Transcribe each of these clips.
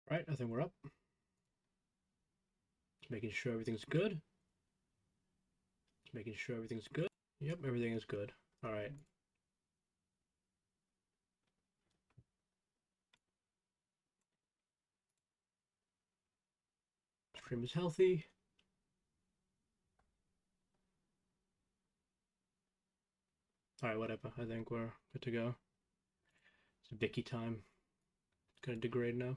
Right, I think we're up. Just making sure everything's good. Just making sure everything's good. Yep, everything is good. All right. Stream is healthy. All right, whatever. I think we're good to go. It's Vicky time. It's gonna degrade now.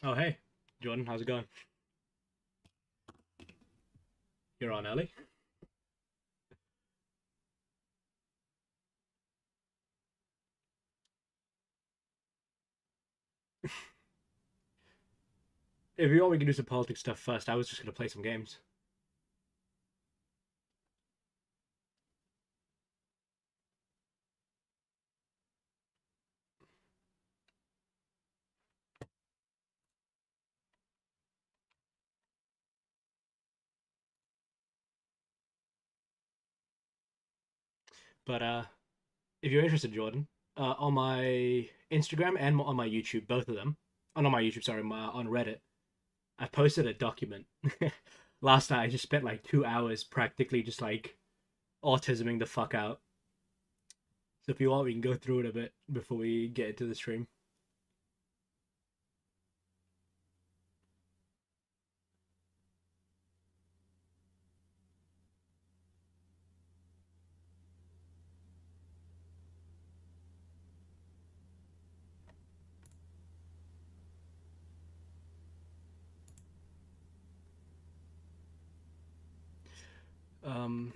Oh, hey, Jordan, how's it going? You're on, Ellie. If you want, we can do some politics stuff first. I was just gonna play some games. But if you're interested, Jordan, on my Instagram and on my YouTube, both of them, oh, not my YouTube, sorry, on Reddit, I posted a document. Last night, I just spent like 2 hours practically just like autisming the fuck out. So if you want, we can go through it a bit before we get into the stream. Um,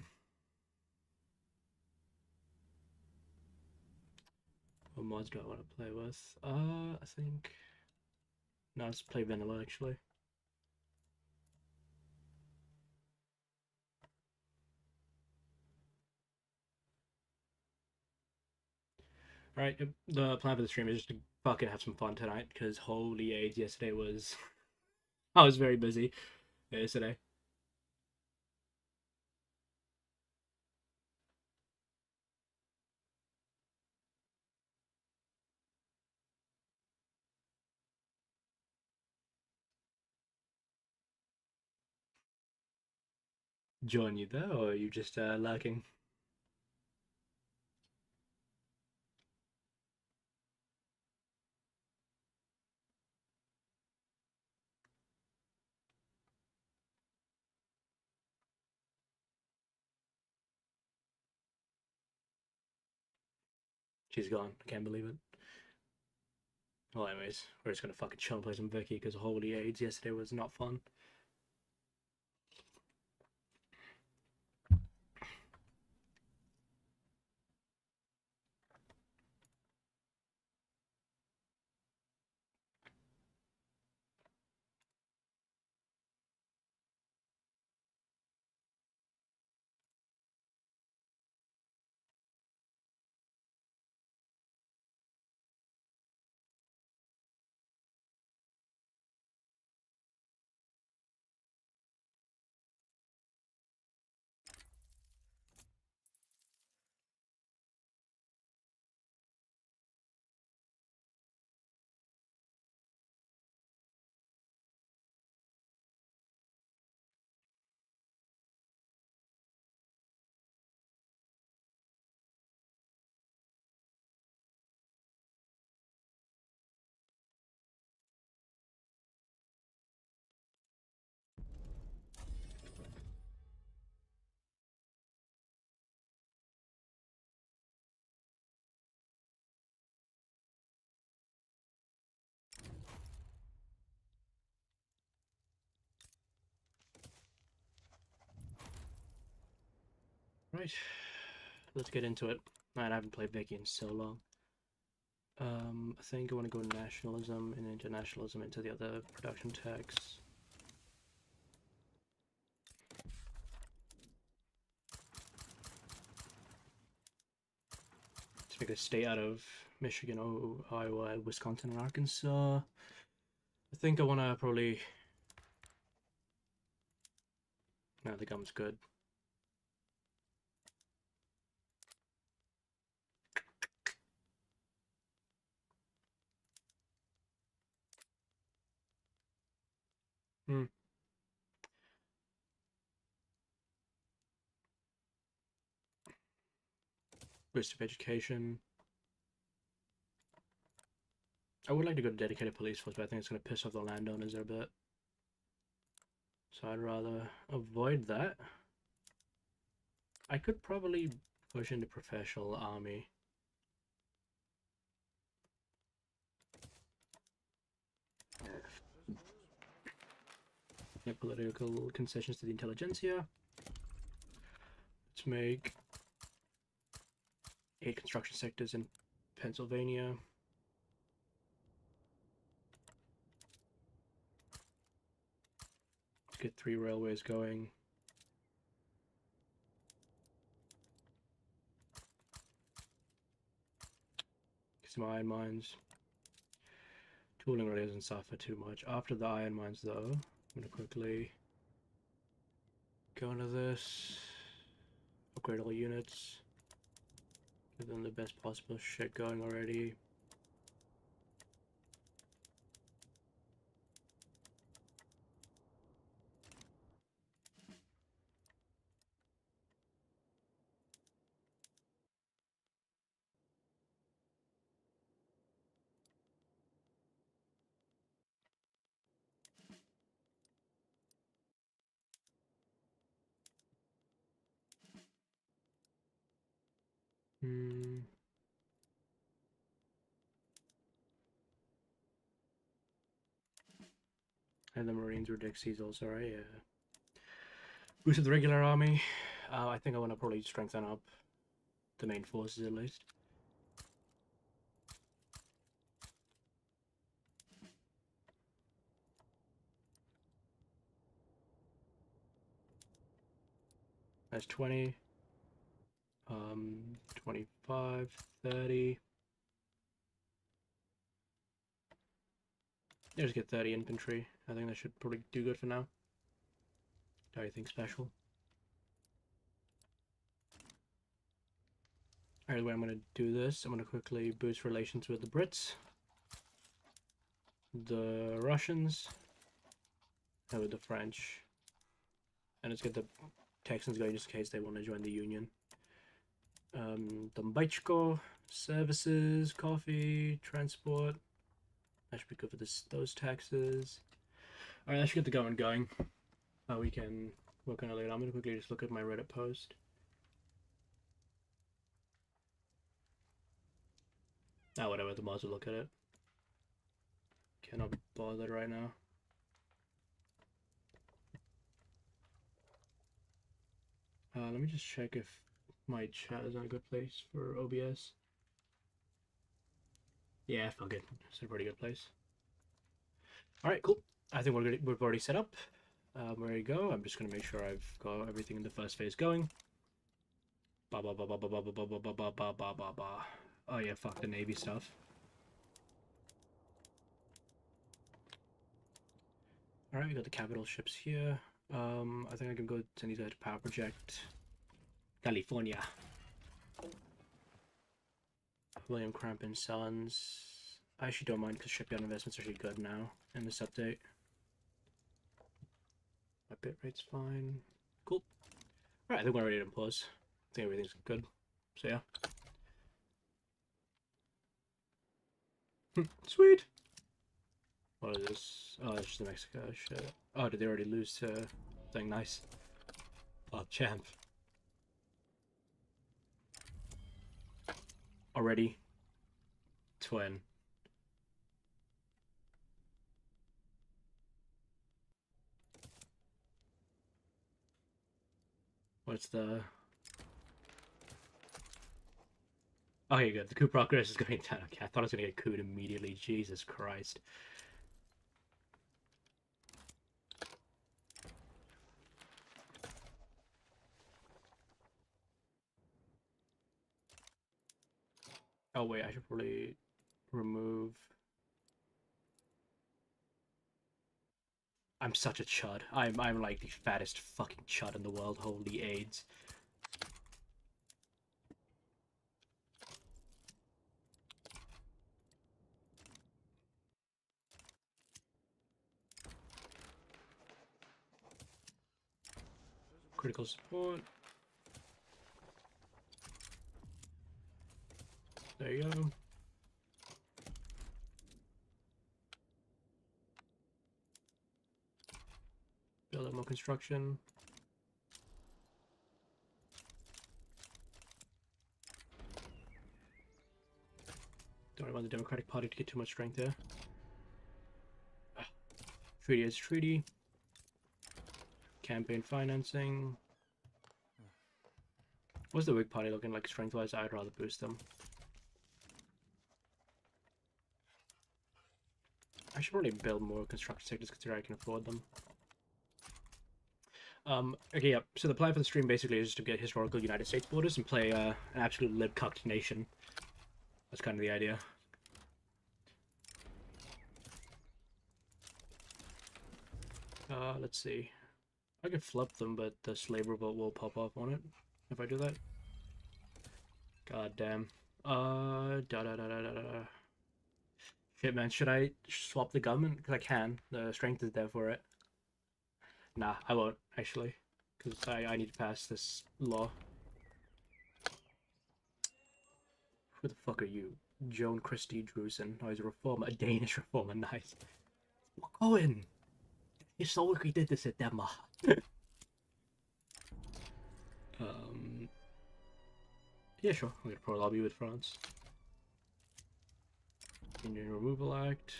what mods do I want to play with? I think no, let's play vanilla actually. All right, the plan for the stream is just to fucking have some fun tonight because holy AIDS, yesterday was I was very busy yesterday. Join you there, or are you just lurking? She's gone. I can't believe it. Well, anyways, we're just gonna fucking chill and play some Vicky because holy AIDS, yesterday was not fun. Right, let's get into it. Man, I haven't played Vicky in so long. I think I want to go nationalism and internationalism into the other production tags. Let's make a state out of Michigan, Iowa, Wisconsin, and Arkansas. I think I want to probably... No, the gum's good. Boost of education. I would like to go to dedicated police force, but I think it's going to piss off the landowners there a bit. So I'd rather avoid that. I could probably push into professional army. Make political concessions to the intelligentsia. Let's make 8 construction sectors in Pennsylvania. Let's get 3 railways going. Get some iron mines. Tooling really doesn't suffer too much. After the iron mines though, I'm going to quickly go into this. Upgrade all units. Give them the best possible shit going already. And the Marines were Dixies also, right? Yeah. Boosted the regular army. I think I want to probably strengthen up the main forces at least. That's 20. 25, 30. Yeah, just get 30 infantry. I think that should probably do good for now. Do anything special. Alright, the way I'm going to do this, I'm going to quickly boost relations with the Brits, the Russians, and with the French. And let's get the Texans going just in case they want to join the Union. Dombaichko, services, coffee, transport. That should be good for those taxes. Alright, that should get the government going. We can work on it later. I'm going to quickly just look at my Reddit post. Ah, whatever, the mods will look at it. Cannot be bothered right now. Let me just check if my chat is in a good place for OBS. Yeah, fuck it. It's a pretty good place. Alright, cool. I think we've already set up. Ready to go. I'm just going to make sure I've got everything in the first phase going. Ba ba ba ba ba ba ba ba ba ba ba ba ba ba. Oh yeah, fuck the Navy stuff. Alright, we got the capital ships here. I think I can go send these guys to Power Project California. William Cramp & Sons. I actually don't mind because shipyard investments are actually good now in this update. My bit rate's fine. Cool. Alright, I think we're ready to pause. I think everything's good. So yeah. Sweet! What is this? Oh, it's just the Mexico shit. Oh, did they already lose to thing? Nice. Oh, champ. Already. Twin. What's the... Okay, good. The coup progress is going down. Okay, I thought I was going to get couped immediately. Jesus Christ. Oh wait, I should probably remove. I'm such a chud. I'm like the fattest fucking chud in the world. Holy AIDS. Critical support. There you go. Build up more construction. Don't want the Democratic Party to get too much strength there. Treaty is treaty. Campaign financing. What's the Whig Party looking like strength-wise? I'd rather boost them. I should probably build more construction sectors considering I can afford them. Okay, yeah. So the plan for the stream basically is to get historical United States borders and play an absolute lib-cucked nation. That's kind of the idea. Let's see. I can flip them, but the slave revolt will pop off on it if I do that. God damn. Shit, man. Should I swap the government? Because I can. The strength is there for it. Nah, I won't, actually. Because I need to pass this law. Who the fuck are you? Joan Christie Drusen. Oh, he's a reformer. A Danish reformer. Nice. We're going. Historically did this at Denmark. Yeah, sure. I'm gonna pro lobby with France. Indian Removal Act.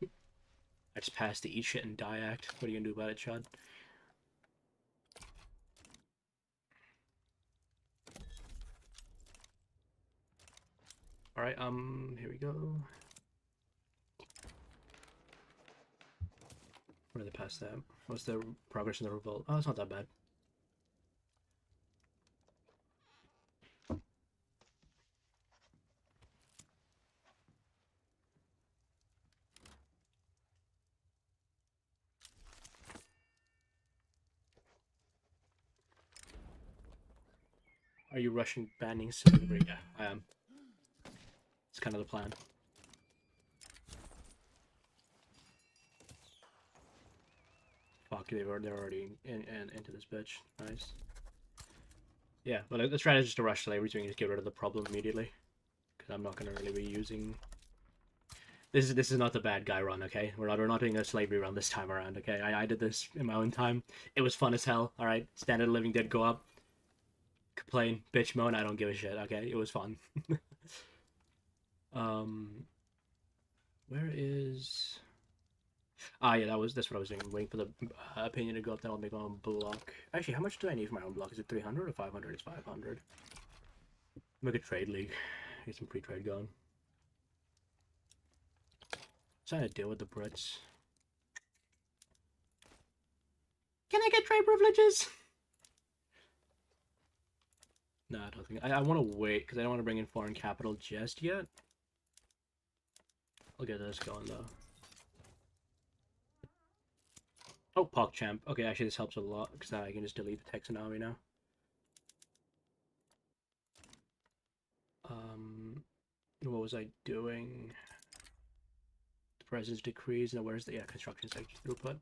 I just passed the Eat Shit and Die Act. What are you gonna do about it, Chad? Alright, here we go. Where did they pass that? What's the progress in the revolt? Oh, it's not that bad. Are you rushing banning slavery? Yeah, I am. It's kind of the plan. Fuck, they're already into this bitch. Nice. Yeah, but the strategy is to rush slavery so we can just get rid of the problem immediately. Because I'm not going to really be using... This is not the bad guy run, okay? We're not doing a slavery run this time around, okay? I did this in my own time. It was fun as hell, alright? Standard of living did go up. Complain, bitch moan, I don't give a shit, okay? It was fun. Where is... Ah, yeah, that's what I was doing. Waiting for the opinion to go up, then I'll make my own block. Actually, how much do I need for my own block? Is it 300 or 500? It's 500. Make a trade league. Get some pre-trade going. Trying to deal with the Brits. Can I get trade privileges? No, I don't think. I want to wait because I don't want to bring in foreign capital just yet. I'll get this going though. Oh, PogChamp. Okay, actually this helps a lot because I can just delete the text in army now. What was I doing? The president's decrees. Now where's the construction sector throughput?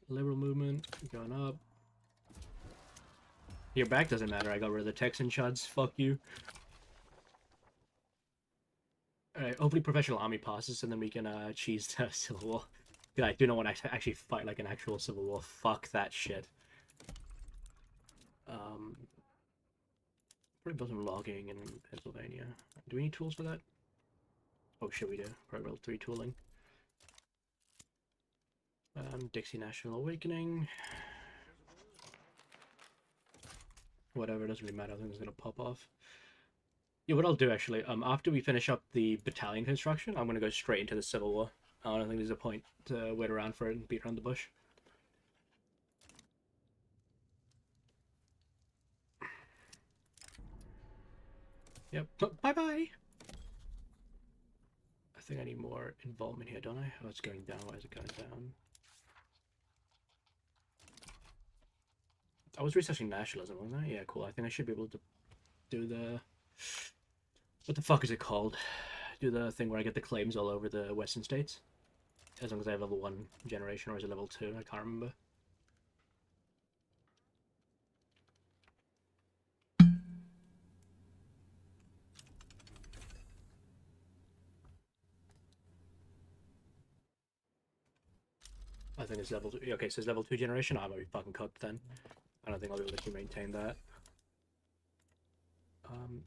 Liberal movement going up. Your back doesn't matter. I got rid of the Texan chuds. Fuck you. Alright, hopefully professional army passes and then we can cheese the civil war. I do not want to actually fight like an actual civil war. Fuck that shit. Probably build some logging in Pennsylvania. Do we need tools for that? Oh shit, we do. Probably level 3 tooling. Dixie National Awakening. Whatever, it doesn't really matter. I think it's gonna pop off. Yeah, what I'll do actually, after we finish up the battalion construction, I'm gonna go straight into the Civil War. I don't think there's a point to wait around for it and beat around the bush. Yep. Bye bye. I think I need more involvement here, don't I? Oh, it's going down. Why is it going down? I was researching nationalism, wasn't I? Yeah, cool. I think I should be able to do the... What the fuck is it called? Do the thing where I get the claims all over the western states. As long as I have level 1 generation, or is it level 2? I can't remember. I think it's level 2. Okay, so it's level 2 generation. I might be fucking cooked then. I don't think I'll be able to maintain that.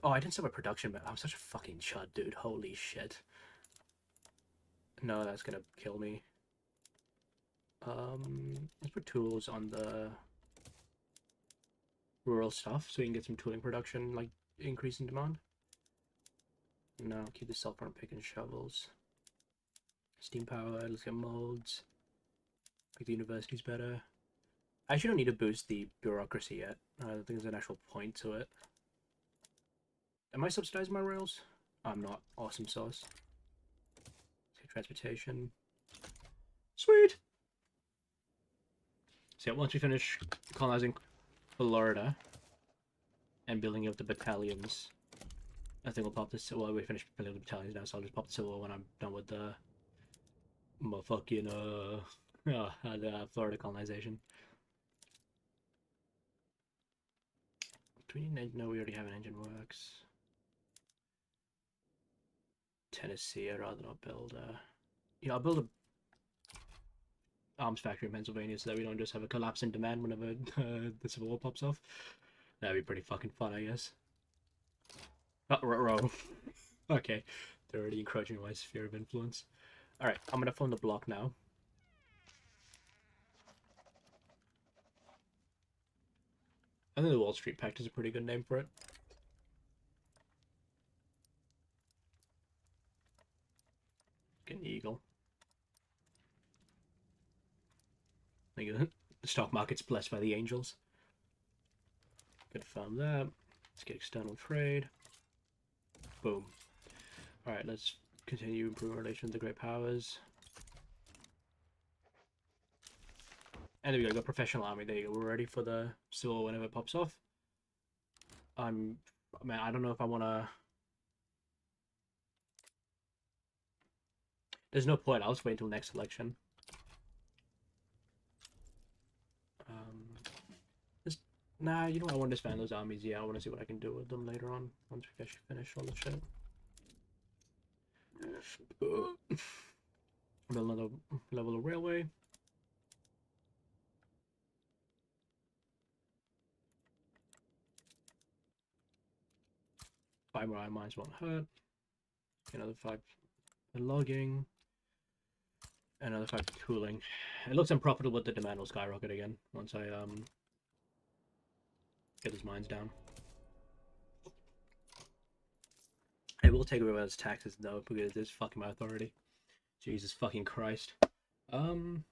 Oh, I didn't start my production, but I'm such a fucking chud, dude. Holy shit. No, that's gonna kill me. Let's put tools on the rural stuff so we can get some tooling production, like, increase in demand. No, keep the sulfur and pick and shovels. Steam power, let's get molds. Make the universities better. I actually don't need to boost the bureaucracy yet. I don't think there's an actual point to it. Am I subsidizing my rails? I'm not. Awesome sauce. Transportation. Sweet! So yeah, once we finish colonizing Florida and building up the battalions, I think we'll pop this. Well, we finished building the battalions now, so I'll just pop the Civil War when I'm done with the motherfucking the Florida colonization. Do we need? No, we already have an engine works. Tennessee, I'd rather not build I'll build a arms factory in Pennsylvania so that we don't just have a collapse in demand whenever the Civil War pops off. That'd be pretty fucking fun, I guess. Oh, row. Okay, they're already encroaching on my sphere of influence. Alright, I'm gonna phone the block now. I think the Wall Street Pact is a pretty good name for it. Get an eagle. The stock market's blessed by the angels. Confirm that. Let's get external trade. Boom. Alright, let's continue improving relations with the great powers. And there we go, got professional army. There you go. We're ready for the Civil War whenever it pops off. Man, I don't know if I want to... There's no point. I'll just wait until next election. Nah, you know what? I want to disband those armies. Yeah, I want to see what I can do with them later on once we actually finish all the shit. Build another level of railway. 5 more iron mines won't hurt. Another 5 logging. Another 5 tooling. It looks unprofitable, but the demand will skyrocket again once I get these mines down. I will take away those taxes though, because it's fucking my authority. Jesus fucking Christ. Alright,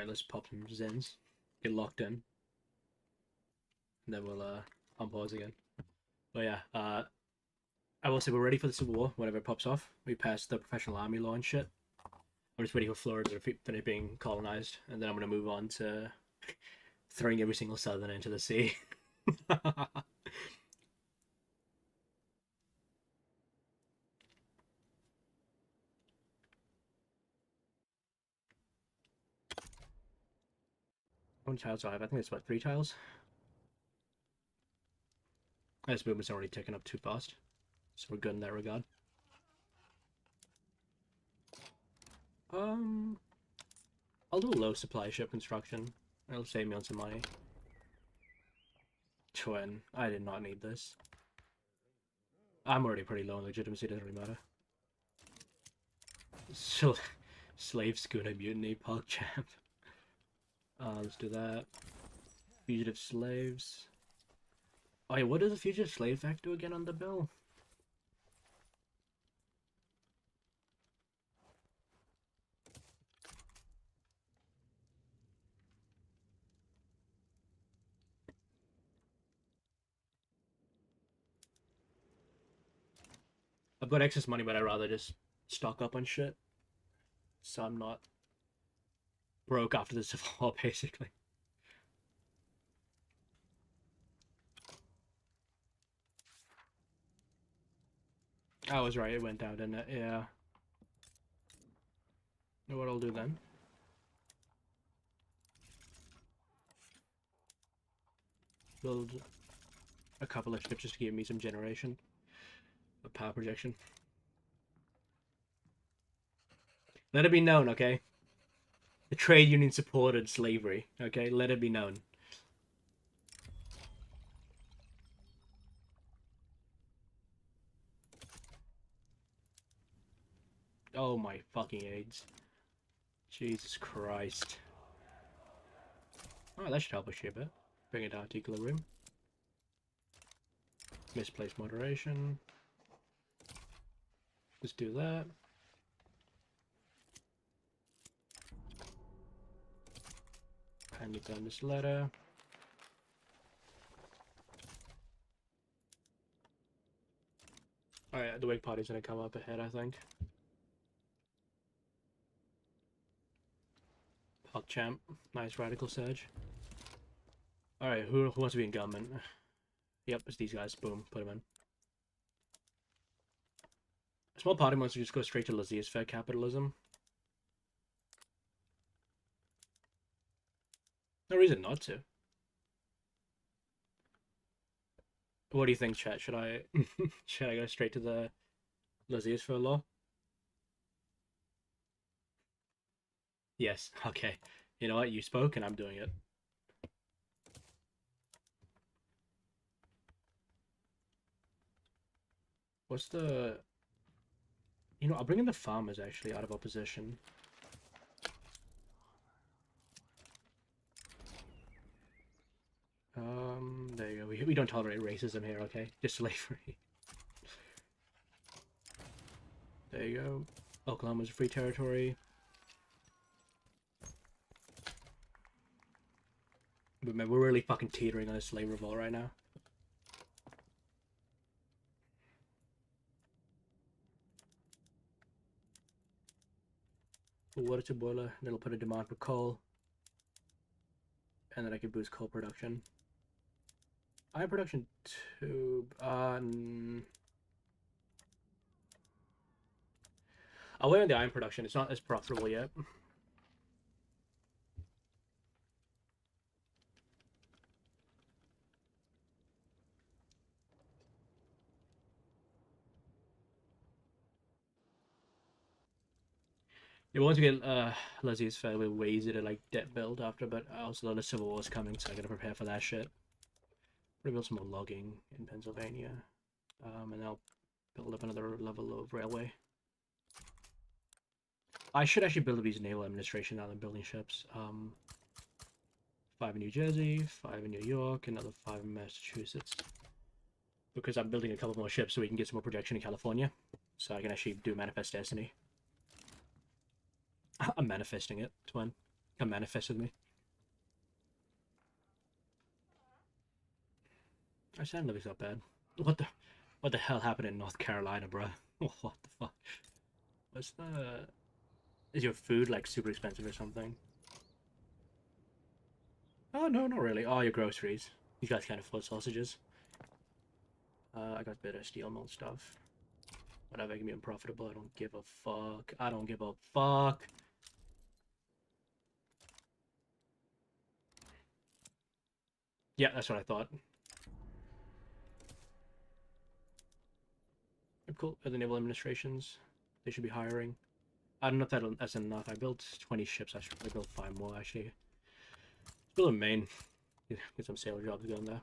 let's pop some Zens. Get locked in. And then we'll unpause again. But yeah, I will say we're ready for the Civil War whenever it pops off. We passed the professional army law and shit. I'm just waiting for Florida to finish being colonized, and then I'm gonna move on to throwing every single southern into the sea. How many tiles do I have? I think it's about 3 tiles. This movement's already taken up too fast, so we're good in that regard. I'll do a low supply ship construction. It'll save me on some money. Twin. I did not need this. I'm already pretty low in legitimacy, doesn't really matter. So, slave schooner mutiny, park champ. Let's do that. Fugitive slaves. Oh yeah, what does the Fugitive Slave Act do again on the bill? got excess money, but I'd rather just stock up on shit, so I'm not broke after the Civil War, basically. I was right, it went down, didn't it? Yeah. Know what I'll do then? Build a couple of ships just to give me some generation of power projection. Let it be known, okay? The trade union supported slavery, okay? Let it be known. Oh my fucking AIDS. Jesus Christ. Oh, that should help us a bit. Bring it down to equilibrium. Misplaced moderation. Let's do that. Hand me down this letter. Alright, the Whig Party's gonna come up ahead, I think. PogChamp. Nice radical surge. Alright, who wants to be in government? Yep, it's these guys. Boom, put them in. A small party wants to just go straight to laissez-faire capitalism. No reason not to. What do you think, chat? Should I should I go straight to the laissez-faire law? Yes. Okay. You know what? You spoke, and I'm doing it. What's the... You know, I'll bring in the farmers, actually, out of opposition. There you go. We don't tolerate racism here, okay? Just slavery. There you go. Oklahoma's a free territory. But man, we're really fucking teetering on a slave revolt right now. Water to boiler, that'll put a demand for coal. And then I can boost coal production. Iron production tube. I'll wait on the iron production. It's not as profitable yet. Yeah, once we get laissez-faire, we'll way easier to like debt build after, but also the Civil War's coming, so I gotta prepare for that shit. Rebuild some more logging in Pennsylvania, and I'll build up another level of railway. I should actually build these naval administration now than building ships. 5 in New Jersey, 5 in New York, another 5 in Massachusetts. Because I'm building a couple more ships so we can get some more projection in California. So I can actually do Manifest Destiny. I'm manifesting it, twin. Come manifest with me. Our standard living's not bad. What the hell happened in North Carolina, bro? What the fuck? What's the... Is your food like super expensive or something? Oh no, not really. Oh, your groceries. These guys can't afford sausages. I got better steel mill stuff. Whatever, can be unprofitable. I don't give a fuck. I don't give a fuck. Yeah, that's what I thought. Cool. The naval administrations, they should be hiring. I don't know if that's enough. I built 20 ships. I should probably build 5 more, actually. Build a main. Get some sailor jobs going there.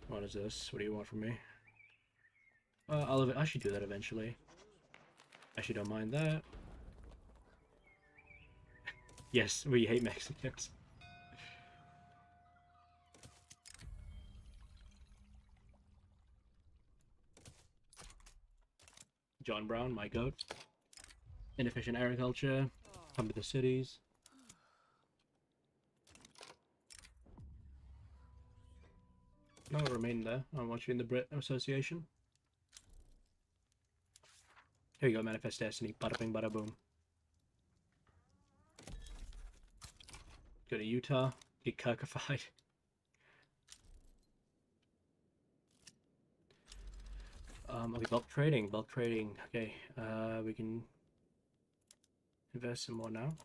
What is this? What do you want from me? I should do that eventually. I actually don't mind that. Yes, we hate Mexicans. John Brown, my goat. Inefficient agriculture. Come to the cities. No, remain there. I want you in the Brit Association. Here you go, Manifest Destiny. Bada bing, bada boom. Go to Utah. Get Kirkified. Okay, bulk trading. Bulk trading. Okay, we can invest some more now.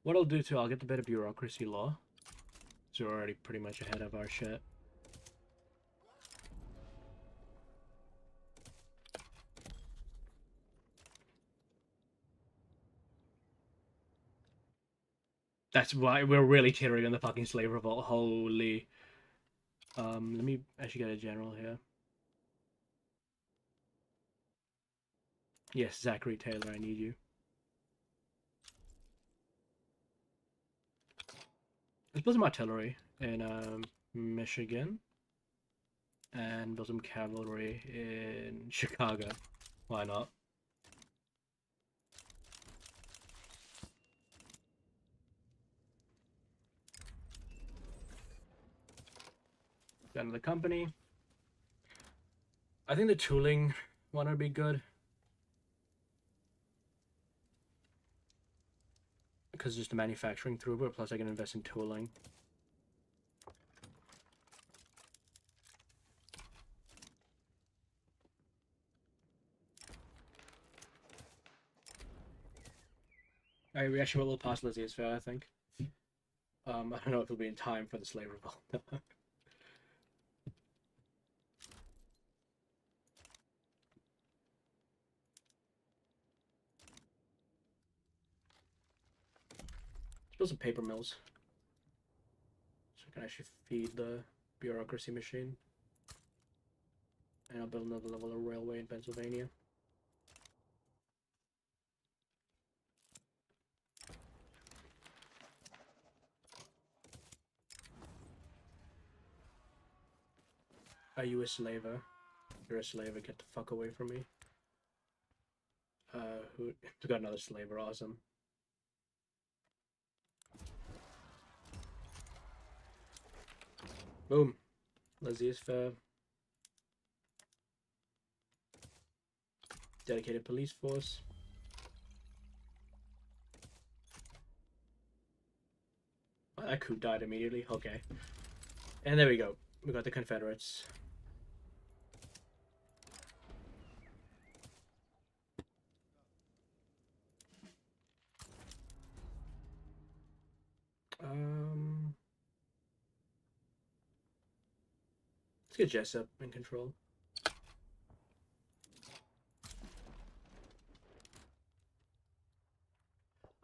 What I'll do too, I'll get the better bureaucracy law. So we're already pretty much ahead of our shit. That's why we're really teetering on the fucking slave revolt. Holy. Let me actually get a general here. Yes, Zachary Taylor, I need you. Let's build some artillery in Michigan. And build some cavalry in Chicago. Why not? Got another company. I think the tooling one would be good. Because just the manufacturing throughput, plus I can invest in tooling. Alright, we actually went a little past Lizzie's fair, I think. I don't know if it'll be in time for the slave revolt. Let's build some paper mills. So I can actually feed the bureaucracy machine. And I'll build another level of railway in Pennsylvania. Are you a slaver? You're a slaver, get the fuck away from me. Who got another slaver, awesome. Boom. Lizzie is fair. Dedicated police force. Oh, that coup died immediately. Okay. And there we go. We got the Confederates. Let's get Jessup in control.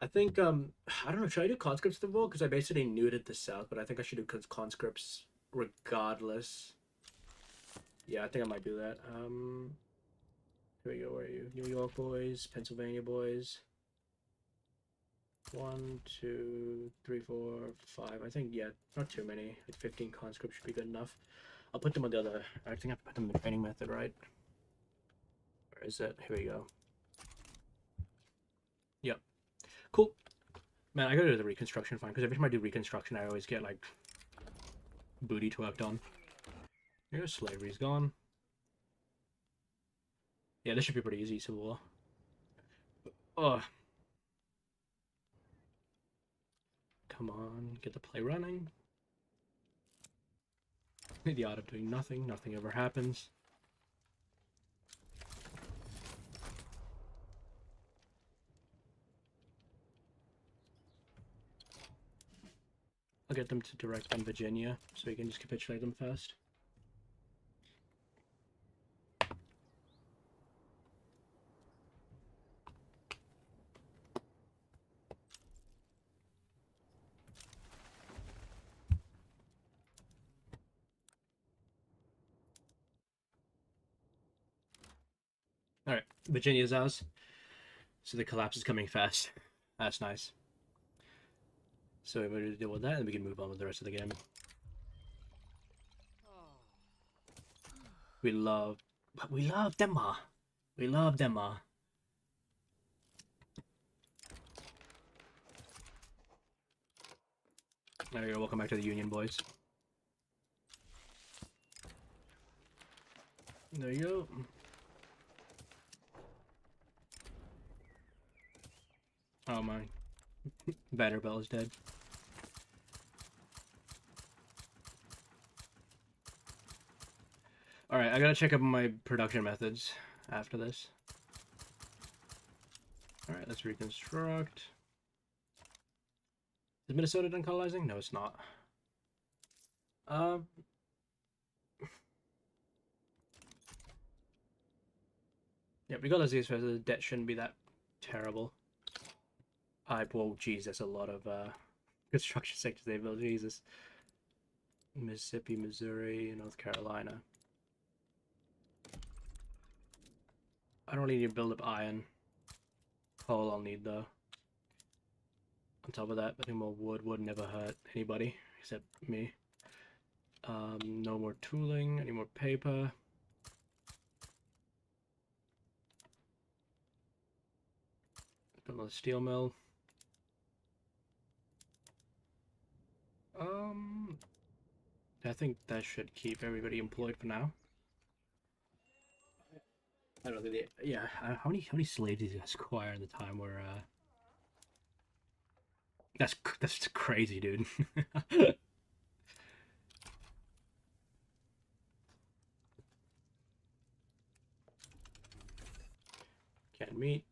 I think, I don't know, should I do conscripts to vote? Because I basically neutered the South, but I think I should do conscripts regardless. Yeah, I think I might do that. Here we go, where are you? New York boys, Pennsylvania boys. 1, 2, 3, 4, 5. I think, yeah, not too many. Like 15 conscripts should be good enough. I'll put them on the other, I think I have to put them in the training method, right? Where is it? Here we go. Yep. Cool. Man, I gotta do the reconstruction fine, because every time I do reconstruction, I always get, like, booty twerked on. Here's slavery's gone. Yeah, this should be pretty easy, Civil War. Oh. Come on, get the play running. The art of doing nothing. Nothing ever happens. I'll get them to direct on Virginia, so we can just capitulate them first. Alright, Virginia's ours. So the collapse is coming fast. That's nice. So we're ready to deal with that, and we can move on with the rest of the game. We love Denmark. We love Denmark. There you go, welcome back to the Union, boys. There you go. Oh my. Vanderbilt is dead. Alright, I gotta check up on my production methods after this. Alright, let's reconstruct. Is Minnesota done colonizing? No, it's not. Yeah, regardless of the debt shouldn't be that terrible. Well, geez, that's a lot of construction sectors they built. Jesus. Mississippi, Missouri, North Carolina. I don't really need to build up iron. Coal I'll need though. On top of that, I think more wood would never hurt anybody except me. No more tooling, any more paper. Build another steel mill. I think that should keep everybody employed for now. I don't think yeah. How many slaves did you guys acquire in the time where that's crazy, dude. Canned meat.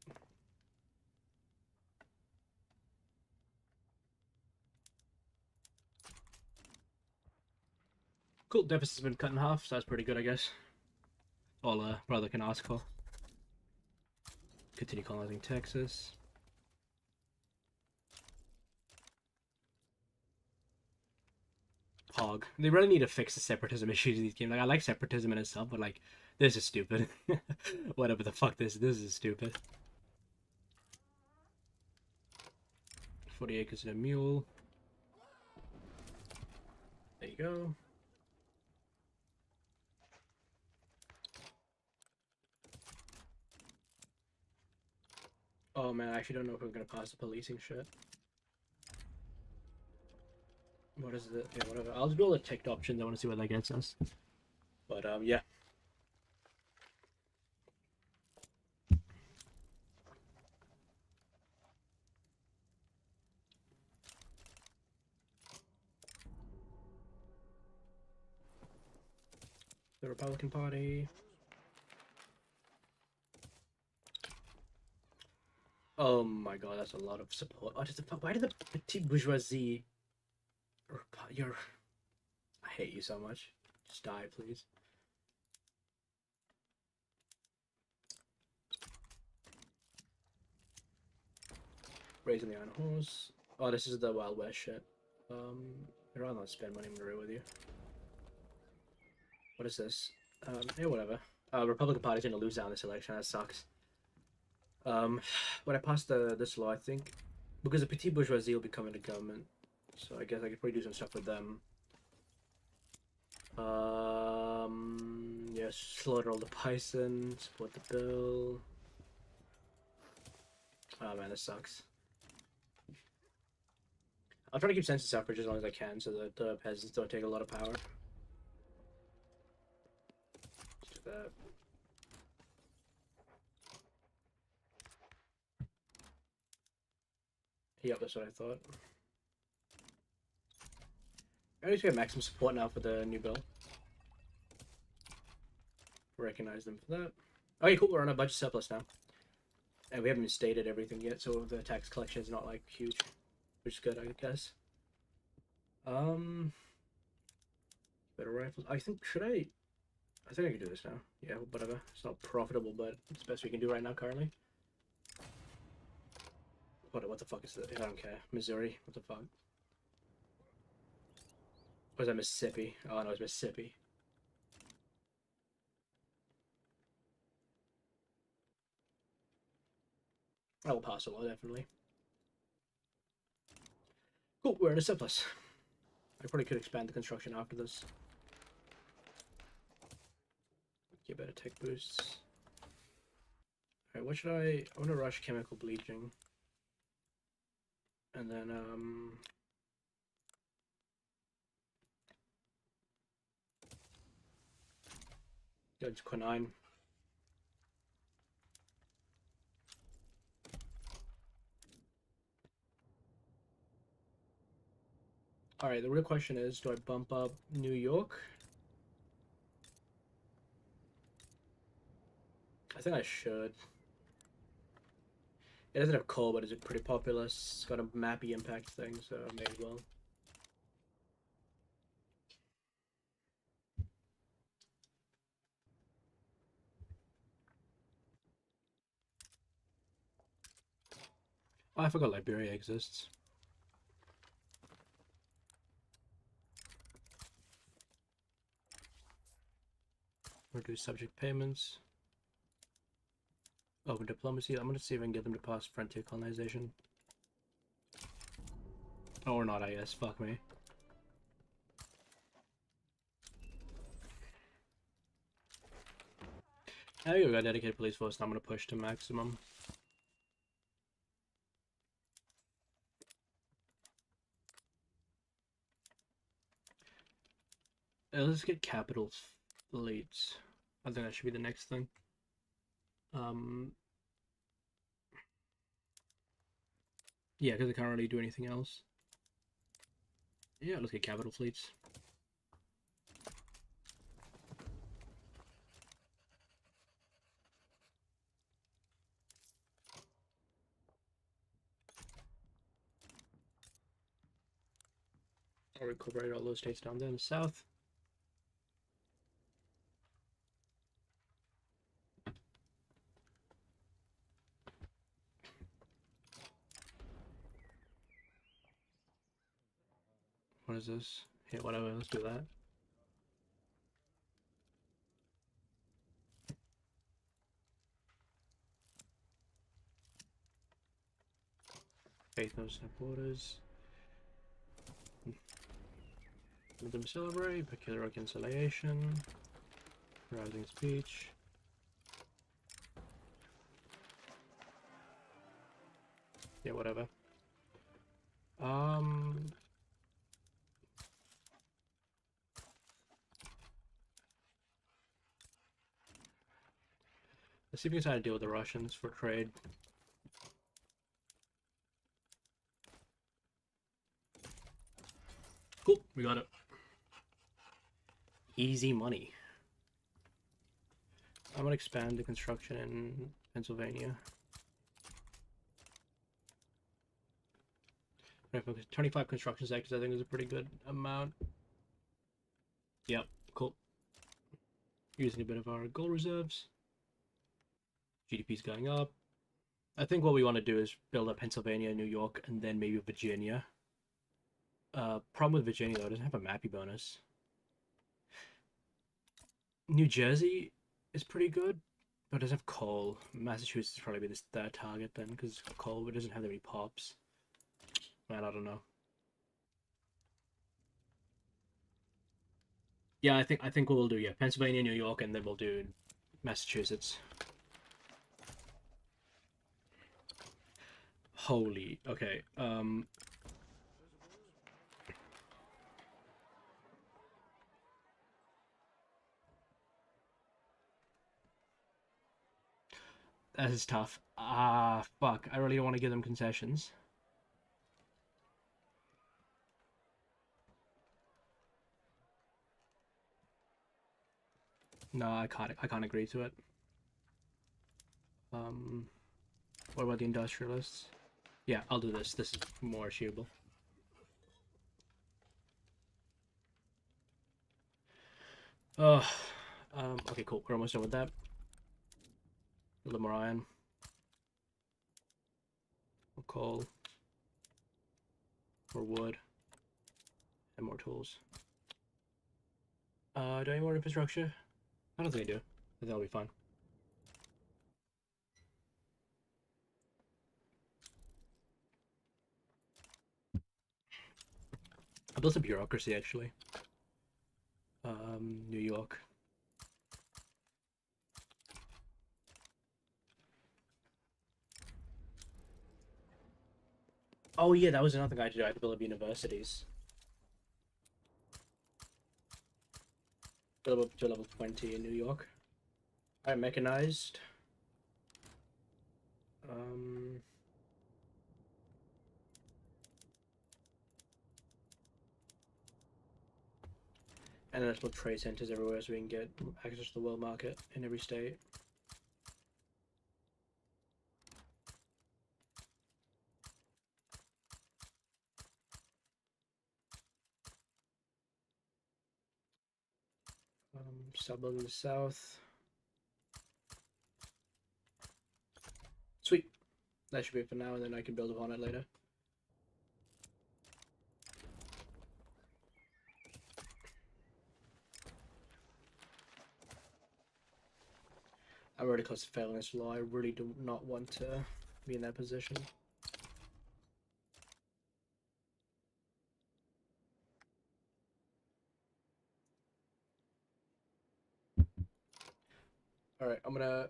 Cool, deficit's been cut in half, so that's pretty good, I guess. All brother can ask for. Continue colonizing Texas. Hog. They really need to fix the separatism issues in these games. Like, I like separatism in itself, but like, this is stupid. Whatever the fuck this is stupid. 40 acres and a mule. There you go. Oh man, I actually don't know if we're gonna pass the policing shit. What is it? Yeah, whatever. I'll just build a ticked option. I want to see what that gets us. But yeah. The Republican Party. Oh my god, that's a lot of support. Oh, why did the petite bourgeoisie... You're... I hate you so much. Just die, please. Raising the Iron Horse. Oh, this is the Wild West shit. I'd rather not spend money on Maru with you. What is this? Yeah, whatever. Republican Party's gonna lose out this election. That sucks. When I pass this law, I think, because the petite bourgeoisie will be coming to government, so I guess I could probably do some stuff with them. Yeah, slaughter all the bison, support the bill. Oh man, this sucks. I'll try to keep census suffrage as long as I can, so that the peasants don't take a lot of power. Let's do that. Yep, that's what I thought. I need to get maximum support now for the new bill. Recognize them for that. Okay, cool, we're on a budget surplus now. And we haven't even stated everything yet, so the tax collection is not like huge. Which is good, I guess. Better rifles. I think I think I can do this now. Yeah, whatever. It's not profitable, but it's the best we can do right now currently. What the fuck is that? I don't care. Missouri. What the fuck? Or is that Mississippi? Oh no, it's Mississippi. I will pass a law, definitely. Cool, we're in a surplus. I probably could expand the construction after this. Get better tech boosts. Alright, what should I want to rush chemical bleaching. And then, Go to quinine. Alright, the real question is, do I bump up New York? I think I should. It doesn't have coal, but it's pretty populous. It's got a mappy impact thing, so may as well. Oh, I forgot Liberia exists. Reduce subject payments. Open diplomacy. I'm gonna see if I can get them to pass frontier colonization. Oh, or not, I guess. Fuck me. There you go, got dedicated police force, and I'm gonna push to maximum. Let's get capital fleets. I think that should be the next thing. Yeah, because I can't really do anything else. Yeah, let's get capital fleets. I'll incorporate all those states down there in the south. What is this? Yeah, whatever, let's do that. Faith knows no borders. Let them celebrate. Peculiar reconciliation. Rousing speech. Yeah, whatever. Let's see if we can try to deal with the Russians for trade. Cool, we got it. Easy money. I'm gonna expand the construction in Pennsylvania. 25 construction sectors, I think, is a pretty good amount. Yep, cool. Using a bit of our gold reserves. GDP's going up. I think what we want to do is build up Pennsylvania, New York, and then maybe Virginia. Problem with Virginia, though, it doesn't have a mappy bonus. New Jersey is pretty good, but it doesn't have coal. Massachusetts would probably be the third target then, because it's got coal, but it doesn't have that many pops. Man, I don't know. Yeah, I think what we'll do, yeah, Pennsylvania, New York, and then we'll do Massachusetts. Holy, okay. That is tough. Ah, fuck. I really don't want to give them concessions. No, I can't agree to it. What about the industrialists? Yeah, I'll do this. This is more achievable. Oh, okay, cool. We're almost done with that. A little more iron. More coal. More wood. And more tools. Do I need more infrastructure? I don't think I do. I think that'll be fine. I built a bureaucracy, actually. New York. Oh yeah, that was another thing I had to do. I had to build up universities. Build up to level 20 in New York. Alright, mechanized. Um, and then let's put trade centers everywhere so we can get access to the world market in every state. Suburb in the south. Sweet. That should be it for now, and then I can build upon it later. I'm already close to failing this law. I really do not want to be in that position. Alright, I'm gonna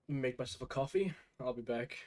make myself a coffee. I'll be back.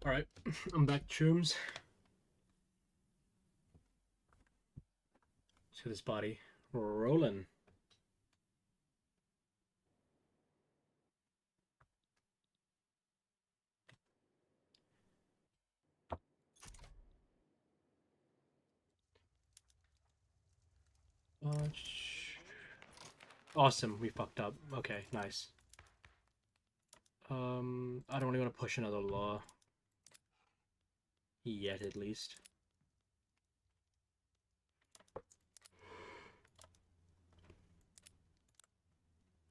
Alright, I'm back, chooms. To this body. Rolling. Awesome, we fucked up. Okay, nice. I don't really want to push another law. Yet, at least.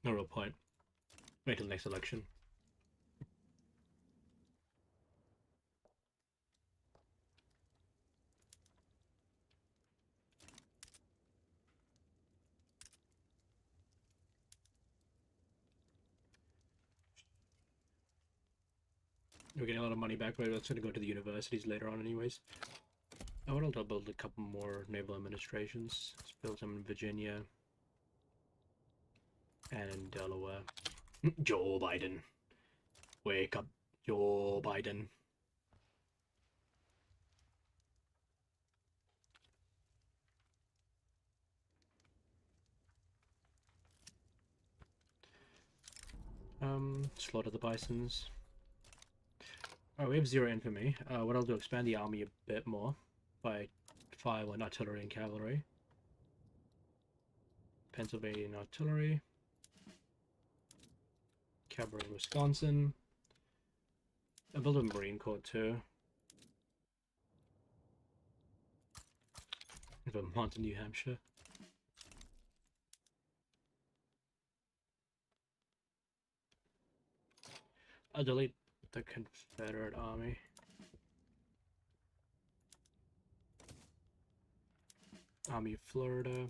No real point. Wait till the next election. We're getting a lot of money back, but that's going to go to the universities later on anyways. I would also build a couple more naval administrations. Let's build some in Virginia and in Delaware. Joe Biden. Wake up, Joe Biden. Slaughter the bisons. Oh, we have 0 infantry. What I'll do, expand the army a bit more by fire and artillery and cavalry. Pennsylvania artillery. Cavalry in Wisconsin. I build a Marine Corps too. Vermont and New Hampshire. I'll delete the Confederate Army. Army of Florida.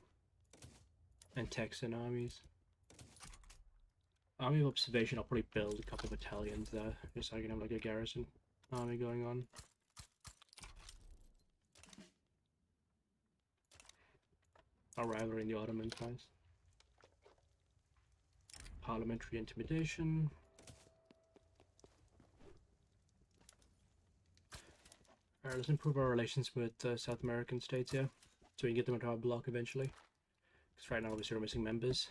And Texan armies. Army of Observation, I'll probably build a couple of battalions there, just so I can have like a garrison army going on. Our rivalry in the Ottomans, guys. Parliamentary intimidation. Alright, let's improve our relations with South American states here, so we can get them into our bloc eventually. Because right now, obviously, we're missing members.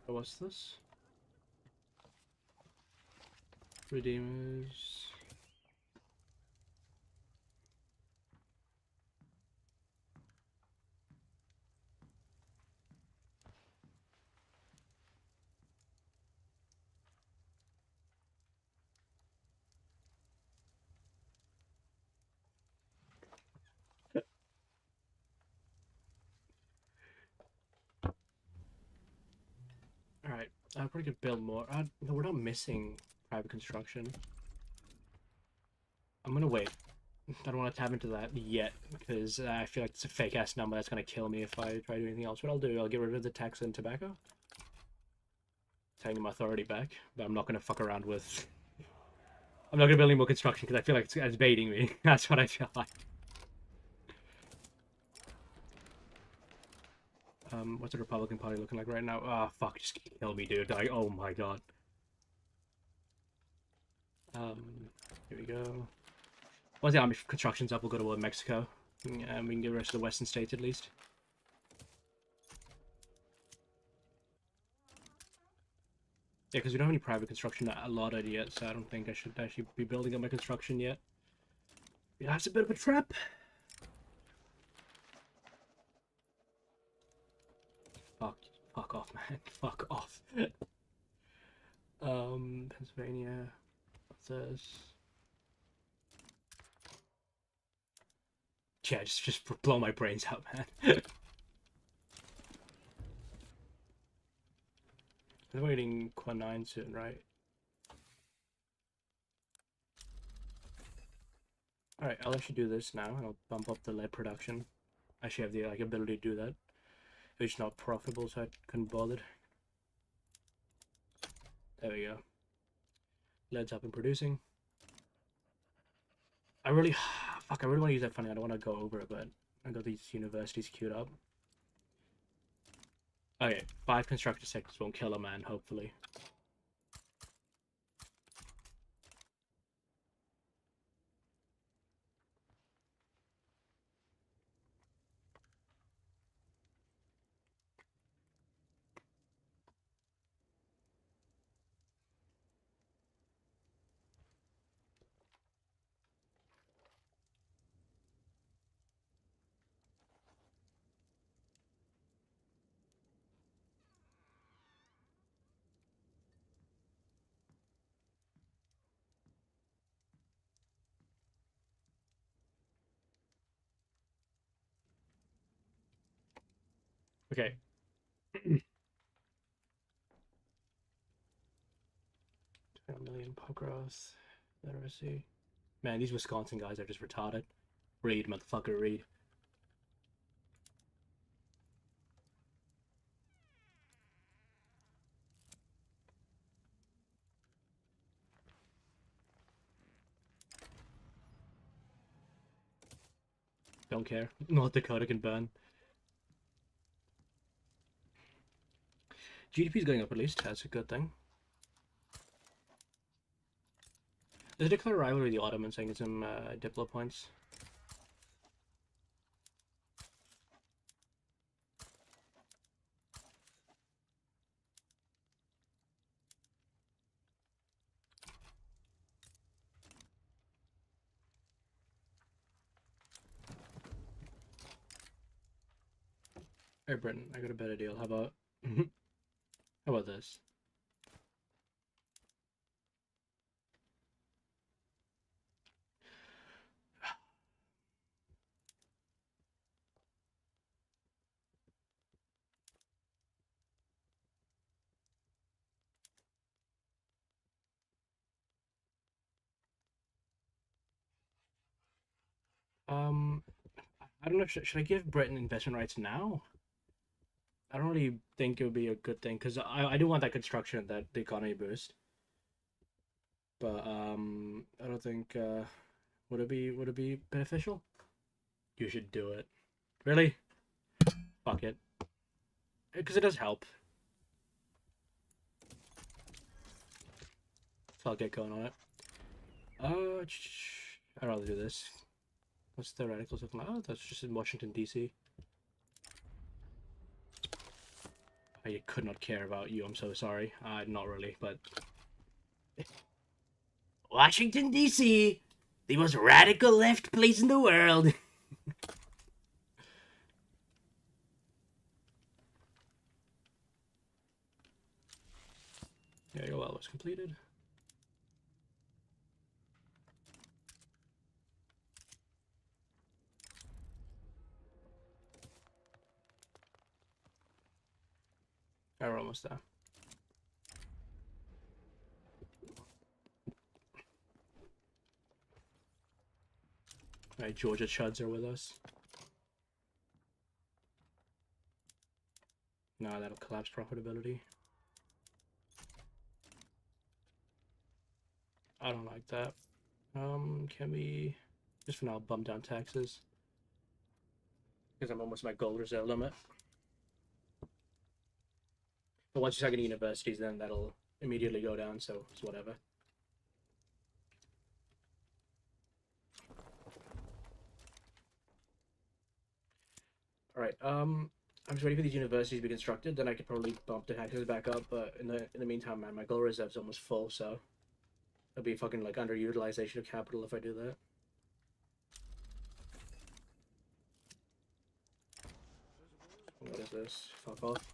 So what's this? Redeemers. Alright, I probably could build more. No, we're not missing private construction. I'm gonna wait. I don't want to tap into that yet, because I feel like it's a fake-ass number that's gonna kill me if I try to do anything else. What I'll do, I'll get rid of the tax and tobacco. Taking my authority back, but I'm not gonna fuck around with... I'm not gonna build any more construction, because I feel like it's baiting me. That's what I feel like. What's the Republican Party looking like right now? Ah, oh, fuck, just kill me, dude. Like, oh my god. Here we go. Once the army construction's up, we'll go to war with Mexico. And we can get the rest of the western states at least. Yeah, because we don't have any private construction allotted yet, so I don't think I should actually be building up my construction yet. Yeah, that's a bit of a trap. Fuck off, man. Fuck off. Pennsylvania. What's this? Yeah, just blow my brains out, man. I'm waiting Quan 9 soon, right? Alright, I'll actually do this now, and I'll bump up the lead production. I actually have the like ability to do that. It's not profitable, so I couldn't bother. There we go. Lead's up and producing. I really want to use that funding. I don't want to go over it, but I got these universities queued up. Okay, 5 constructor sectors won't kill a man, hopefully. Okay. A million pop growth. Literacy. Man, these Wisconsin guys are just retarded. Read, motherfucker, read. Don't care. North Dakota can burn. GDP is going up at least. That's a good thing. There's a declare rivalry with the Ottomans saying some Diplo points. Hey Britain, I got a better deal. How about how about this? Um, I don't know. Should I give Britain investment rights now? I don't really think it would be a good thing because I do want that construction, that the economy boost. But I don't think would it be beneficial? You should do it. Really? Fuck it. Because it does help. So I'll get going on it. I'd rather do this. What's the radicals looking like? Oh, that's just in Washington, D.C. I could not care about you. I'm so sorry. Not really, but Washington, D.C., the most radical left place in the world. There you go. Well, it was completed. We're almost there. Alright, Georgia Chuds are with us. No, that'll collapse profitability. I don't like that. Can we just for now bump down taxes? Because I'm almost at my gold reserve limit. But once you start getting universities, then that'll immediately go down, so it's whatever. Alright, I'm just waiting for these universities to be constructed, then I could probably bump the taxes back up, but in the meantime, man, my gold reserve's almost full, so it'll be fucking like underutilization of capital if I do that. What is this? Fuck off.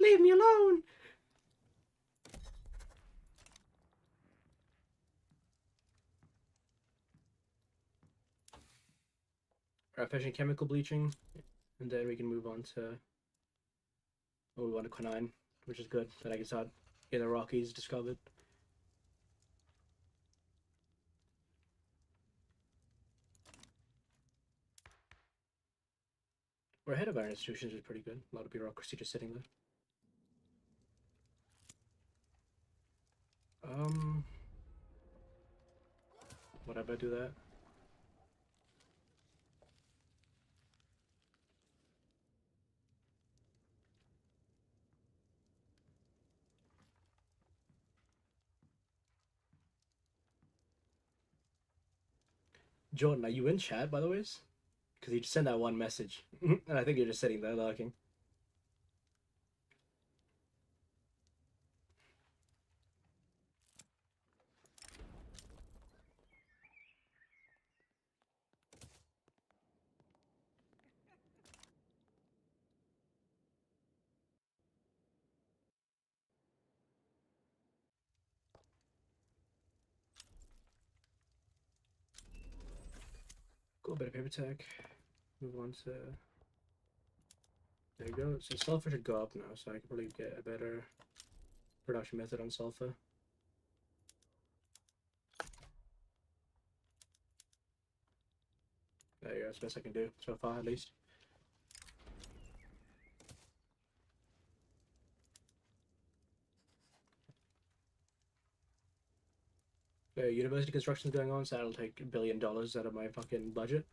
Leave me alone! Alright, finishing chemical bleaching, and then we can move on to... Oh, we want to quinine, which is good, that I can start getting the Rockies discovered. We're ahead of our institutions, which is pretty good. A lot of bureaucracy just sitting there. Whatever, I do that. Jordan, are you in chat, by the way? Because you just sent that one message. And I think you're just sitting there lurking. Cool, bit of paper tech. Move on to... There you go. So sulfur should go up now, so I can probably get a better production method on sulfur. There you go. That's the best I can do so far, at least. University construction is going on, so that'll take $1 billion out of my fucking budget.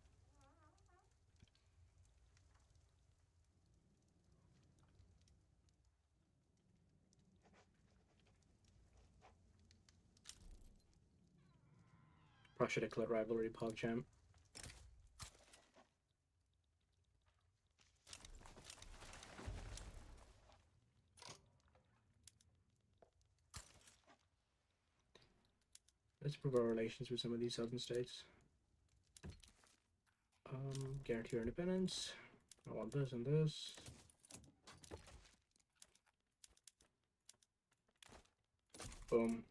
Probably should declare rivalry PogChamp. Let's improve our relations with some of these southern states. Guarantee our independence. I want this and this. Boom.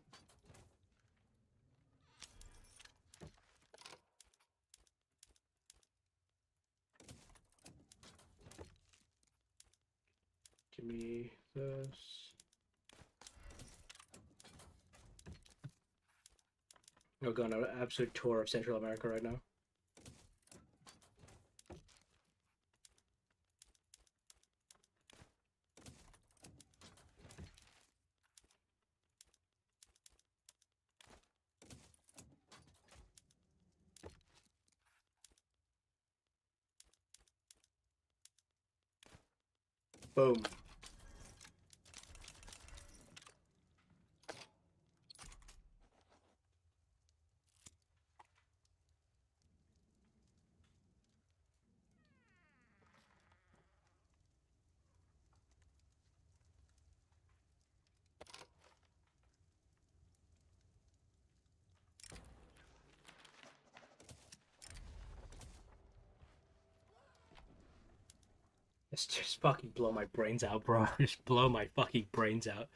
Give me this. I'll go on an absolute tour of Central America right now. Boom. It's just fucking blow my brains out, bro. Just blow my fucking brains out.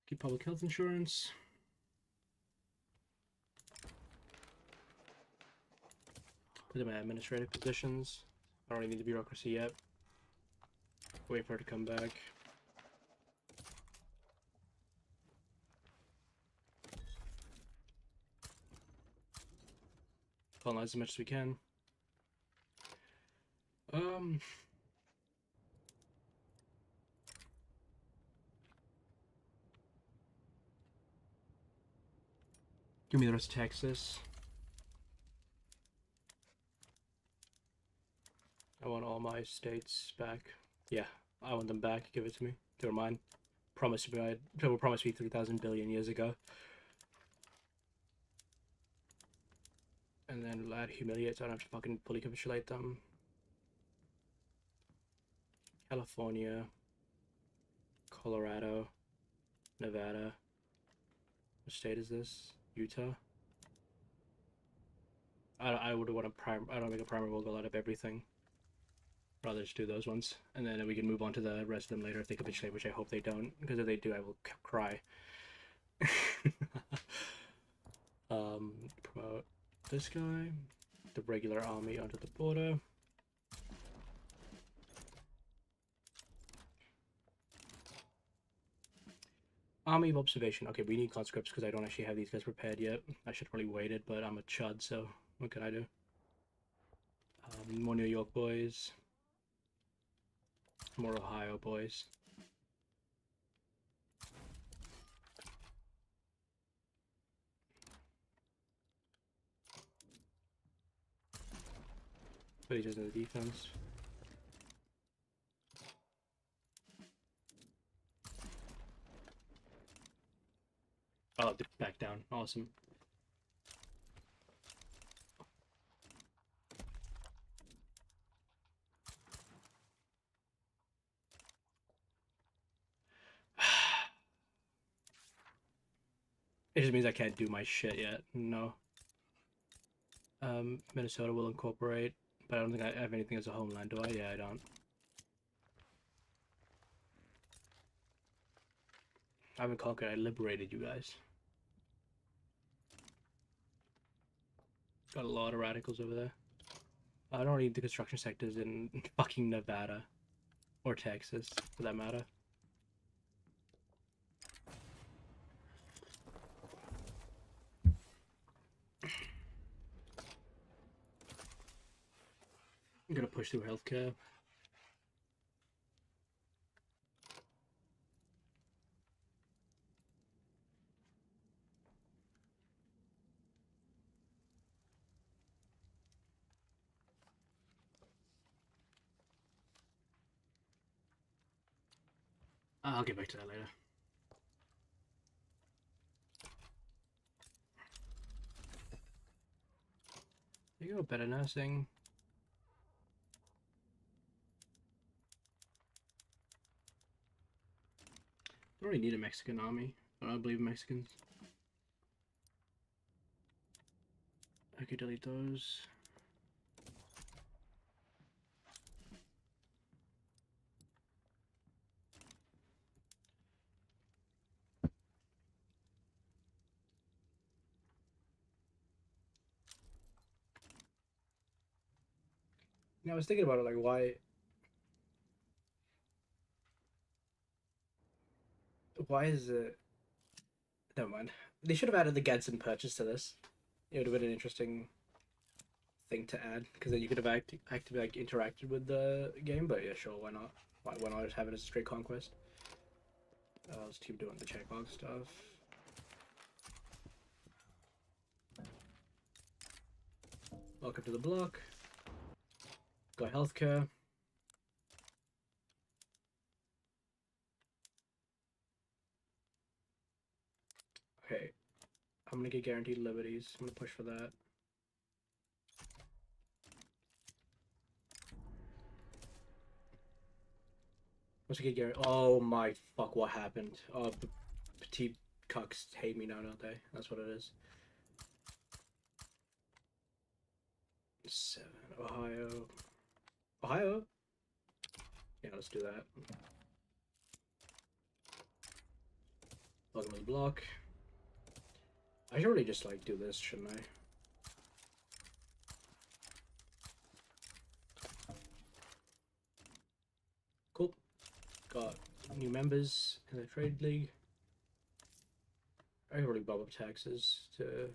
Keep public health insurance. Put them at administrative positions. I don't even need the bureaucracy yet. Wait for her to come back. Colonize as much as we can. Give me the rest of Texas. I want all my states back. Yeah, I want them back. Give it to me. They're mine. Promised me. People promised me 3,000 billion years ago. And then add humiliate, so I don't have to fucking fully capitulate them. California, Colorado, Nevada. What state is this? Utah. I would want I don't make a primary goal out of everything. Rather just do those ones, and then we can move on to the rest of them later if they capitulate, which I hope they don't, because if they do, I will cry. Promote this guy, the regular army onto the border. Army of observation. Okay, we need conscripts because I don't actually have these guys prepared yet. I should probably waited, but I'm a chud, so what can I do? More New York boys. More Ohio boys. But he's just in the defense. Oh, back down. Awesome. It just means I can't do my shit yet. No. Minnesota will incorporate. But I don't think I have anything as a homeland, do I? Yeah, I don't. I haven't conquered, I liberated you guys. Got a lot of radicals over there. I don't need the construction sectors in fucking Nevada. Or Texas, for that matter. I'm gonna push through healthcare. I'll get back to that later. There you go, better nursing. I don't really need a Mexican army. I don't believe in Mexicans. Okay, delete those. Yeah, I was thinking about it, like, why is it... Never mind. They should have added the Gadsden purchase to this. It would have been an interesting thing to add, because then you could have actively like interacted with the game. But yeah, sure, why not? Why not just have it as a straight conquest? Let's keep doing the checkbox stuff. Welcome to the block. Got healthcare. Okay, I'm gonna get guaranteed liberties. I'm gonna push for that. Once I get guaranteed, oh my fuck! What happened? Oh, the petite cucks hate me now, don't they? That's what it is. 7 Ohio. Ohio. Yeah, let's do that. Welcome to the block. I should really just like do this, shouldn't I? Cool. Got new members in the trade league. I could really bump up taxes to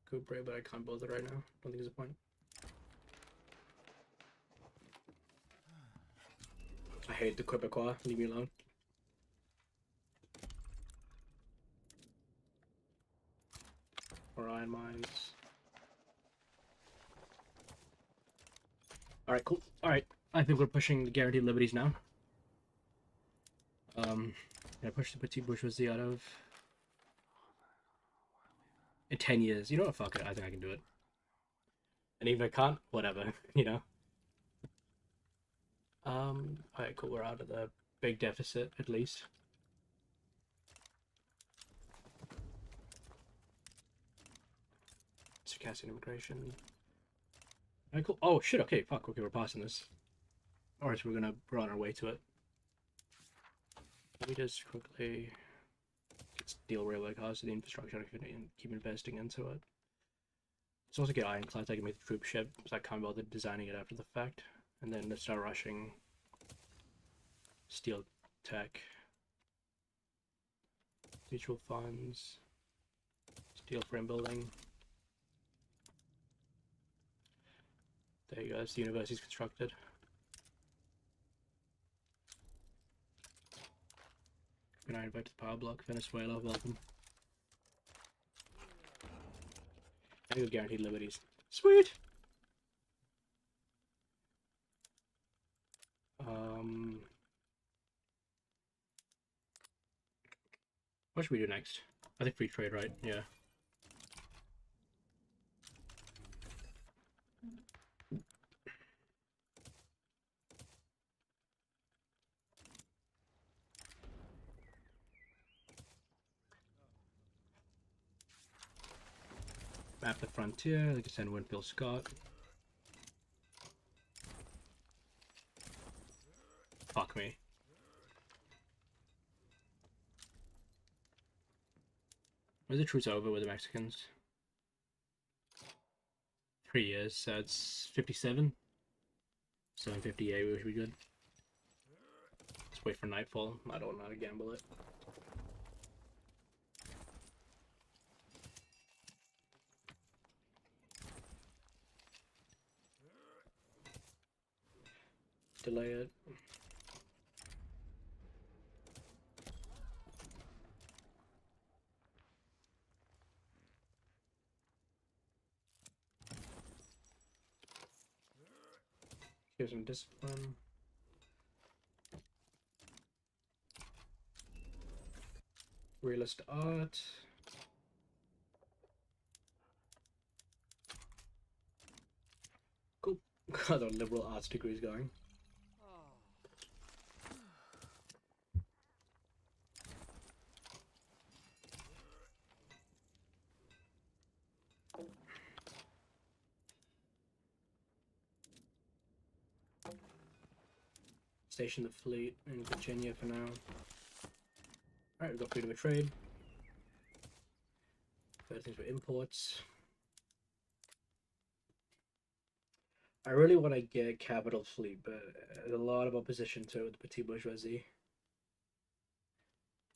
cooperate, but I can't bother right now. Don't think there's a point. I hate the Quebecois. Leave me alone. Or iron mines. Alright, cool. Alright. I think we're pushing the guaranteed liberties now. I push the petit bourgeoisie out of in 10 years. You know what? Fuck it. I think I can do it. And even if I can't, whatever, you know? Alright, cool. We're out of the big deficit, at least. Circassian immigration. Alright, cool. Oh, shit. Okay, fuck. Okay, we're passing this. Alright, so we're on our way to it. Let me just quickly steal railway cars to the infrastructure and keep investing into it. Let's also get ironclads. I can make the troop ship, so I can't bother designing it after the fact. And then let's start rushing steel tech, mutual funds, steel frame building. There you go, that's the university's constructed. When I invite to the power block, Venezuela, welcome. I think guaranteed liberties. Sweet! What should we do next? I think free trade, right? Yeah. Map the frontier, like I said, Winfield Scott. me. When's the truce over with the Mexicans? 3 years, so it's 57. 758, we should be good. Let's wait for nightfall. I don't know how to gamble it. Delay it. Here's some discipline. Realist art. Cool. Got our liberal arts degrees going. Station the fleet in Virginia for now. Alright, we've got freedom of trade. Better things for imports. I really want to get capital fleet, but there's a lot of opposition to it with the petite bourgeoisie.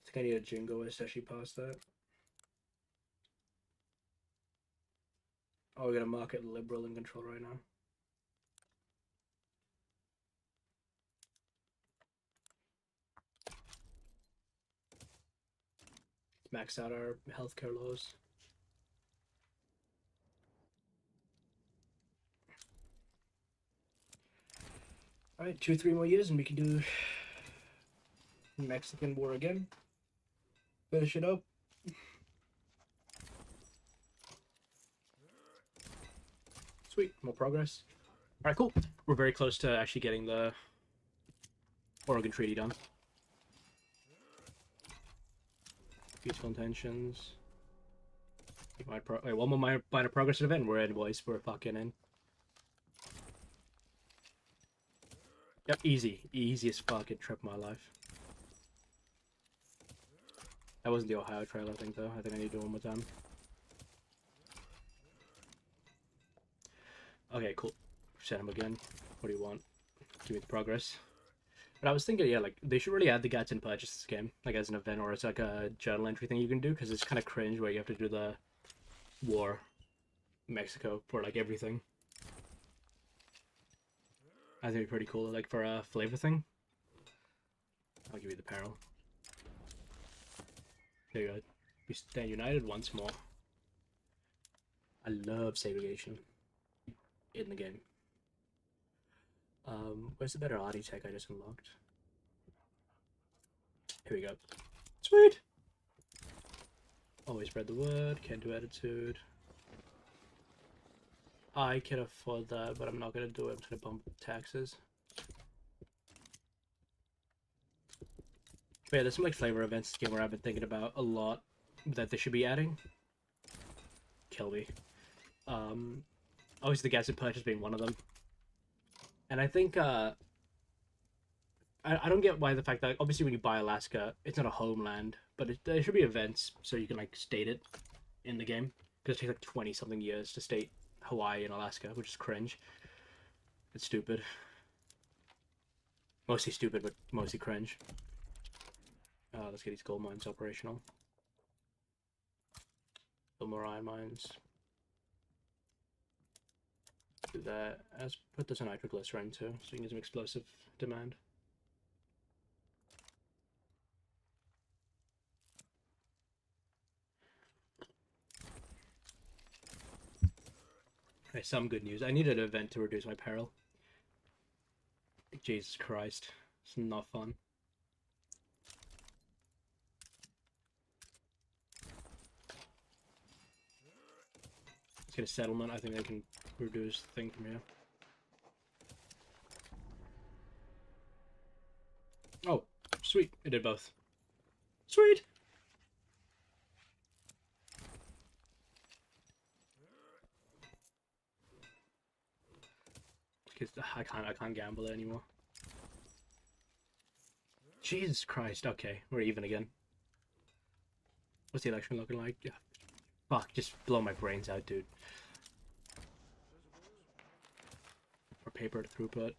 I think I need a jingoist actually past that. Oh, we got a market liberal in control right now. Max out our healthcare laws. Alright, 2-3 more years and we can do Mexican War again. Finish it up. Sweet, more progress. Alright, cool. We're very close to actually getting the Oregon Treaty done. Peaceful intentions. Wait, one more minor progress event. We're in, boys. We're fucking in. Yep, easy. Easiest fucking trip of my life. That wasn't the Ohio Trail, I think, though. I think I need to do it one more time. Okay, cool. Set him again. What do you want? Give me the progress. But I was thinking, yeah, like, they should really add the Gadsden Purchase this game, like, as an event, or it's like a journal entry thing you can do, because it's kind of cringe where you have to do the war Mexico for, like, everything. I think it'd be pretty cool, like, for a flavor thing. I'll give you the peril. There you go. We stand united once more. I love segregation in the game. Where's the better arty tech I just unlocked? Here we go. Sweet! Always spread the word, can't do attitude. I can afford that, but I'm not gonna do it. I'm just gonna bump taxes. But yeah, there's some like flavor events in this game where I've been thinking about a lot that they should be adding. Kill me. Obviously the Gadsden Purchase being one of them. And I think I don't get why the fact that obviously when you buy Alaska, it's not a homeland, but there should be events so you can like state it in the game. Because it takes like 20 something years to state Hawaii and Alaska, which is cringe. It's stupid. Mostly stupid, but mostly cringe. Let's get these gold mines operational. Build more iron mines. Do that. Let's put this on nitroglycerin too, so you can get some explosive demand. Okay, some good news. I needed an event to reduce my peril. Jesus Christ. It's not fun. Let's get a settlement. I think I can reduce the thing from here. Oh, sweet. It did both. Sweet! Because I can't gamble it anymore. Jesus Christ. Okay, we're even again. What's the election looking like? Yeah. Fuck, just blow my brains out, dude. Or paper throughput.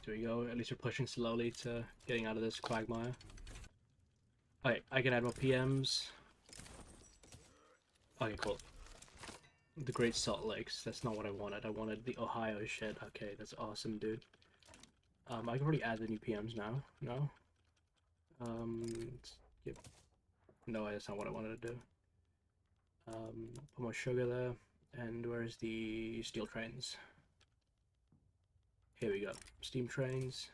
There we go. At least we're pushing slowly to getting out of this quagmire. Alright, I can add more PMs. Okay, cool. The Great Salt Lakes. That's not what I wanted. I wanted the Ohio shit. Okay, that's awesome, dude. I can already add the new PMs now. No? Yep. No, that's not what I wanted to do. Put more sugar there. And where's the steel trains? Here we go. Steam trains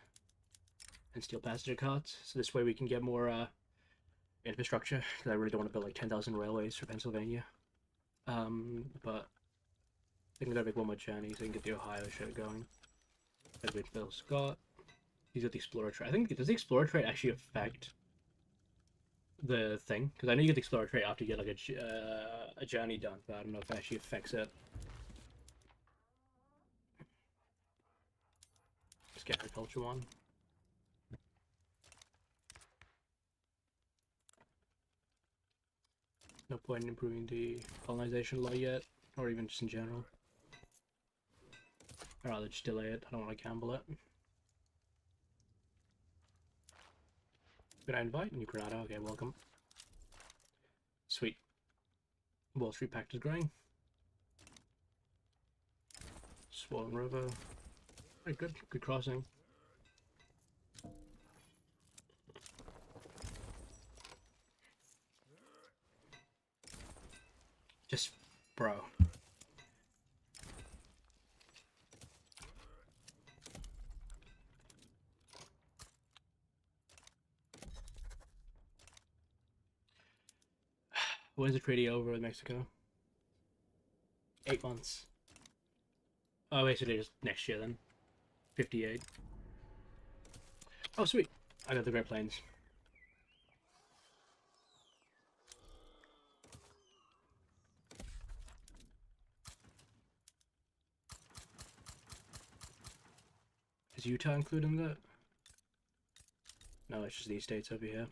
and steel passenger carts. So this way we can get more infrastructure. Because I really don't want to build like 10,000 railways for Pennsylvania. But I think we gotta make one more journey so we can get the Ohio shit going. Edwin Phil Scott. He's got the Explorer trait. I think, does the Explorer trait actually affect the thing? Because I know you get the Explorer trait after you get like a journey done, but I don't know if it actually affects it. Let's get agriculture one. No point in improving the colonization law yet, or even just in general. I'd rather just delay it. I don't want to gamble it. Did I invite? New Granada. Okay, welcome. Sweet. Wall Street Pact is growing. Swollen River. Very good. Good crossing. Just, bro. When's the treaty over with Mexico? 8 months. Oh, basically just next year then. 58. Oh, sweet. I got the Great Plains. Is Utah included in that? No, it's just these states over here.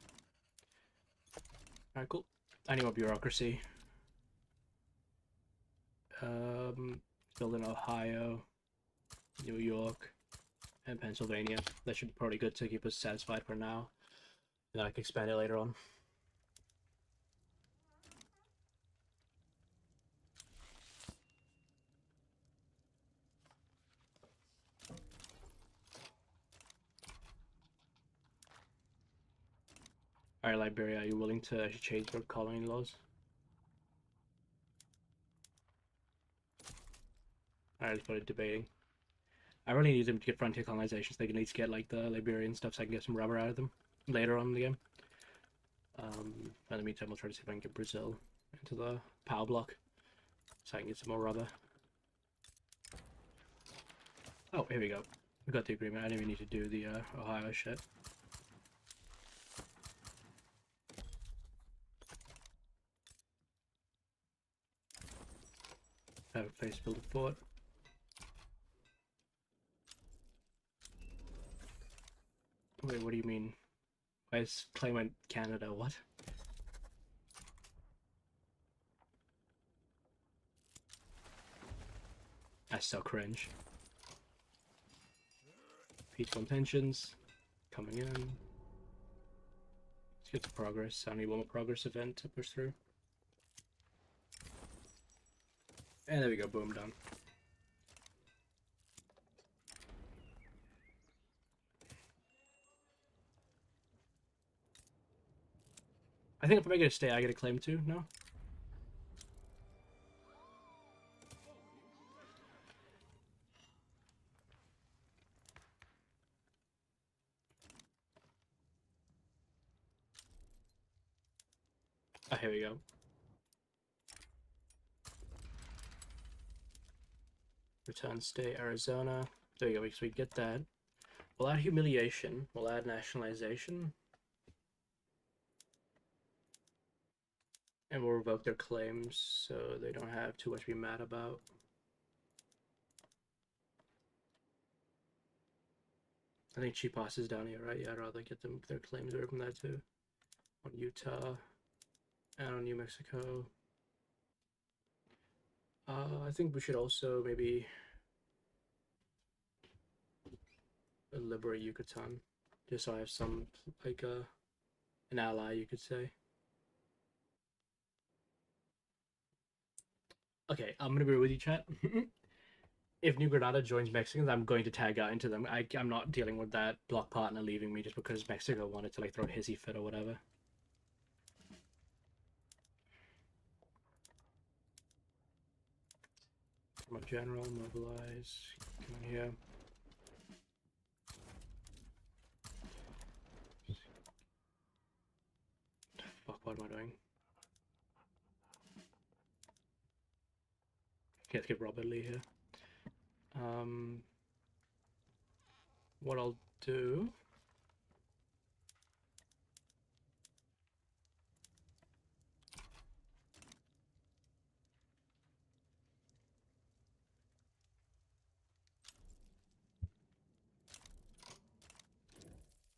Alright, cool. I need more bureaucracy. Build in Ohio, New York, and Pennsylvania. That should be probably good to keep us satisfied for now. And then I can expand it later on. Alright, Liberia, are you willing to actually change your colony laws? Alright, let's put it debating. I really need them to get frontier colonizations. They can at least get like the Liberian stuff so I can get some rubber out of them later on in the game. In the meantime, we'll try to see if I can get Brazil into the power block so I can get some more rubber. Oh, here we go. We got the agreement. I didn't even need to do the Ohio shit. Have a place to build a fort. Wait, what do you mean? Why is claimant Canada? What? That's so cringe. Peaceful intentions coming in. Let's get the progress. I need one more progress event to push through. And there we go, boom, done. I think if I get a stay, I get a claim too, no? Oh, here we go. Return stay, Arizona. There we go, so we get that. We'll add humiliation. We'll add nationalization. And we'll revoke their claims so they don't have too much to be mad about. I think cheap pass is down here, right? Yeah, I'd rather get them their claims away from that too. On Utah and on New Mexico. I think we should also maybe liberate Yucatan, just so I have some, like, an ally, you could say. Okay, I'm gonna be with you, chat. If New Granada joins Mexicans, I'm going to tag out into them. I'm not dealing with that block partner leaving me just because Mexico wanted to like throw a hissy fit or whatever. Come on, general, mobilize. Come on here. Fuck, what am I doing? Okay, let's get Robert Lee here. What I'll do...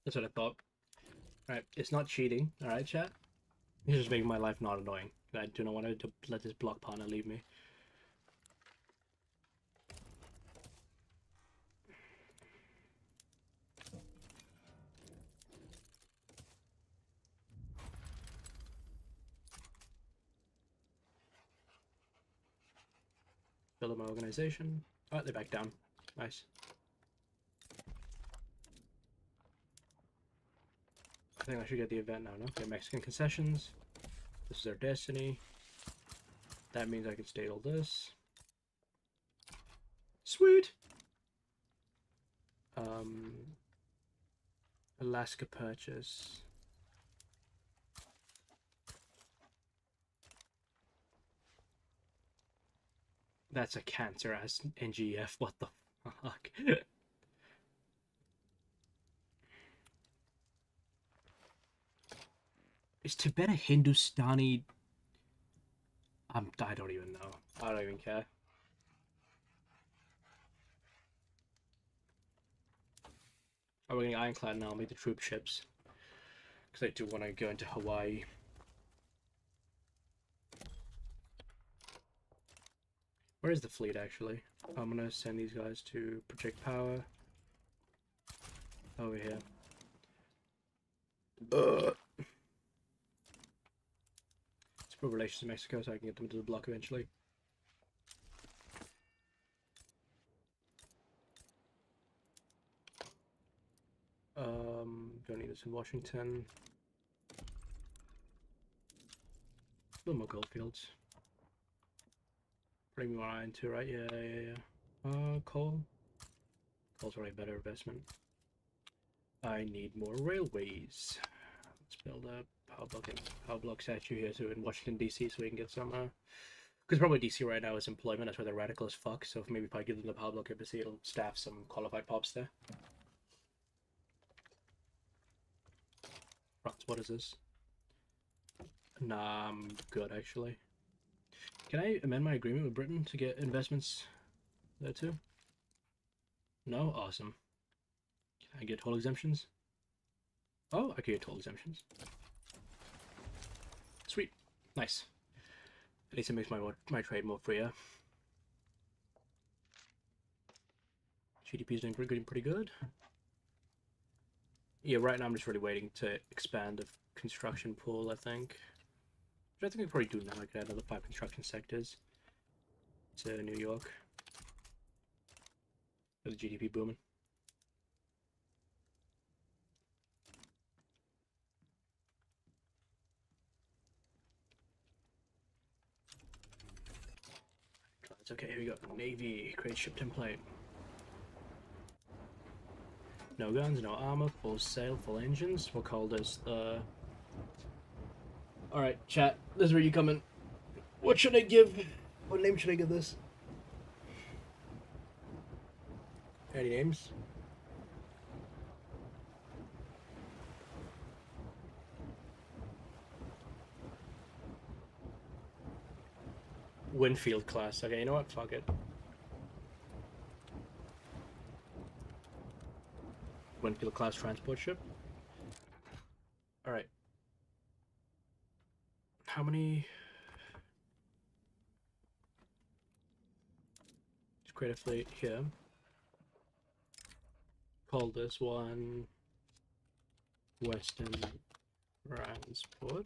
That's what I thought. Alright, it's not cheating, alright, chat? It's just making my life not annoying. I do not want to let this block partner leave me. Build up my organization. Oh, they're back down. Nice. I think I should get the event now, no? Okay, Mexican concessions. This is their destiny. That means I can state all this. Sweet! Alaska purchase. That's a cancer-ass NGF. What the fuck? Is Tibet a Hindustani? I don't even know. I don't even care. Oh, we're getting ironclad now. I'll make the troop ships. Because I do want to go into Hawaii. Where is the fleet, actually? I'm going to send these guys to project power. Over here. Let's put relations to Mexico so I can get them into the block eventually. Don't need this in Washington. A little more gold fields. Bring more iron too, right? Yeah. Coal. Coal's probably a better investment. I need more railways. Let's build a power block statue here too in Washington DC so we can get some because probably DC right now is employment, that's where they're radical as fuck, so maybe if I give them the power block embassy it'll staff some qualified pops there. France, what is this? Nah, I'm good actually. Can I amend my agreement with Britain to get investments there too? No? Awesome. Can I get toll exemptions? Oh, I can get toll exemptions. Sweet. Nice. At least it makes my trade more freer. GDP is doing pretty good. Yeah, right now I'm just really waiting to expand the construction pool, I think. Which I think I probably do now. I could add another 5 construction sectors to New York. With the GDP booming. It's okay, here we go. Navy, create ship template. No guns, no armor, full sail, full engines. We'll call this the... Alright, chat, this is where you come in. What should I give? What name should I give this? Any names? Winfield class. Okay, you know what? Fuck it. Winfield class transport ship. Alright. How many... Let's create a fleet here. Call this one... Western Transport.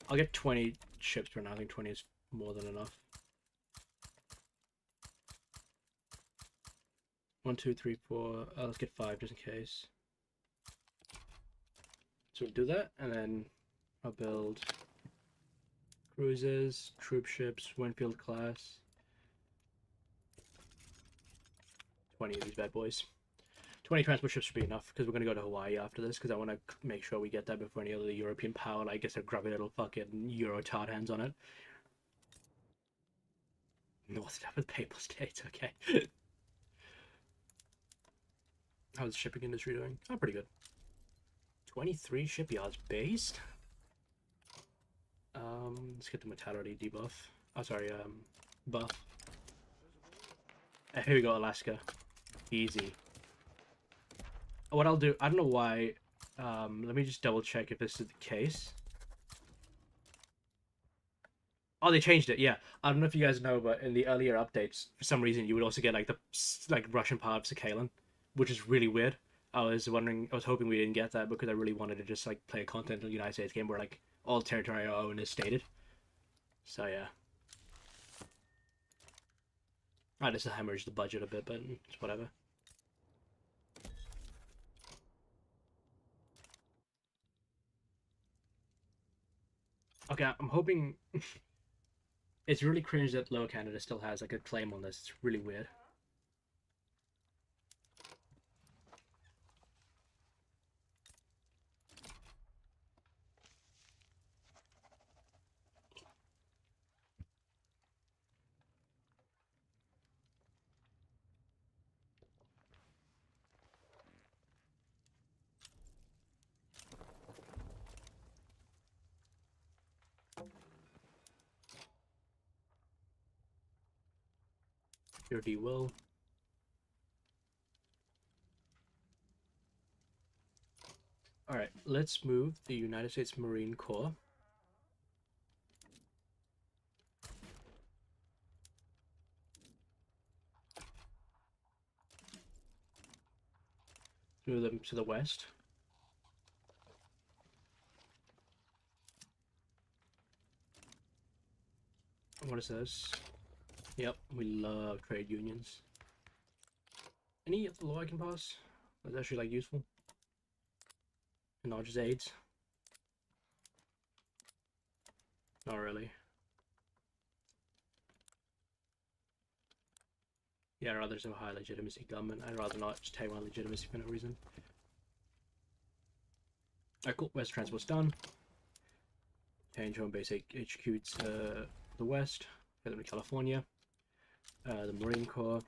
I'll get 20 ships for now. I think 20 is more than enough. 1, 2, 3, 4. Let's get 5 just in case. So we'll do that, and then I'll build cruisers, troop ships, Winfield class. 20 of these bad boys. 20 transport ships should be enough, because we're going to go to Hawaii after this, because I want to make sure we get that before any other European power, like, gets their grubby little fucking Euro tart hands on it. North with Papal States, okay. How's the shipping industry doing? Oh, pretty good. 23 shipyards based? Let's get the mortality debuff. Oh, sorry, buff. Here we go, Alaska. Easy. What I'll do, I don't know why, let me just double check if this is the case. Oh, they changed it, yeah. I don't know if you guys know, but in the earlier updates, for some reason, you would also get, like, the, like, Russian part of Sakhalin, which is really weird. I was hoping we didn't get that, because I really wanted to just, like, play a continental United States game where, like, all territory I own is stated. So, yeah. I just hemorrhaged the budget a bit, but it's whatever. Okay, I'm hoping... It's really cringe that Lower Canada still has, like, a claim on this. It's really weird. Your D will. Alright, let's move the United States Marine Corps. Move them to the west. What is this? Yep, we love trade unions. Any law I can pass that's actually, like, useful? And not just AIDS? Not really. Yeah, I'd rather have high legitimacy government. I'd rather not just take my legitimacy for no reason. Alright, cool. West Transport's done. Change home base HQ to the west. Get them to California. The Marine Corps.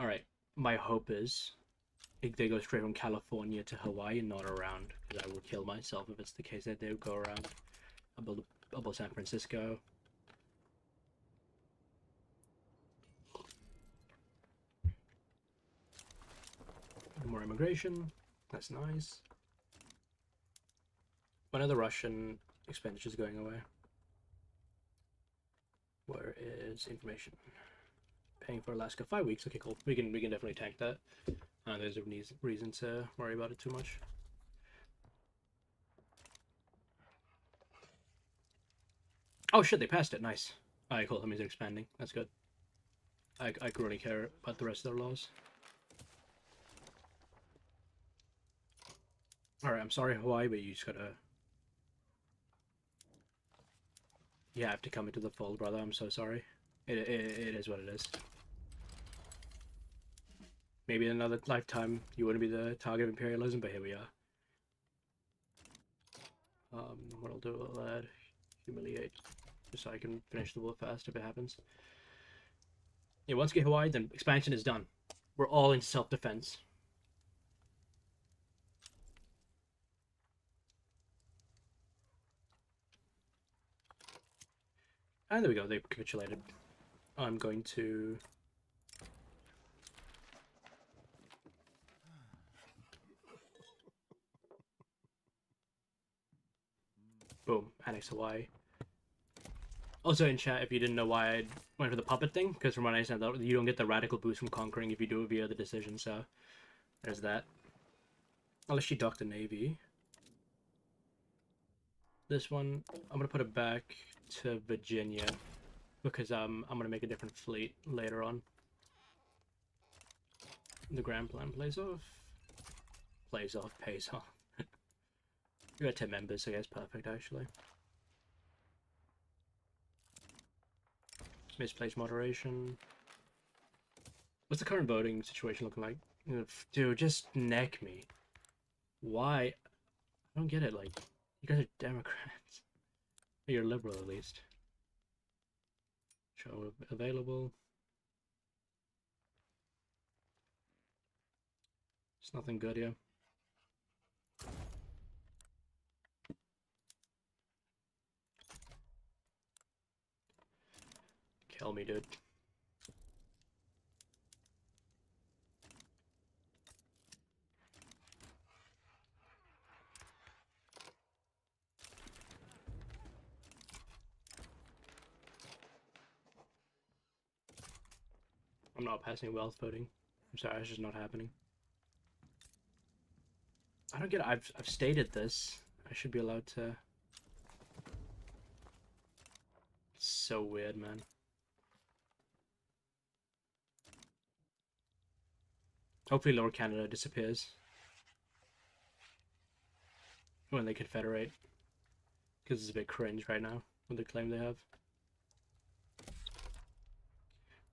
Alright, my hope is they go straight from California to Hawaii and not around, because I will kill myself if it's the case that they would go around. I'll build San Francisco. More immigration. That's nice. When are the Russian expenditures going away? Where is information? Paying for Alaska 5 weeks. Okay, cool. We can definitely tank that. There's a reason to worry about it too much. Oh shit, they passed it. Nice. Alright, cool. That means they're expanding. That's good. I could really care about the rest of their laws. Alright, I'm sorry, Hawaii, but you just gotta... You have to come into the fold, brother. I'm so sorry. It is what it is. Maybe in another lifetime you wouldn't be the target of imperialism, but here we are. What I'll do, I'll add humiliate, just so I can finish the war fast if it happens. Yeah, once we get Hawaii, then expansion is done. We're all into self-defense. And there we go, they capitulated. I'm going to... Boom, annex Hawaii. Also in chat, if you didn't know why I went for the puppet thing, because from what I understand, you don't get the radical boost from conquering if you do it via the decision, so there's that. Unless you dock the Navy. This one, I'm going to put it back to Virginia, because I'm going to make a different fleet later on. The grand plan plays off. Plays off, pays off. You got 10 members, so yeah, it's perfect, actually. Misplaced moderation. What's the current voting situation looking like? Dude, just neck me. Why? I don't get it. Like, you guys are Democrats. You're liberal, at least. Show available. It's nothing good here. Kill me, dude. I'm not passing wealth voting. I'm sorry, it's just not happening. I don't get it. I've stated this. I should be allowed to. It's so weird, man. Hopefully Lower Canada disappears when they confederate. Because it's a bit cringe right now with the claim they have.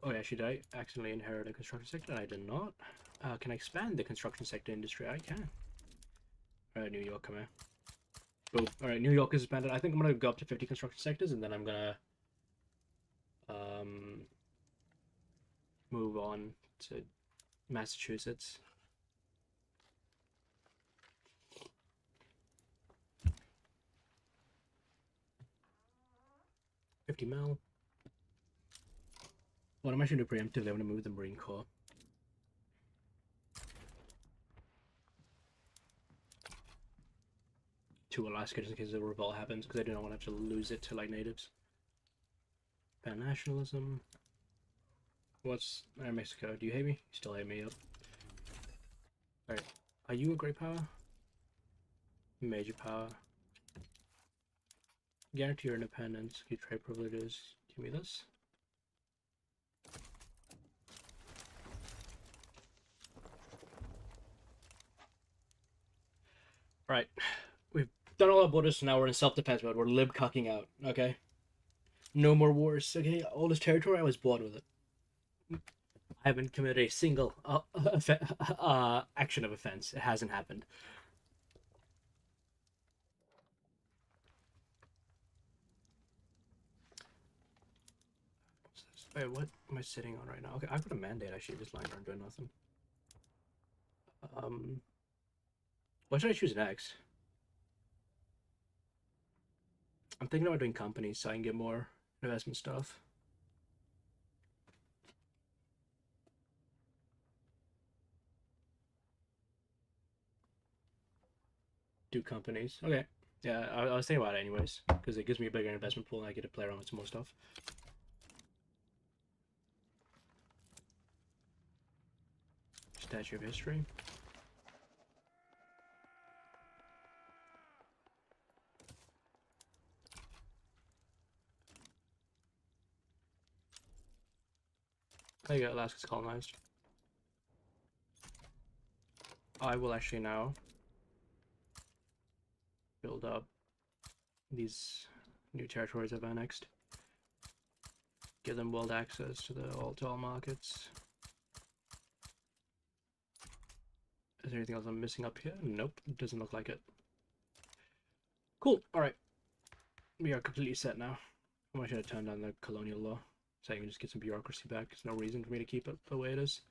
Oh yeah, should I accidentally inherit a construction sector? I did not. Can I expand the construction sector industry? I can. Alright, New York, come here. Boom. Alright, New York is expanded. I think I'm gonna go up to 50 construction sectors and then I'm gonna move on to Massachusetts. $50 mil. What am I actually doing preemptively? I'm gonna move the Marine Corps. To Alaska just in case a revolt happens, because I do not want to have to lose it to like natives. Pan nationalism. What's Mexico? Do you hate me? You still hate me, yep. Alright. Are you a great power? Major power. Guarantee your independence. Keep trade privileges. Give me this. Right. We've done all our borders, so now we're in self-defense mode. We're lib-cucking out, okay? No more wars, okay? All this territory, I was born with it. I haven't committed a single action of offense. It hasn't happened. Wait, what am I sitting on right now? Okay, I've got a mandate. I should just lying around doing nothing. What should I choose next? I'm thinking about doing companies so I can get more investment stuff. Do companies. Okay. Yeah, I was thinking about it anyways, because it gives me a bigger investment pool and I get to play around with some more stuff. Statue of History. There you go, Alaska's colonized. I will actually now build up these new territories I've annexed. Give them world access to the all markets. Is there anything else I'm missing up here? Nope, doesn't look like it. Cool, alright. We are completely set now. I should have turned down the colonial law. So I can just get some bureaucracy back. There's no reason for me to keep it the way it is.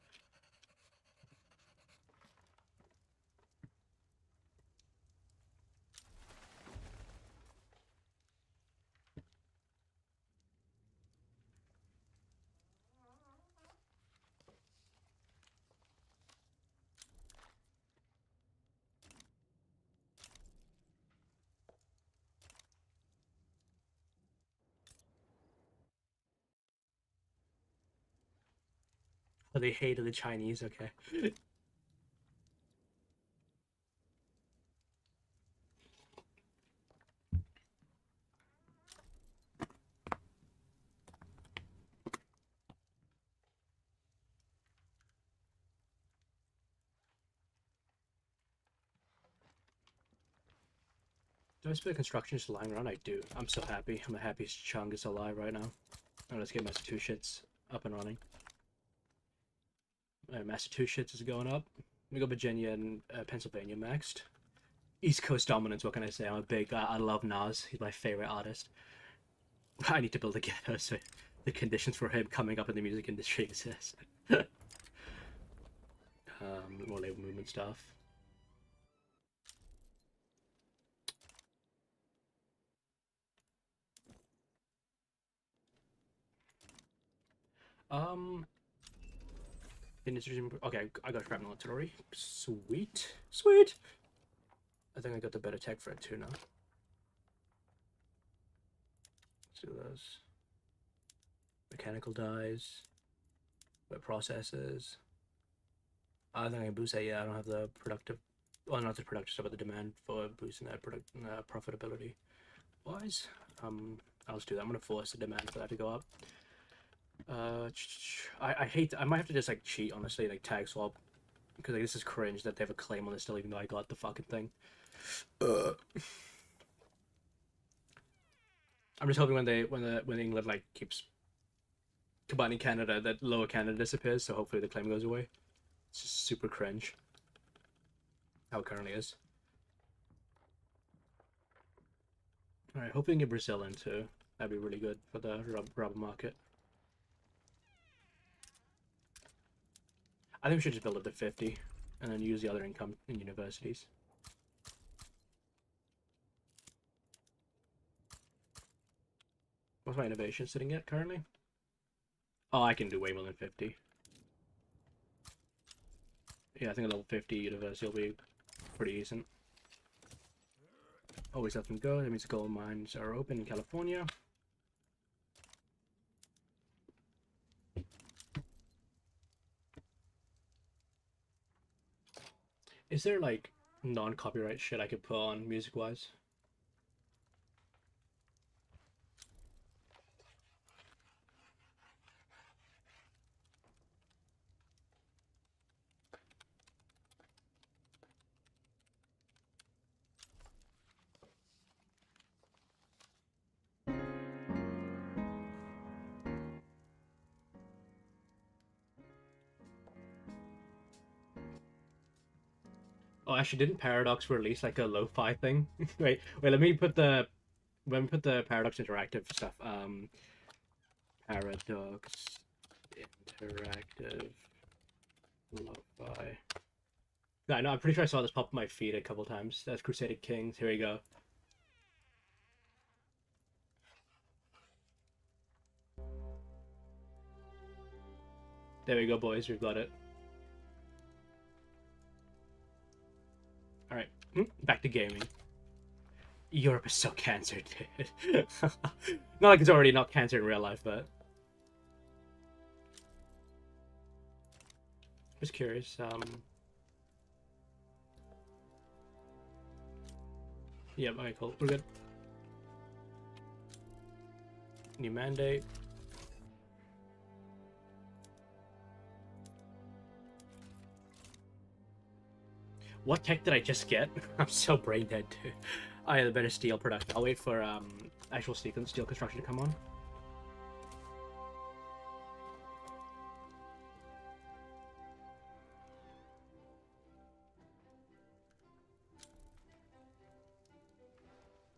Oh, they hated the Chinese, okay. Do I spend construction just lying around? I do. I'm so happy. I'm the happiest chungus alive right now. Oh, let's get Massachusetts up and running. Massachusetts is going up. We got Virginia and Pennsylvania next. East Coast dominance, what can I say? I'm a big, I love Nas. He's my favorite artist. I need to build a ghetto so the conditions for him coming up in the music industry exist. More labor movement stuff. Um, okay, I got shrapnel artillery. Sweet, sweet. I think I got the better tech for it too now. Let's do those. Mechanical dies. Wet processes. I think I can boost that. Yeah, I don't have the productive. Well, not the productive stuff, but the demand for boosting that profitability. Wise. I'll just do that. I'm gonna force the demand for that to go up. I hate. I might have to just like cheat, honestly, like tag swap, because like this is cringe that they have a claim on this still, even though I got the fucking thing. I'm just hoping when England like keeps combining Canada, that Lower Canada disappears. So hopefully the claim goes away. It's just super cringe. How it currently is. All right, hoping get Brazil in too. That'd be really good for the rubber market. I think we should just build up to 50 and then use the other income in universities. What's my innovation sitting at currently? Oh, I can do way more than 50. Yeah, I think a level 50 university will be pretty decent. Always let them go. That means gold mines are open in California. Is there like non-copyright shit I could put on music-wise? Oh, actually, didn't Paradox release like a lo-fi thing? Wait, let me put the Paradox Interactive stuff. Paradox Interactive lo-fi. Yeah, no, I'm pretty sure I saw this pop up my feed a couple times. That's Crusader Kings. Here we go. There we go, boys. We've got it. All right, back to gaming. Europe is so cancer, dude. Not like it's already not cancer in real life, but just curious. Yeah, okay, cool. We're good. New mandate. What tech did I just get? I'm so brain dead, dude. I had a better steel production. I'll wait for actual steel construction to come on.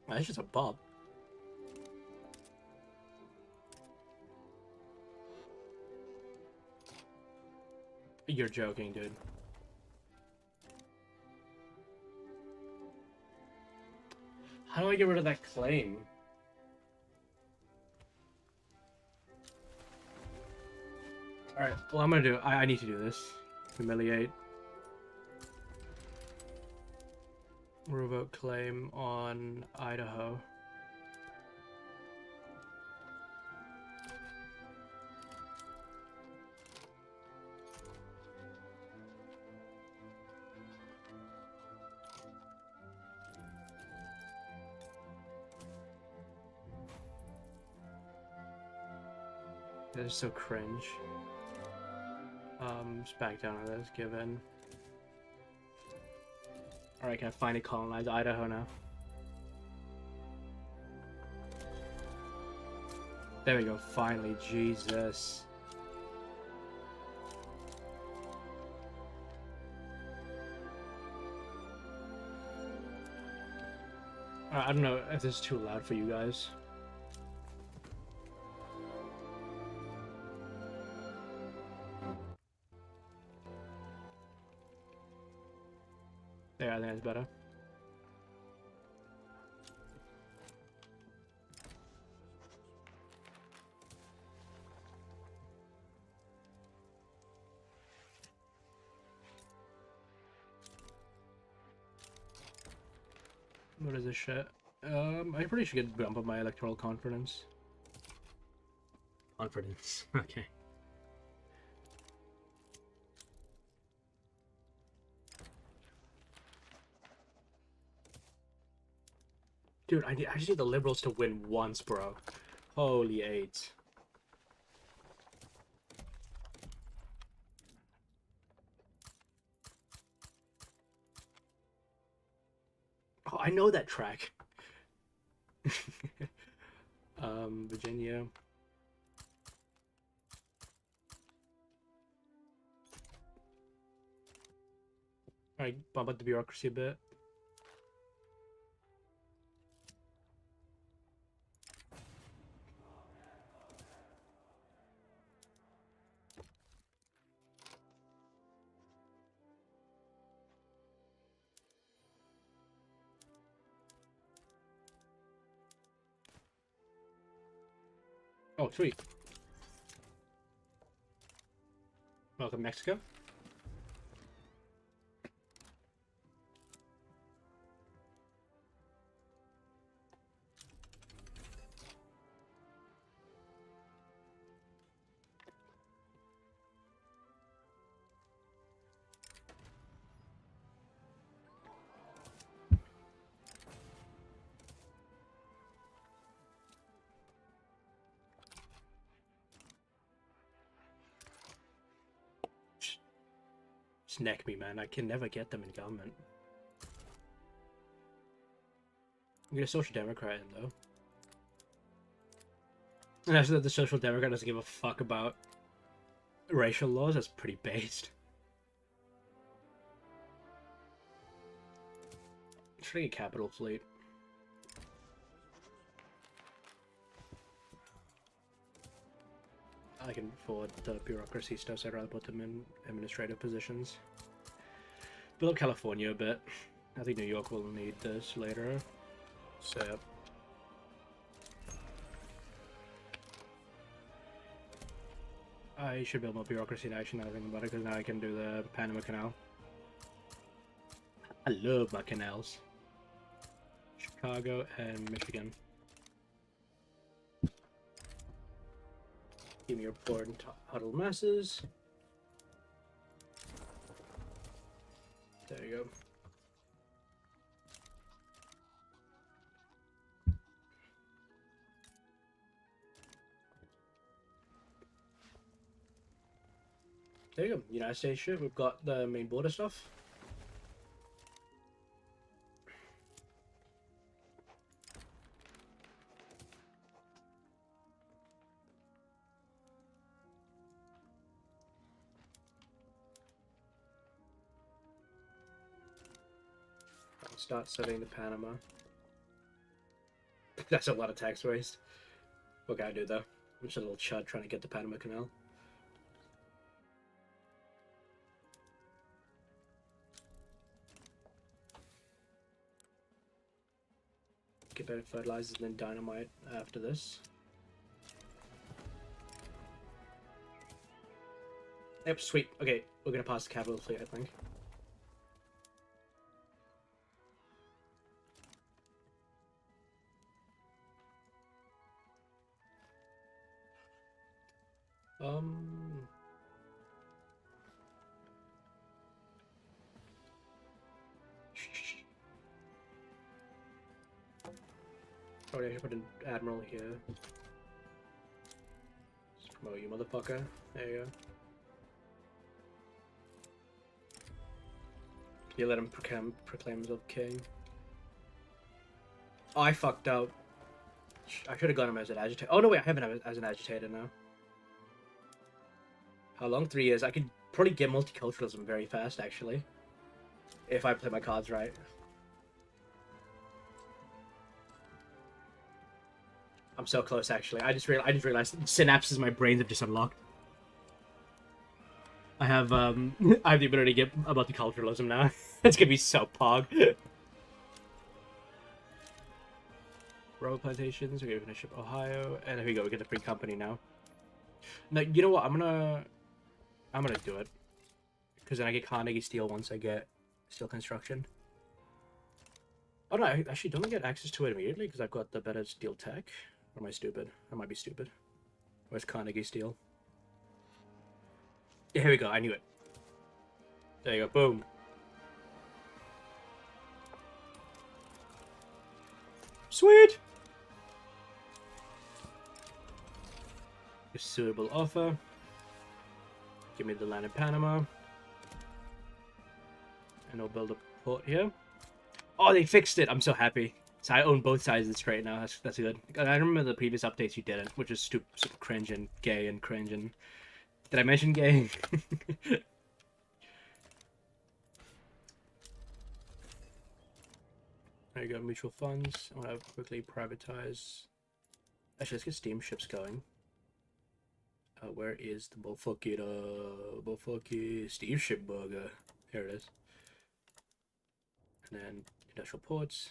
Oh, that's just a bob. You're joking, dude. How do I get rid of that claim? Alright, well, I'm gonna do... I need to do this. Humiliate. Revoke claim on Idaho. That is so cringe. Just back down on this, given. Alright, can I finally colonize Idaho now? There we go, finally, Jesus. I don't know if this is too loud for you guys. There, I think that's better. What is this shit? I pretty should get bump up my electoral confidence. Confidence, okay. Dude, I just need the Liberals to win once, bro. Holy AIDS. Oh, I know that track. Virginia. Alright, bump up the bureaucracy a bit. Oh, sweet. Welcome, Mexico. Snack me, man. I can never get them in government. I'm gonna Social Democrat in, though. And actually, the Social Democrat doesn't give a fuck about racial laws. That's pretty based. Should I get Capital Fleet? I can forward the bureaucracy stuff, so I'd rather put them in administrative positions. Build up California a bit. I think New York will need this later. So, I should build more bureaucracy in action now I think about it, because now I can do the Panama Canal. I love my canals. Chicago and Michigan. Give me your board and huddle masses. There you go. There you go. United States ship. We've got the main border stuff. I'll start studying the Panama. That's a lot of tax waste. What can I do though? I'm just a little chud trying to get the Panama Canal. Get better fertilizers and then dynamite after this. Yep, sweet. Okay, we're gonna pass the capital fleet, I think. Oh, yeah, I should put an admiral here. Just promote you, motherfucker. There you go. You let him proclaim himself king. Oh, I fucked up. I should have got him as an agitator. Oh, no, wait, I have him as an agitator now. How long? 3 years. I could probably get multiculturalism very fast, actually. If I play my cards right. I'm so close, actually. I just realized synapses in my brains have just unlocked. I have I have the ability to get a multiculturalism now. It's gonna be so pog. Rubber plantations. Okay, we're gonna ship Ohio, and there we go. We get the free company now. Now, you know what? I'm gonna do it because then I get Carnegie Steel once I get steel construction. Oh no, I actually don't get access to it immediately because I've got the better steel tech. Or am I stupid? I might be stupid. Where's Carnegie Steel? Yeah, here we go. I knew it. There you go. Boom. Sweet. A suitable offer. Give me the land in Panama. And I'll build a port here. Oh, they fixed it. I'm so happy. So I own both sides of the strait now. That's good. I remember the previous updates you didn't, which is super cringe and gay and cringe. And did I mention gay? There you go. Mutual funds. I want to quickly privatize. Actually, let's get steamships going. Where is the bullfucky steamship burger? Here it is. And then industrial ports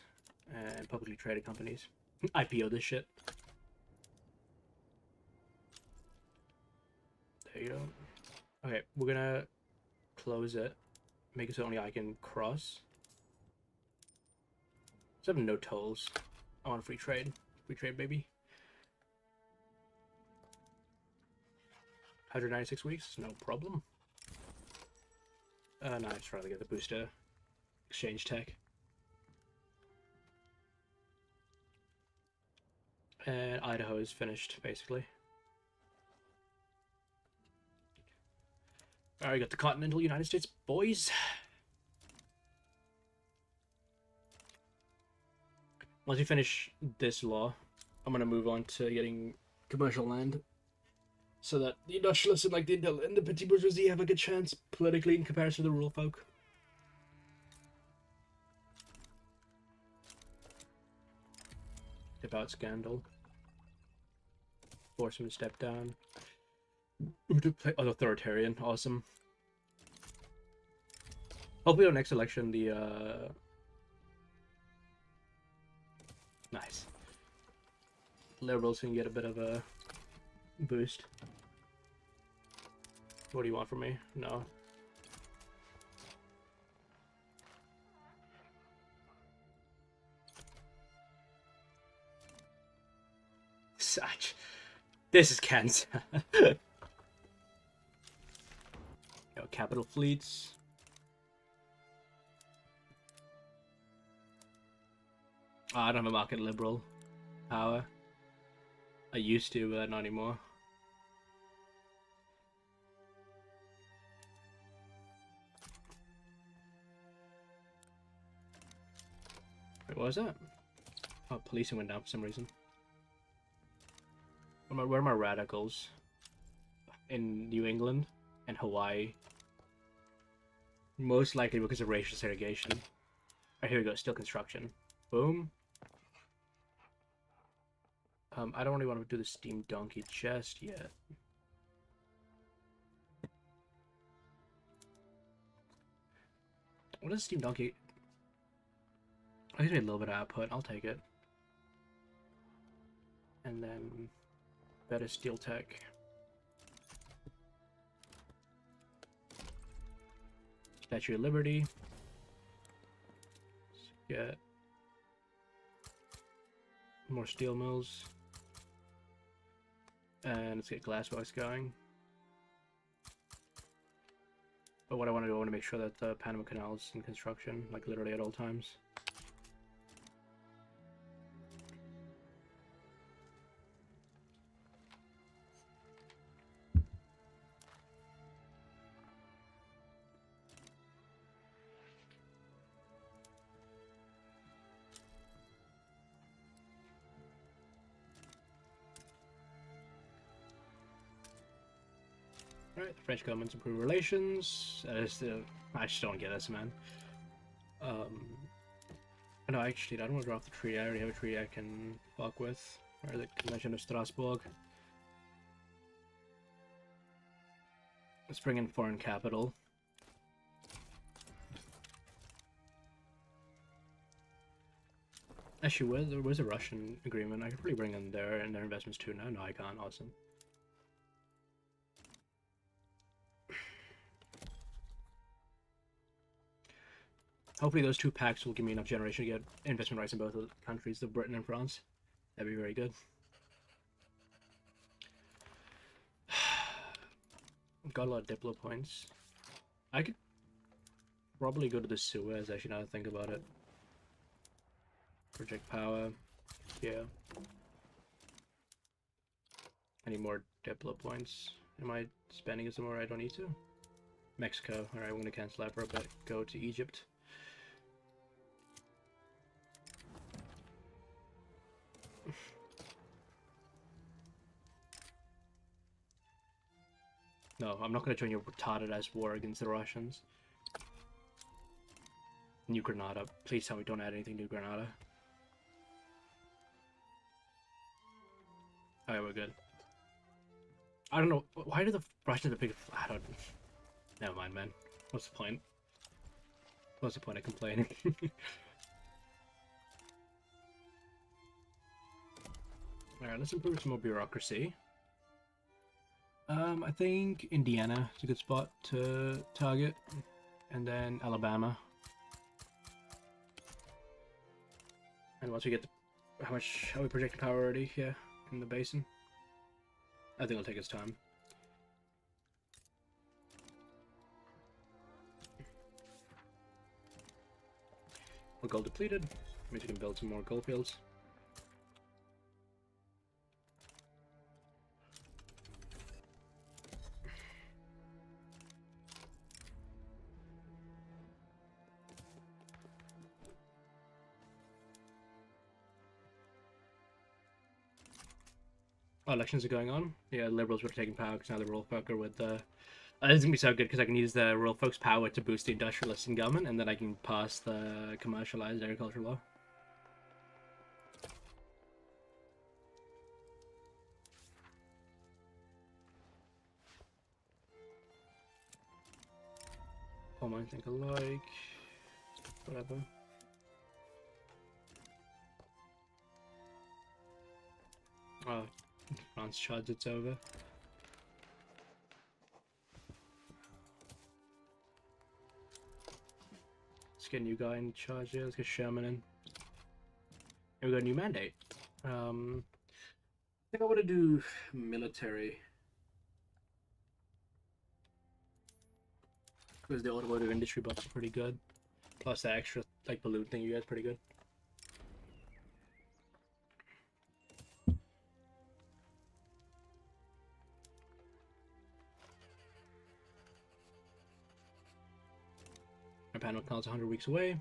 and publicly traded companies. IPO this shit. There you go. Okay, we're gonna close it. Make it so only I can cross. So I have no tolls. I want free trade. Free trade, baby. 196 weeks, no problem. No, I'd just rather get the booster exchange tech. And Idaho is finished, basically. Alright, got the continental United States, boys. Once we finish this law, I'm gonna move on to getting commercial land, so that the industrialists and like the petty bourgeoisie have a good chance politically in comparison to the rural folk. About scandal. Force him to step down. Who to play? Oh, authoritarian. Awesome. Hopefully, our next election, the nice liberals can get a bit of a boost. What do you want from me? No. Such. This is Kansas. Yo, capital fleets. Oh, I don't have a market liberal power. I used to, but not anymore. Wait, what was that? Oh, policing went down for some reason. Where are my radicals? In New England and Hawaii. Most likely because of racial segregation. Alright, here we go. Steel construction. Boom. I don't really want to do the steam donkey just yet. What is steam donkey? I just made a little bit of output. I'll take it. And then better steel tech. Statue of Liberty. Let's get more steel mills. And let's get glassworks going. But what I want to do, I want to make sure that the Panama Canal is in construction, like literally at all times. Alright, the French government's improved relations. I just don't get this, man. No, actually, I don't want to drop the tree. I already have a tree I can fuck with. Or the Convention of Strasbourg. Let's bring in foreign capital. Actually, there was a Russian agreement. I could probably bring in their investments too. No, I can't. Awesome. Hopefully those 2 packs will give me enough generation to get investment rights in both of the countries, the Britain and France. That'd be very good. Got a lot of Diplo points. I could probably go to the Suez, actually, now that I think about it. Project power. Yeah. I need more Diplo points. Am I spending it somewhere I don't need to? Mexico. Alright, I'm going to cancel that for a bit. Go to Egypt. No, I'm not going to join your retarded-ass war against the Russians. New Granada. Please tell me don't add anything to Granada. Alright, we're good. I don't know. Why do the Russians have a big... I don't... Never mind, man. What's the point? What's the point of complaining? Alright, let's improve some more bureaucracy. I think Indiana is a good spot to target. And then Alabama. And once we get the... How are we projecting power already here in the basin? I think it'll take its time. We're gold depleted. Means we can build some more gold fields. Oh, elections are going on. Yeah, liberals were taking power because now the rural folk are with the... This is going to be so good because I can use the rural folks' power to boost the industrialists in government, and then I can pass the commercialized agriculture law. All mine think alike. Whatever. Oh, France charged it's over. Let's get a new guy in charge here. Let's get Sherman in. Here we got a new mandate. I think I want to do military. Because the automotive industry buffs are pretty good. Plus the extra like balloon thing you guys pretty good. Our panel count's 100 weeks away.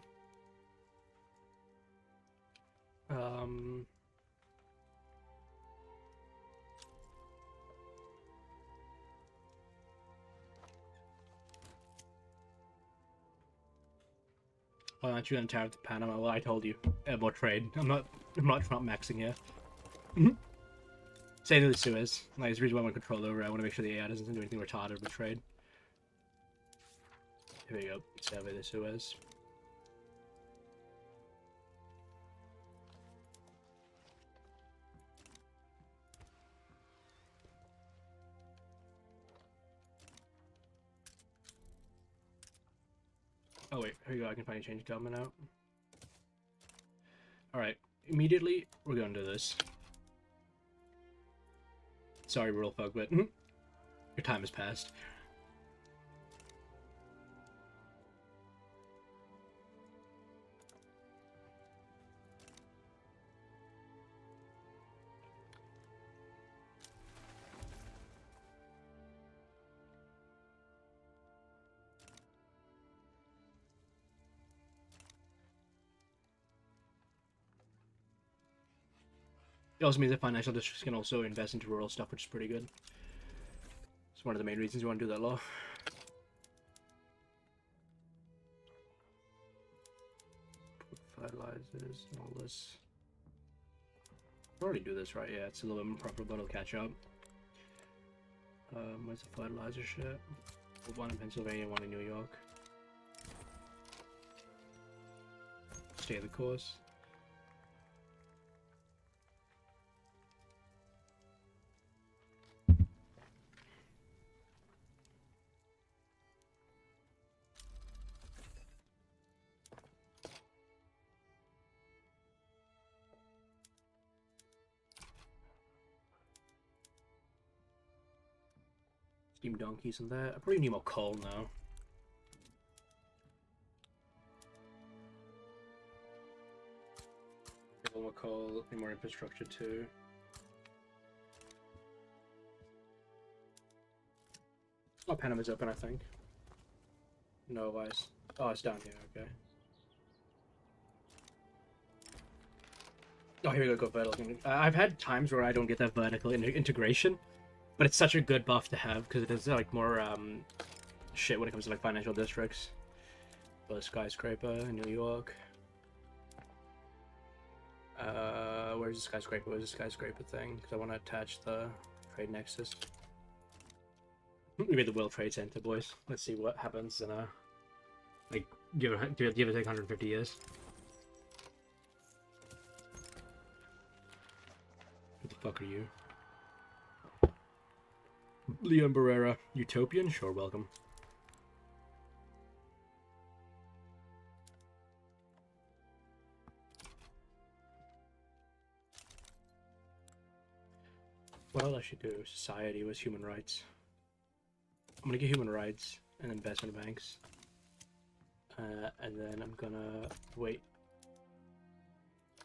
Why aren't you gonna tariff the Panama? Well, I told you. More trade. I'm not maxing here. Same to the Suez. Like, it's the reason why I want control over it. I want to make sure the AI doesn't do anything retarded with trade. Here we go. Survey the Suez. Oh wait, here you go. I can finally change government out. All right, immediately we're gonna do this. Sorry, rural folk, but your time has passed. It also means that financial districts can also invest into rural stuff, which is pretty good. It's one of the main reasons you want to do that law. Fertilizers and all this. I already do this, right? Yeah, it's a little bit improper, but it'll catch up. Where's the fertilizer shit? One in Pennsylvania, one in New York. Stay the course. Steam donkeys and that. I probably need more coal now. More coal, need more infrastructure too. Oh, Panama's open, I think. No, wise. Oh, it's down here, okay. Oh, here we go vertical. I've had times where I don't get that vertical integration, but it's such a good buff to have because it is like more shit when it comes to like financial districts. The skyscraper in New York. Where's the skyscraper? Where's the skyscraper thing? Because I want to attach the trade nexus. We made the World Trade Center, boys. Let's see what happens in like give it take 150 years. What the fuck are you? Leon Barrera, Utopian? Sure, welcome. What else I should do? Society was human rights. I'm gonna get human rights and investment banks. And then I'm gonna wait.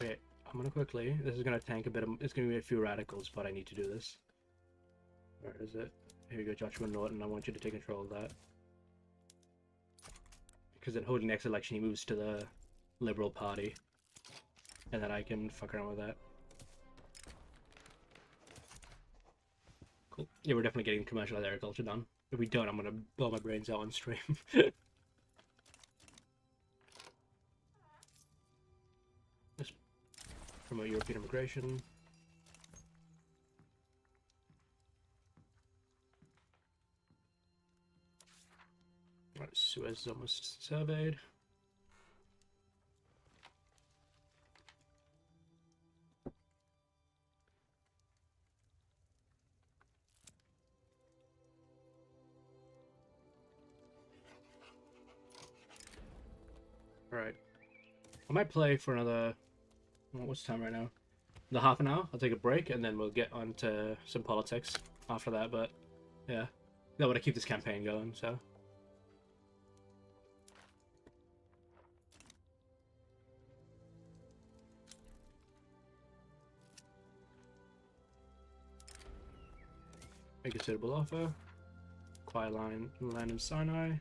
I'm gonna quickly. This is gonna tank a bit of. It's gonna be a few radicals, but I need to do this. Where is it? Here you go, Joshua Norton. I want you to take control of that. Because then holding next election, he moves to the Liberal Party. And then I can fuck around with that. Cool. Yeah, we're definitely getting commercial agriculture done. If we don't, I'm gonna blow my brains out on stream. Let's promote European immigration. Alright, Suez is almost surveyed. Alright. I might play for another... What's the time right now? The half an hour? I'll take a break, and then we'll get on to some politics after that, but... Yeah. I want to keep this campaign going, so... Make a suitable offer. Acquire land in Sinai.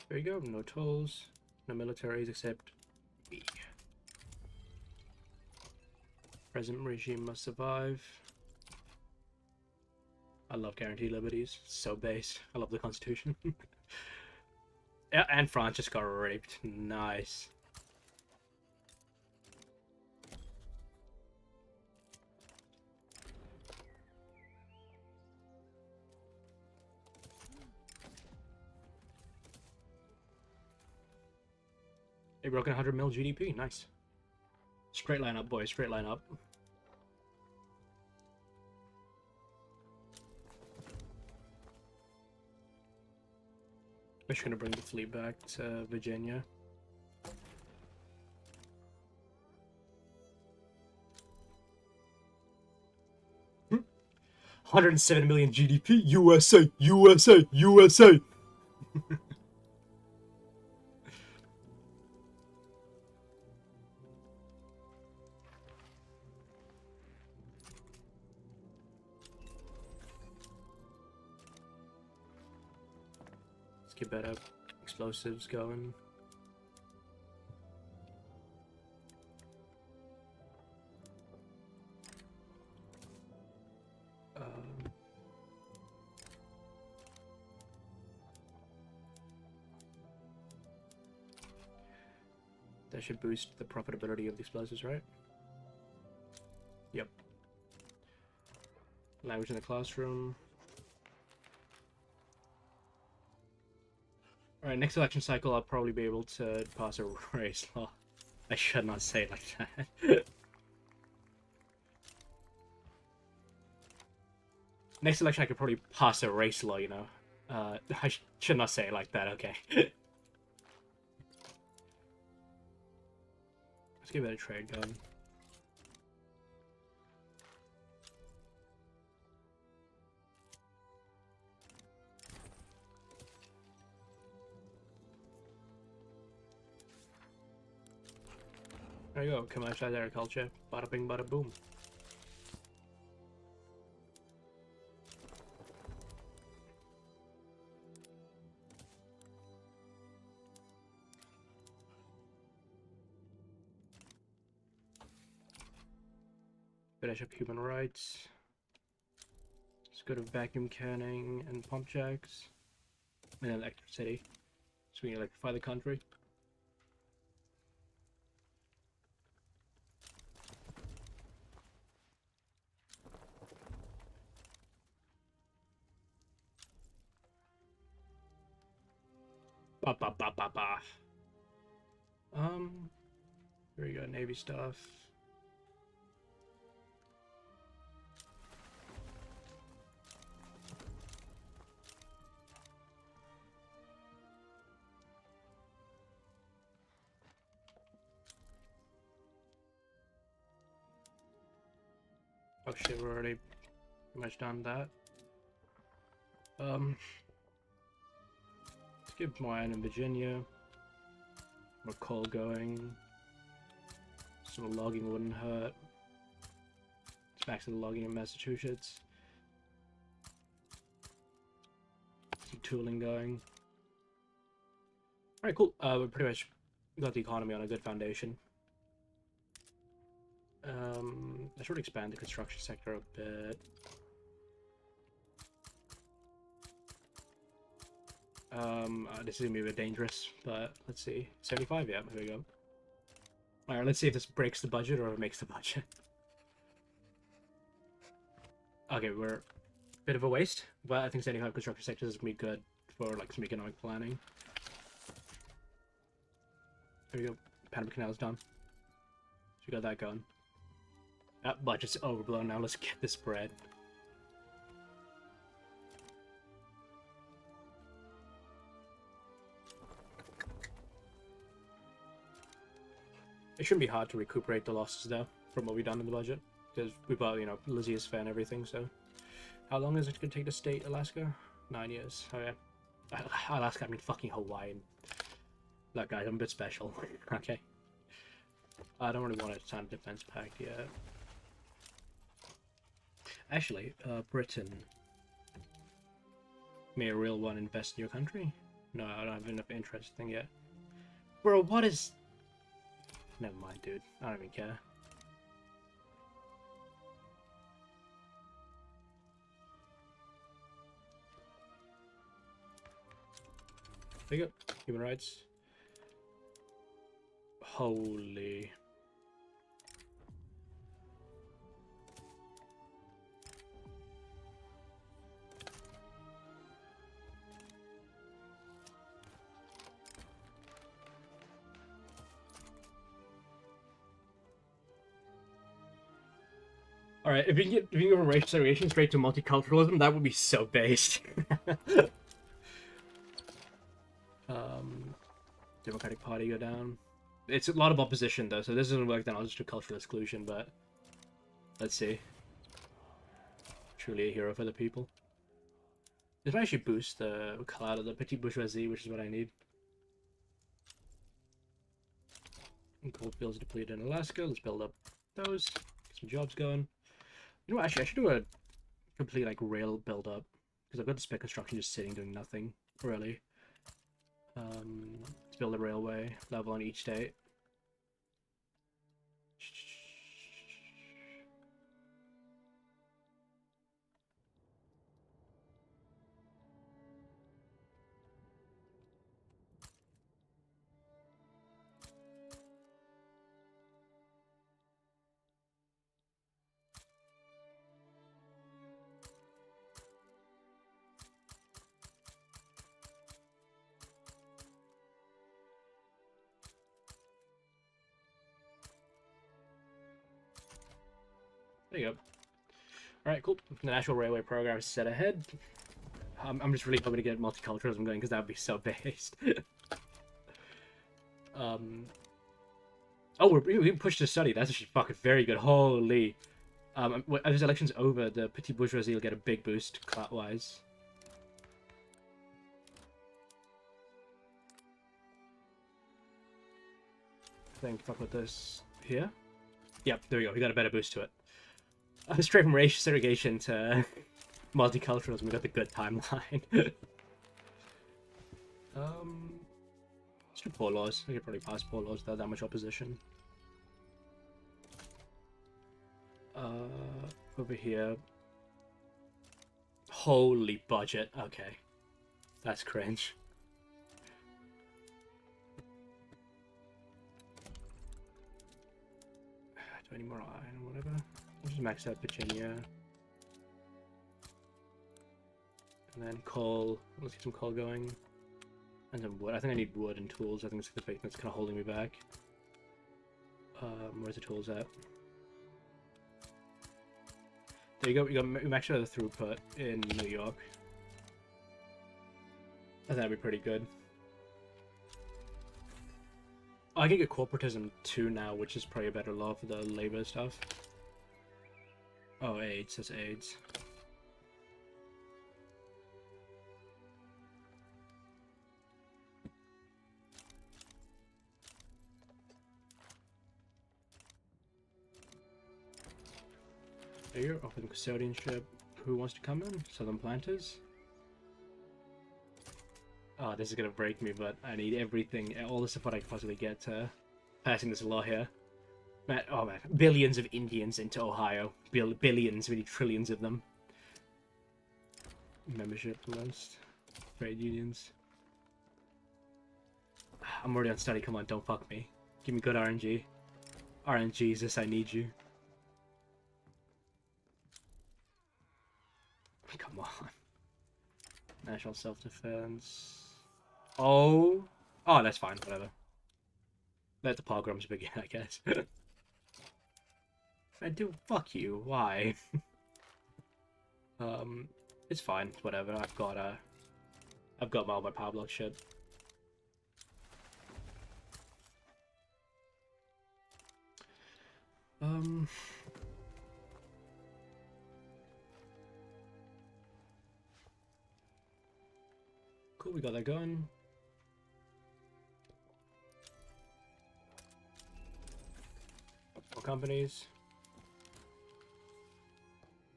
There you go, no tolls, no militaries except me. Present regime must survive. I love guaranteed liberties. It's so base. I love the Constitution. Yeah, and France just got raped. Nice. They broken 100 mil GDP. Nice. Straight line up, boys. Straight line up. I'm just gonna bring the fleet back to Virginia. Hmm. 107 million GDP. USA, USA, USA. Let's get better explosives going. That should boost the profitability of the explosives, right? Yep. Language in the classroom. Alright, next election cycle I'll probably be able to pass a race law. I should not say it like that. Next election I could probably pass a race law, you know. I should not say it like that, okay. Let's get a bit of trade going. There you go, commercialized agriculture. Bada bing, bada boom. Finish up human rights. Let's go to vacuum canning and pump jacks. And electricity. So we can electrify the country. Ba ba ba ba ba. Here we go, Navy stuff. Oh shit, we're already pretty much done that. Let's get more iron in Virginia. More coal going. Some logging wouldn't hurt. Let's max the logging in Massachusetts. Some tooling going. Alright, cool. We pretty much got the economy on a good foundation. I should expand the construction sector a bit. This is gonna be a bit dangerous, but let's see. 75, yeah, here we go. Alright, let's see if this breaks the budget or makes the budget. Okay, we're a bit of a waste, but I think 75 construction sectors is gonna be good for like some economic planning. There we go. Panama Canal's done. So we got that going. That budget's overblown now. Let's get this bread. It shouldn't be hard to recuperate the losses though from what we've done in the budget, because we bought, you know, Lizzie's fair and everything. So, how long is it gonna take to state Alaska? 9 years. Oh yeah, Alaska. I mean fucking Hawaii. Look, guys, I'm a bit special. Okay. I don't really want to sign a defense pact yet. Actually, Britain. May a real one invest in your country? No, I don't have enough interest thing yet. Bro, what is... Never mind, dude. I don't even care. There you go. Human rights. Holy... All right, if you can go from racial segregation straight to multiculturalism, that would be so based. Democratic Party go down. It's a lot of opposition though, so this doesn't work. Then I'll just do cultural exclusion. But let's see. Truly a hero for the people. This might actually boost the cloud of the petite bourgeoisie, which is what I need. Gold fields depleted in Alaska. Let's build up those. Get some jobs going. You know what? Actually, I should do a complete like rail build up because I've got the spec construction just sitting doing nothing really. Let's build a railway level on each state. There you go. Alright, cool. The National Railway Program is set ahead. I'm just really hoping to get multiculturalism going because that would be so based. Oh, we pushed to study. That's actually fucking very good. Holy. As this election's over, the petite bourgeoisie will get a big boost clout-wise. I think fuck with this here. Yep, there we go. We got a better boost to it. Straight from racial segregation to multiculturalism, we got the good timeline. Let's do poor laws. I could probably pass poor laws without that much opposition. Over here. Holy budget. Okay. That's cringe. Do any more iron or whatever? I'll just max out Virginia. And then coal. Let's get some coal going. And then wood. I think I need wood and tools. I think it's the thing that's kind of holding me back. Where's the tools at? There you go. We maxed out the throughput in New York. I think that'd be pretty good. Oh, I can get corporatism too now, which is probably a better law for the labor stuff. Oh, AIDS. That's AIDS. There you go. Open custodianship. Who wants to come in? Southern Planters. Oh, this is gonna break me, but I need everything, all the support I can possibly get to passing this law here. Man, oh man, billions of Indians into Ohio. Billions, really trillions of them. Membership list. Trade unions. I'm already on study, come on, don't fuck me. Give me good RNG. RNGesus, I need you. Come on. National self-defense. Oh, that's fine. Whatever. Let the pogroms begin, I guess. I do. Fuck you. Why? It's fine. Whatever. I've got all my power block shit. Cool. We got that going. Companies.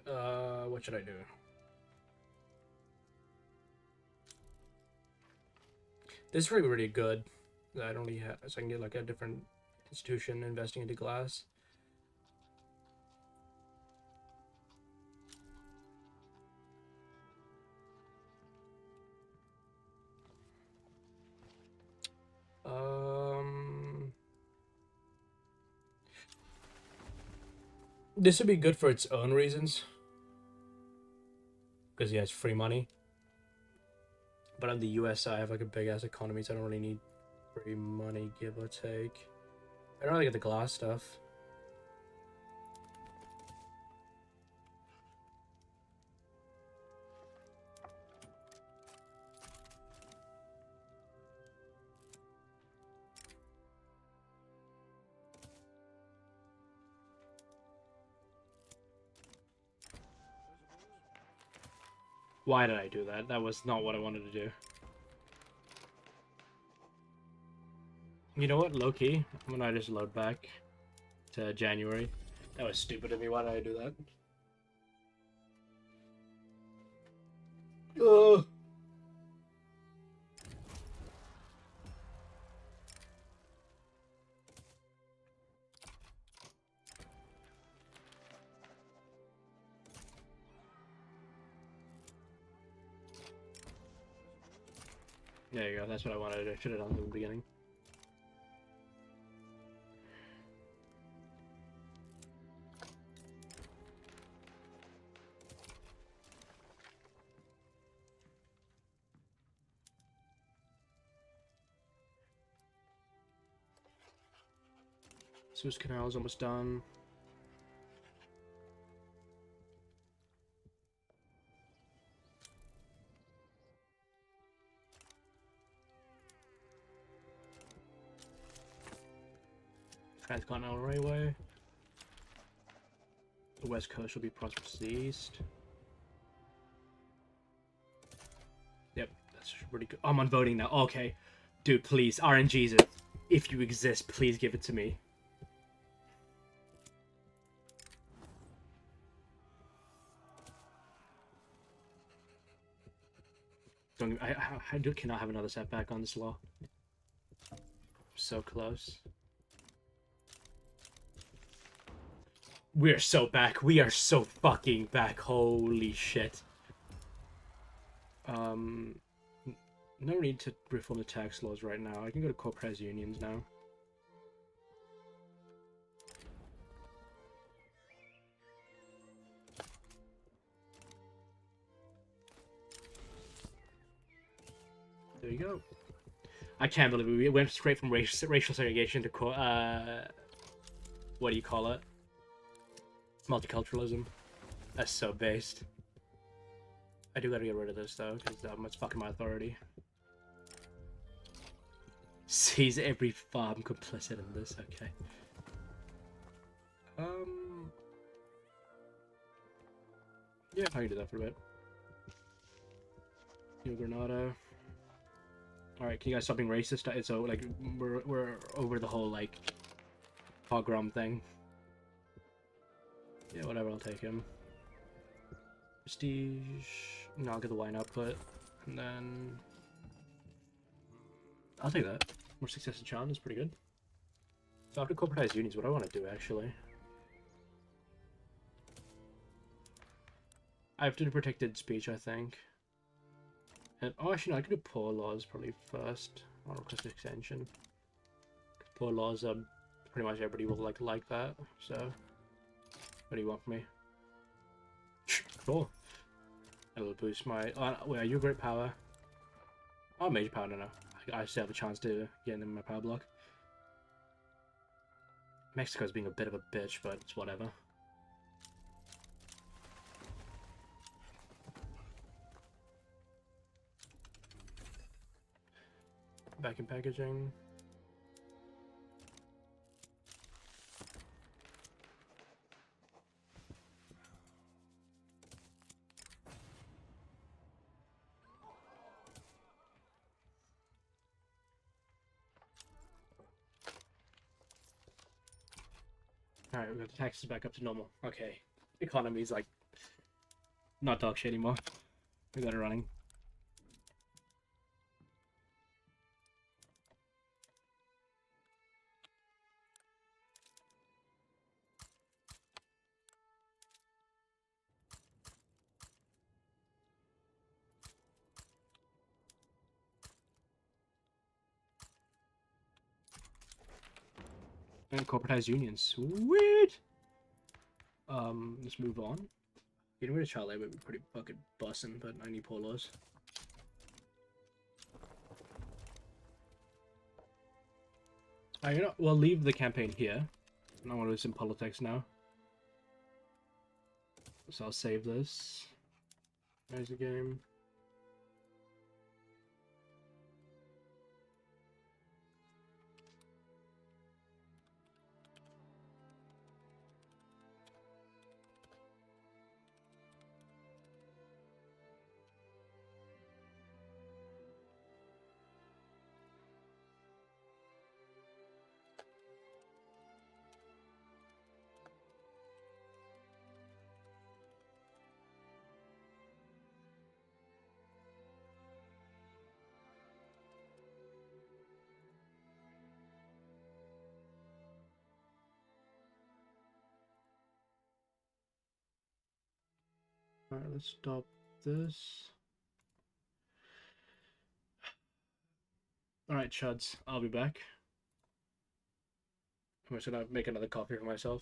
What should I do? This is really good. I don't really have, so I can get like a different institution investing into glass. This would be good for its own reasons. Because, yeah, it's free money. But on the US, I have like a big ass economy, so I don't really need free money, give or take. I don't really get the glass stuff. Why did I do that? That was not what I wanted to do. You know what? Low key, I'm gonna just load back to January. That was stupid of me. Why did I do that? Ugh. There you go. That's what I wanted to do. Should have done in the beginning. Suez Canal is almost done. Transcontinental Railway. The west coast will be prosperous to the east. Yep, that's pretty good. I'm on voting now. Okay. Dude, please, RNGs, if you exist, please give it to me. Don't. I cannot have another setback on this law. So close. We're so back. We are so fucking back. Holy shit. No need to reform the tax laws right now. I can go to corporate unions now. There you go. I can't believe it. We went straight from racial segregation to what do you call it? Multiculturalism. That's so based. I do gotta get rid of this though, because it's fucking my authority. Seize every farm complicit in this. Okay. Yeah, I can do that for a bit. New Granada. Alright, can you guys stop being racist? So, like, we're over the whole, like, pogrom thing. Yeah, whatever, I'll take him. Prestige. No, I'll get the wine output. And then... I'll take that. More success in Chan is pretty good. So after corporatized unions, what do I want to do, actually? I have to do protected speech, I think. And, oh, actually, no, I could do poor laws probably first. I'll request an extension. Poor laws, pretty much everybody will like that, so... What do you want from me? Cool. It'll boost my... Oh, wait, are you a great power? Oh, major power, no. I still have a chance to get in my power block. Mexico's being a bit of a bitch, but it's whatever. Back in packaging. Alright, we got the taxes back up to normal. Okay. Economy's like not dog shit anymore. We got it running. And corporatized unions. Sweet! Let's move on. Getting rid of child labor would be pretty fucking bussin', but I need polos. Alright, you know, we'll leave the campaign here. I want to do some politics now. So I'll save this. There's the game. All right, let's stop this. All right, chuds, I'll be back. I'm just gonna make another coffee for myself.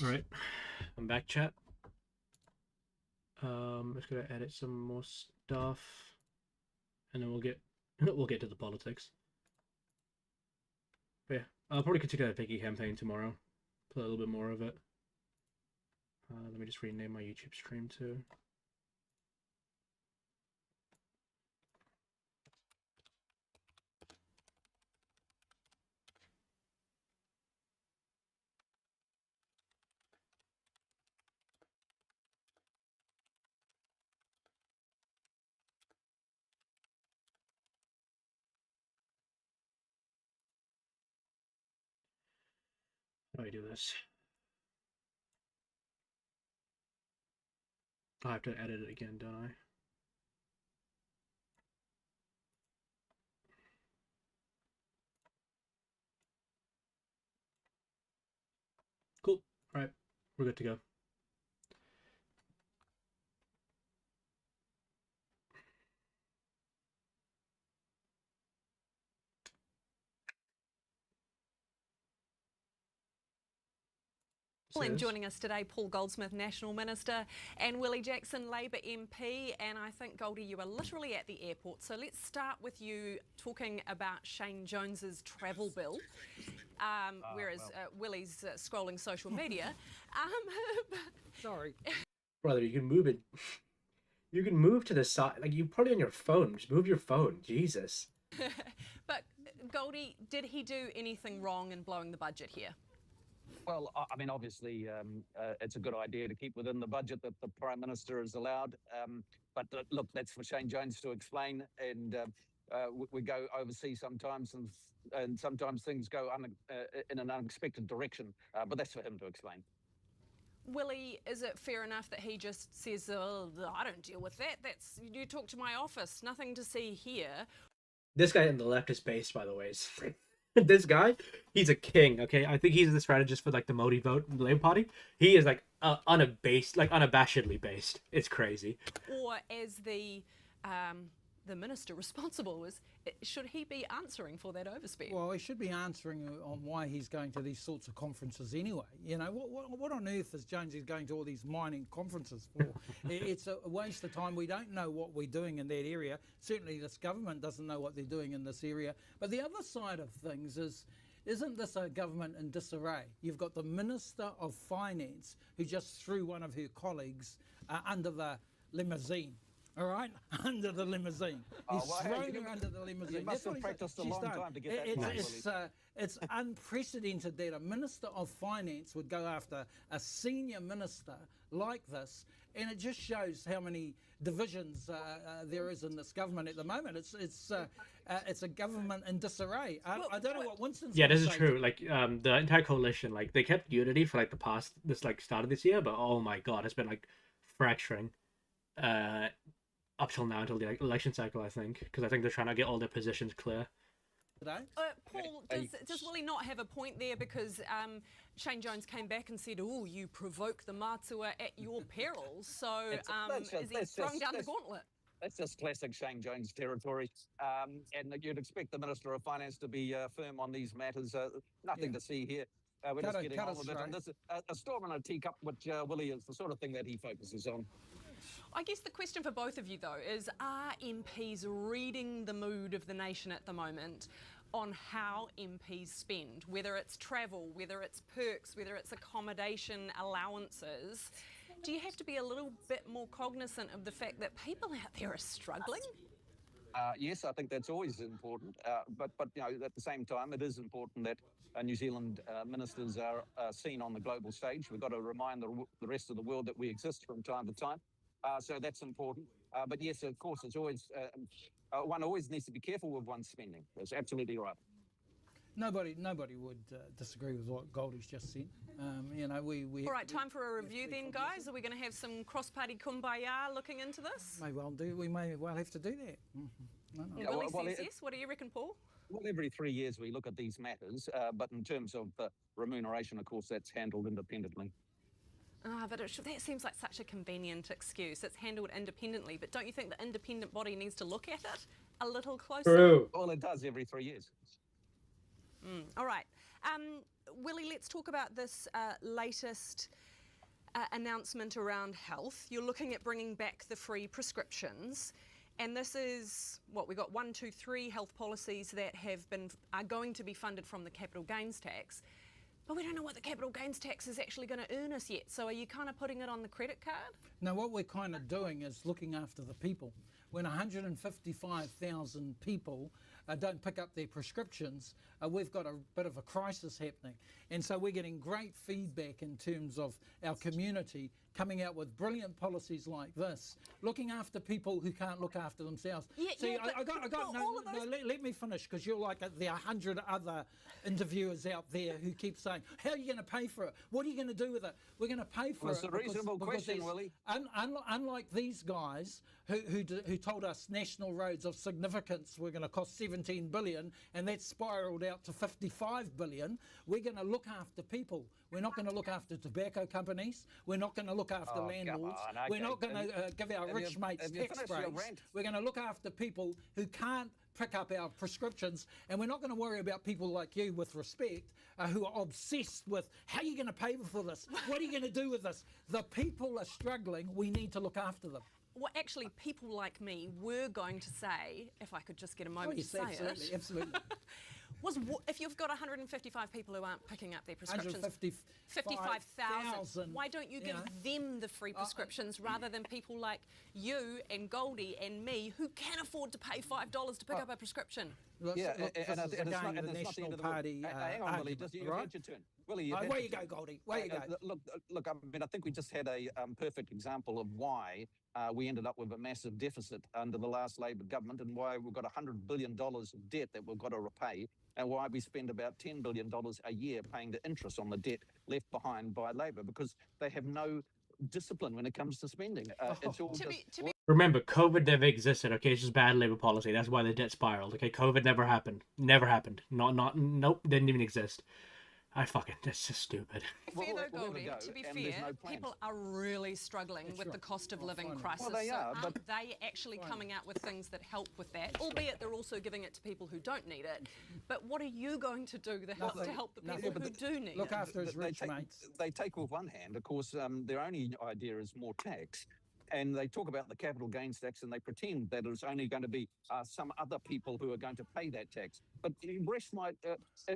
All right, I'm back, chat. Just gonna edit some more stuff, and then we'll get we'll get to the politics. But yeah, I'll probably continue that Vicky campaign tomorrow. Play a little bit more of it. Let me just rename my YouTube stream too. How do I do this? I have to edit it again, don't I? Cool. All right, we're good to go. And joining us today, Paul Goldsmith, National Minister, and Willie Jackson, Labor MP. And I think, Goldie, you are literally at the airport. So let's start with you talking about Shane Jones's travel bill, whereas Willie's scrolling social media. Sorry. Brother, you can move it. You can move to the side. Like, you put it on your phone. Just move your phone. Jesus. But, Goldie, did he do anything wrong in blowing the budget here? Well, I mean, obviously, it's a good idea to keep within the budget that the Prime Minister has allowed. But look, that's for Shane Jones to explain. And we go overseas sometimes, and sometimes things go in an unexpected direction. But that's for him to explain. Willie, is it fair enough that he just says, oh, I don't deal with that? You talk to my office, nothing to see here. This guy in the leftist base, by the way, is this guy, he's a king, okay? I think he's the strategist for like the Modi vote in the Labour Party. He is like unabashedly based. It's crazy. Or as the minister responsible is, should he be answering for that overspend? Well, he should be answering on why he's going to these sorts of conferences anyway. You know, what on earth is Jonesy going to all these mining conferences for? It's a waste of time. We don't know what we're doing in that area. Certainly this government doesn't know what they're doing in this area. But the other side of things is, isn't this a government in disarray? You've got the Minister of Finance who just threw one of her colleagues under the limousine. All right, under the limousine. He's thrown her under the limousine. You must have practiced a long time to get that. It's unprecedented that a Minister of Finance would go after a senior minister like this, and it just shows how many divisions there is in this government at the moment. It's a government in disarray. I don't know what Winston's. Yeah, this is true. Like the entire coalition, like they kept unity for like the past start of this year, but oh my god, it's been like fracturing. Up till now, until the election cycle, I think, because I think they're trying to get all their positions clear. Paul, does Willie not have a point there? Because Shane Jones came back and said, oh, you provoke the Mātua at your peril. So is he throwing down the gauntlet? That's just classic Shane Jones territory. And you'd expect the Minister of Finance to be firm on these matters. Nothing to see here. We're just getting on with it. And this is a storm in a teacup, which Willie is the sort of thing that he focuses on. I guess the question for both of you, though, is are MPs reading the mood of the nation at the moment on how MPs spend, whether it's travel, whether it's perks, whether it's accommodation allowances? Do you have to be a little bit more cognizant of the fact that people out there are struggling? Yes, I think that's always important. But you know, at the same time, it is important that New Zealand ministers are seen on the global stage. We've got to remind the rest of the world that we exist from time to time. So that's important. But yes, of course, it's always one always needs to be careful with one's spending. That's absolutely right. Nobody would disagree with what Goldie's just said. You know, we. All right, time for a review then, guys. Are we going to have some cross-party kumbaya looking into this? May well do. We may well have to do that. Mm-hmm. No. Willie says yes. What do you reckon, Paul? Well, every 3 years we look at these matters, but in terms of remuneration, of course, that's handled independently. But that seems like such a convenient excuse. It's handled independently, but don't you think the independent body needs to look at it a little closer? True. Well, it does every 3 years. All right. Willie, let's talk about this latest announcement around health. You're looking at bringing back the free prescriptions. And this is what we got 1, 2, 3 health policies that are going to be funded from the capital gains tax. But we don't know what the capital gains tax is actually going to earn us yet. So are you kind of putting it on the credit card? No, what we're kind of doing is looking after the people. When 155,000 people don't pick up their prescriptions, we've got a bit of a crisis happening. And so we're getting great feedback in terms of our community coming out with brilliant policies like this, looking after people who can't look after themselves. Let me finish, because you're like there are 100 other interviewers out there who keep saying, how are you going to pay for it? What are you going to do with it? We're going to pay for Well, it. it's a reasonable question, Willie. Unlike these guys who told us national roads of significance were going to cost 17 billion, and that spiralled out to 55 billion, we're going to look after people. We're not going to look after tobacco companies. We're not going to look after landlords. Okay. We're not going to give our rich mates tax breaks. We're going to look after people who can't pick up our prescriptions, and we're not going to worry about people like you, with respect, who are obsessed with how are you going to pay for this? What are you going to do with this? The people are struggling. We need to look after them. Well, actually, people like me were going to say, if I could just get a moment to say absolutely, it. Absolutely. If you've got 155 people who aren't picking up their prescriptions, 55,000, why don't you give them the free prescriptions rather than people like you and Goldie and me who can afford to pay $5 to pick up a prescription? And it's not the National Party. Hang on, Willie, you've had your turn. Willie, where you go, Goldie? Where you go? Look, I mean, I think we just had a perfect example of why we ended up with a massive deficit under the last Labor government, and why we've got $100 billion of debt that we've got to repay, and why we spend about $10 billion a year paying the interest on the debt left behind by Labor, because they have no discipline when it comes to spending. It's all Remember, COVID never existed, okay? It's just bad Labour policy. That's why the debt spiraled, okay? COVID never happened. Never happened. Nope, didn't even exist. That's just stupid. To be fair, people are really struggling with the cost of living crisis. Well, they are, aren't they actually coming out with things that help with that? Albeit they're also giving it to people who don't need it. But what are you going to do to help the people who do need it? Look after his rich mates. They take with one hand, of course, their only idea is more tax. And they talk about the capital gains tax, and they pretend that it's only going to be some other people who are going to pay that tax. But rest might,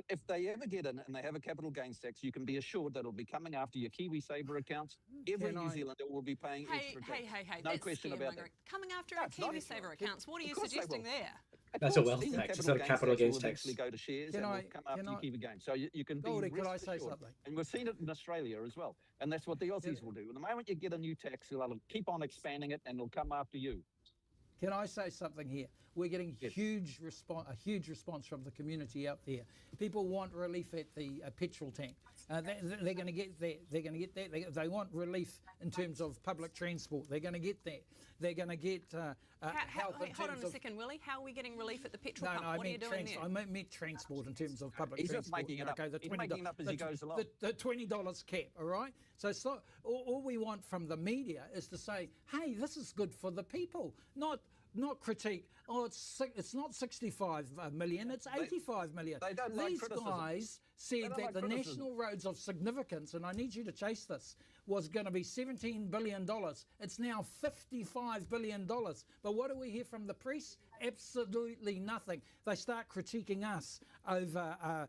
if they ever get in and they have a capital gains tax, you can be assured that it'll be coming after your KiwiSaver accounts. Every New Zealander will be paying extra tax. Hey, no question about that. Coming after our KiwiSaver accounts, what are you suggesting there? That's a wealth tax. It's not a capital gains tax. Will go to shares and will come after your Kiwi gains. So you can be Goldie, could I say assured. something? And we've seen it in Australia as well. And that's what the Aussies will do. The moment you get a new tax, they'll keep on expanding it, and they'll come after you. Can I say something here? We're getting a huge response from the community out there. People want relief at the petrol tank. They're going to get that. They're going to get that. They want relief in terms of public transport. They're going to get that. They're going to get help in terms hold on a second, Willie. How are we getting relief at the petrol pump? What are you doing there? I meant transport in terms of public transport. He's just making it up. Okay, He's making it up as he goes along. The $20 cap, all right? So it's not, all we want from the media is to say, hey, this is good for the people, not critique. Oh, it's not 65 million, it's 85 million. They don't These like guys said that the national roads of significance, and I need you to chase this, was going to be $17 billion. It's now $55 billion. But what do we hear from the press? Absolutely nothing. They start critiquing us over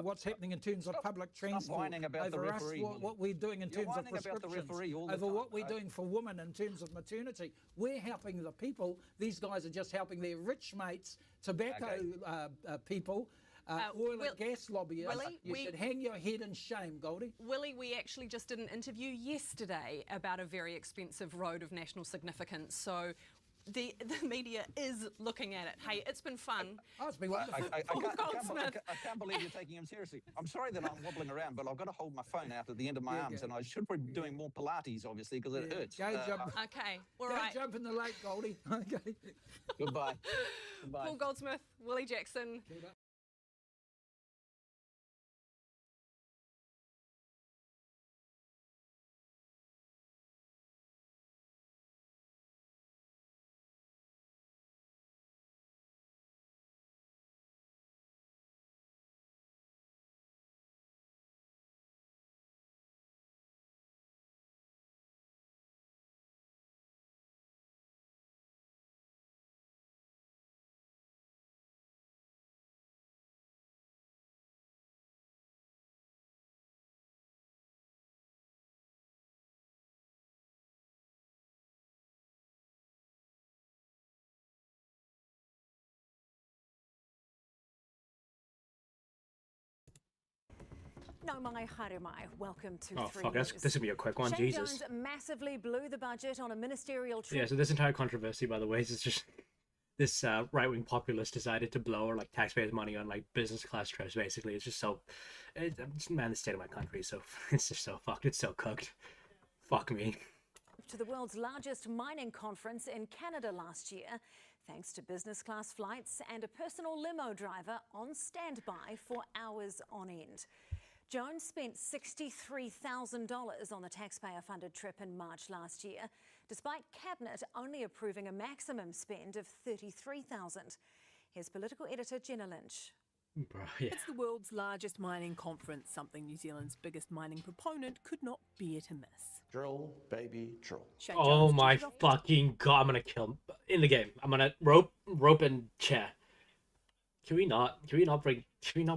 what's happening in terms of public transport, over us, what we're doing in terms of prescriptions, over what we're doing for women in terms of maternity. We're helping the people. These guys are just helping their rich mates, tobacco people, oil and gas lobbyists. You should hang your head in shame, Goldie. Willie, we actually just did an interview yesterday about a very expensive road of national significance. So the media is looking at it. Hey, it's been fun. Oh, it's been wonderful. I can't believe you're taking him seriously. I'm sorry that I'm wobbling around, but I've got to hold my phone out at the end of my arms, and I should be doing more Pilates, obviously, because it hurts. Go jump. Okay, all Go right. jump in the lake, Goldie. Okay. Goodbye. Goodbye. Paul Goldsmith, Willie Jackson. no mai haere mai. Welcome to Oh 3 fuck, News. this is gonna be a quick one. Shane Jesus. Jones massively blew the budget on a ministerial trip. Yeah, so this entire controversy, by the way, is just this right-wing populist decided to blow our like taxpayers' money on like business class trips. Basically, it's just so, man, the state of my country is so it's just so fucked. It's so cooked. Fuck me. To the world's largest mining conference in Canada last year, thanks to business class flights and a personal limo driver on standby for hours on end. Jones spent $63,000 on the taxpayer-funded trip in March last year, despite Cabinet only approving a maximum spend of $33,000. Here's political editor Jenna Lynch. Bro, yeah. It's the world's largest mining conference, something New Zealand's biggest mining proponent could not bear to miss. Drill, baby, drill. Shane Oh Jones my tweeted off- fucking god! I'm gonna kill him in the game. I'm gonna rope and chair. Can we not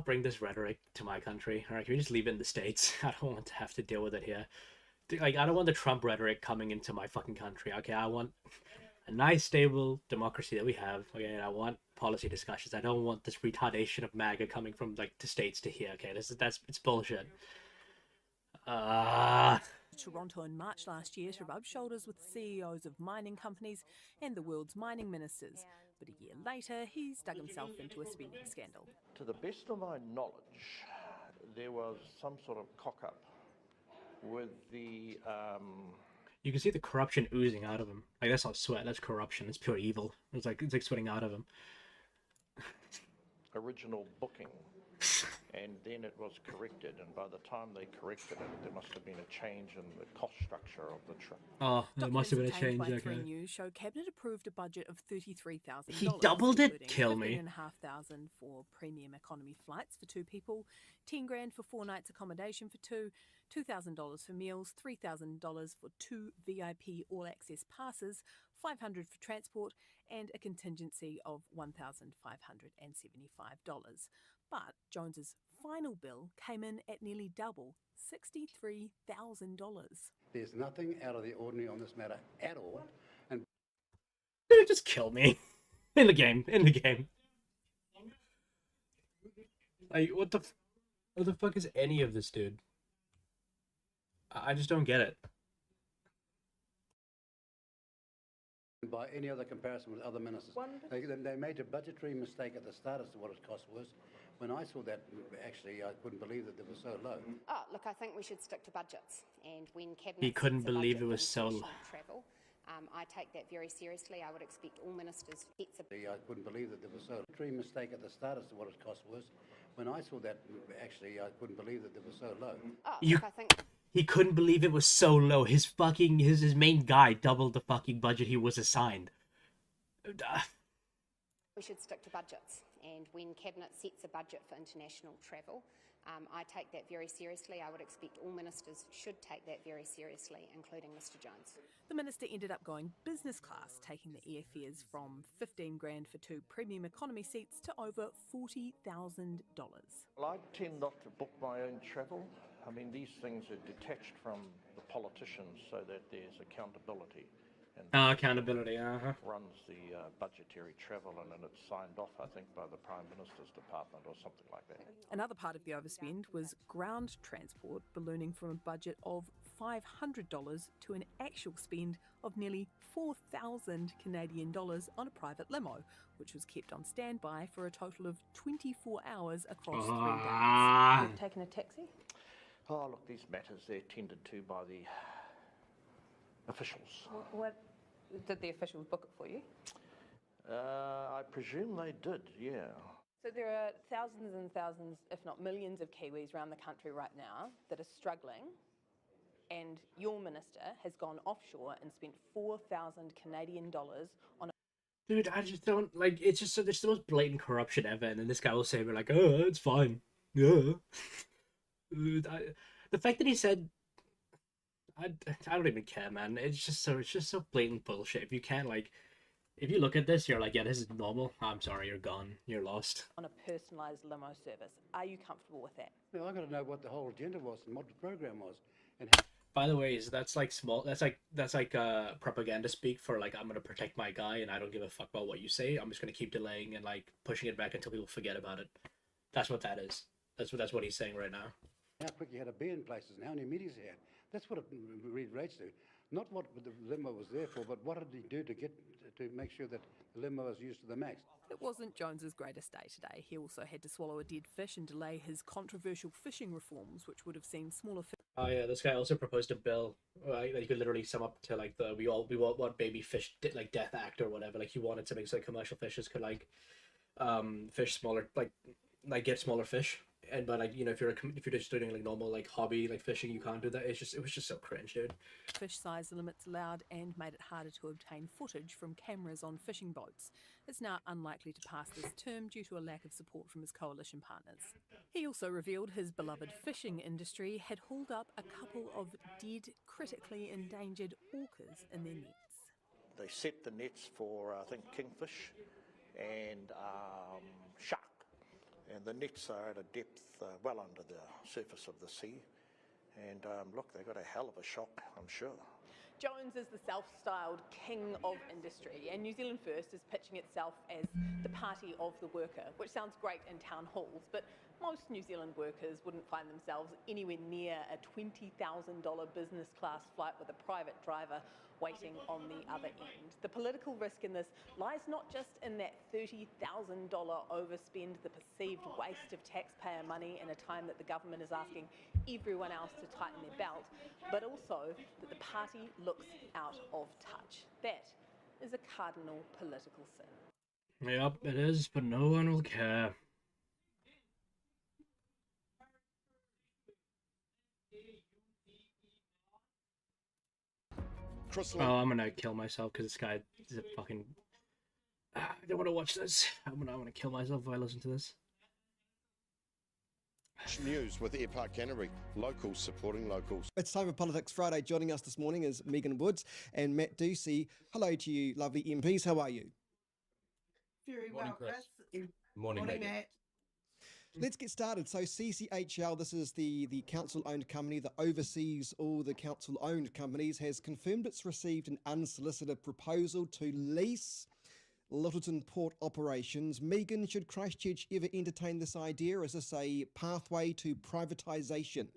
bring this rhetoric to my country? All right, can we just leave it in the States? I don't want to have to deal with it here. Like, I don't want the Trump rhetoric coming into my fucking country. Okay, I want a nice, stable democracy that we have. Okay, and I want policy discussions. I don't want this retardation of MAGA coming from like the States to here. Okay, it's bullshit. Toronto in March last year to rub shoulders with CEOs of mining companies and the world's mining ministers. But a year later, he's dug himself into a spending scandal. To the best of my knowledge, there was some sort of cock-up with the You can see the corruption oozing out of him. Like, that's not sweat. That's corruption. It's pure evil. It's like sweating out of him. original booking, and then it was corrected, and by the time they corrected it, there must have been a change in the cost structure of the trip. Oh, there must have been a change. By 3 Okay. News show Cabinet approved a budget of $33,000. He doubled it? including Kill me. $15,500 for premium economy flights for 2 people, $10,000 for 4 nights accommodation for 2, $2,000 for meals, $3,000 for 2 VIP all access passes, $500 for transport, and a contingency of $1,575. But Jones's final bill came in at nearly double, $63,000. There's nothing out of the ordinary on this matter at all. And Dude, just kill me. In the game. In the game. Like, what the fuck is any of this, dude? I just don't get it. by any other comparison with other ministers, they made a budgetary mistake at the start as to what its cost was. When I saw that, actually, I couldn't believe that they were so low. Oh, look, I think we should stick to budgets. And when Cabinet He couldn't sets a believe budget it was for so international travel, I take that very seriously. I would expect all ministers sets a I couldn't believe that there was so budgetary mistake at the start as to what its cost was. When I saw that, actually, I couldn't believe that they were so low. Oh, You- look, I think He couldn't believe it was so low. His main guy doubled the fucking budget he was assigned. we should stick to budgets. And when Cabinet sets a budget for international travel, I take that very seriously. I would expect all ministers should take that very seriously, including Mr Jones. The minister ended up going business class, taking the airfares from $15,000 for 2 premium economy seats to over $40,000. Well, I tend not to book my own travel. I mean, these things are detached from the politicians so that there's accountability. And Accountability, runs the budgetary travel, and then it's signed off, I think, by the Prime Minister's Department or something like that. Another part of the overspend was ground transport, ballooning from a budget of $500 to an actual spend of nearly 4,000 Canadian dollars on a private limo, which was kept on standby for a total of 24 hours across 3 days. Taking a taxi? Oh, look, these matters, they're tended to by the officials. What did the officials book it for you? I presume they did, yeah. So there are thousands and thousands, if not millions, of Kiwis around the country right now that are struggling, and your minister has gone offshore and spent 4,000 Canadian dollars on a Dude, I just don't, like, it's just it's the most blatant corruption ever, and then this guy will say, we're like, oh, it's fine. Yeah. Dude, the fact that he said, I don't even care, man. It's just so blatant bullshit. If you can't, like, if you look at this, you're like, yeah, this is normal. I'm sorry, you're gone. You're lost. on a personalised limo service. Are you comfortable with that? Now, I've got to know what the whole agenda was and what the program was. And By the way, that's like propaganda speak for like, I'm gonna protect my guy and I don't give a fuck about what you say. I'm just gonna keep delaying and like pushing it back until people forget about it. That's what that is. That's what he's saying right now. how quick you had to be in places and how many meetings he had. That's what it relates to. Not what the limo was there for, but what did he do to make sure that the limo was used to the max. It wasn't Jones's greatest day today. He also had to swallow a dead fish and delay his controversial fishing reforms, which would have seen smaller fish. Oh yeah, this guy also proposed a bill that you could literally sum up to like the we want baby fish like death act or whatever. Like he wanted something so commercial fishers could like fish smaller like get smaller fish. And but like if you're just doing like normal like hobby like fishing, you can't do that. It was just so cringe, dude. Fish size limits allowed and made it harder to obtain footage from cameras on fishing boats. It's now unlikely to pass this term due to a lack of support from his coalition partners. He also revealed his beloved fishing industry had hauled up a couple of dead, critically endangered orcas in their nets. They set the nets for, I think, kingfish and shark. And the nets are at a depth well under the surface of the sea. And look, they got a hell of a shock, I'm sure. Jones is the self-styled king of industry, and New Zealand First is pitching itself as the party of the worker, which sounds great in town halls, but most New Zealand workers wouldn't find themselves anywhere near a $20,000 business class flight with a private driver waiting on the other end. The political risk in this lies not just in that $30,000 overspend, the perceived waste of taxpayer money in a time that the government is asking everyone else to tighten their belt, but also that the party looks out of touch. That is a cardinal political sin. Yep, it is, but no one will care. Oh, I'm gonna kill myself because this guy is a fucking. I don't want to watch this. I'm gonna kill myself if I listen to this. News with Airpark Canterbury, locals supporting locals. It's time for Politics Friday. Joining us this morning is Megan Woods and Matt Ducey. Hello to you, lovely MPs. How are you? Very well, Chris. Morning, Matt. Let's get started. So CCHL, this is the council-owned company that oversees all the council-owned companies, has confirmed it's received an unsolicited proposal to lease Littleton Port operations. Megan, should Christchurch ever entertain this idea? Is this a pathway to privatisation?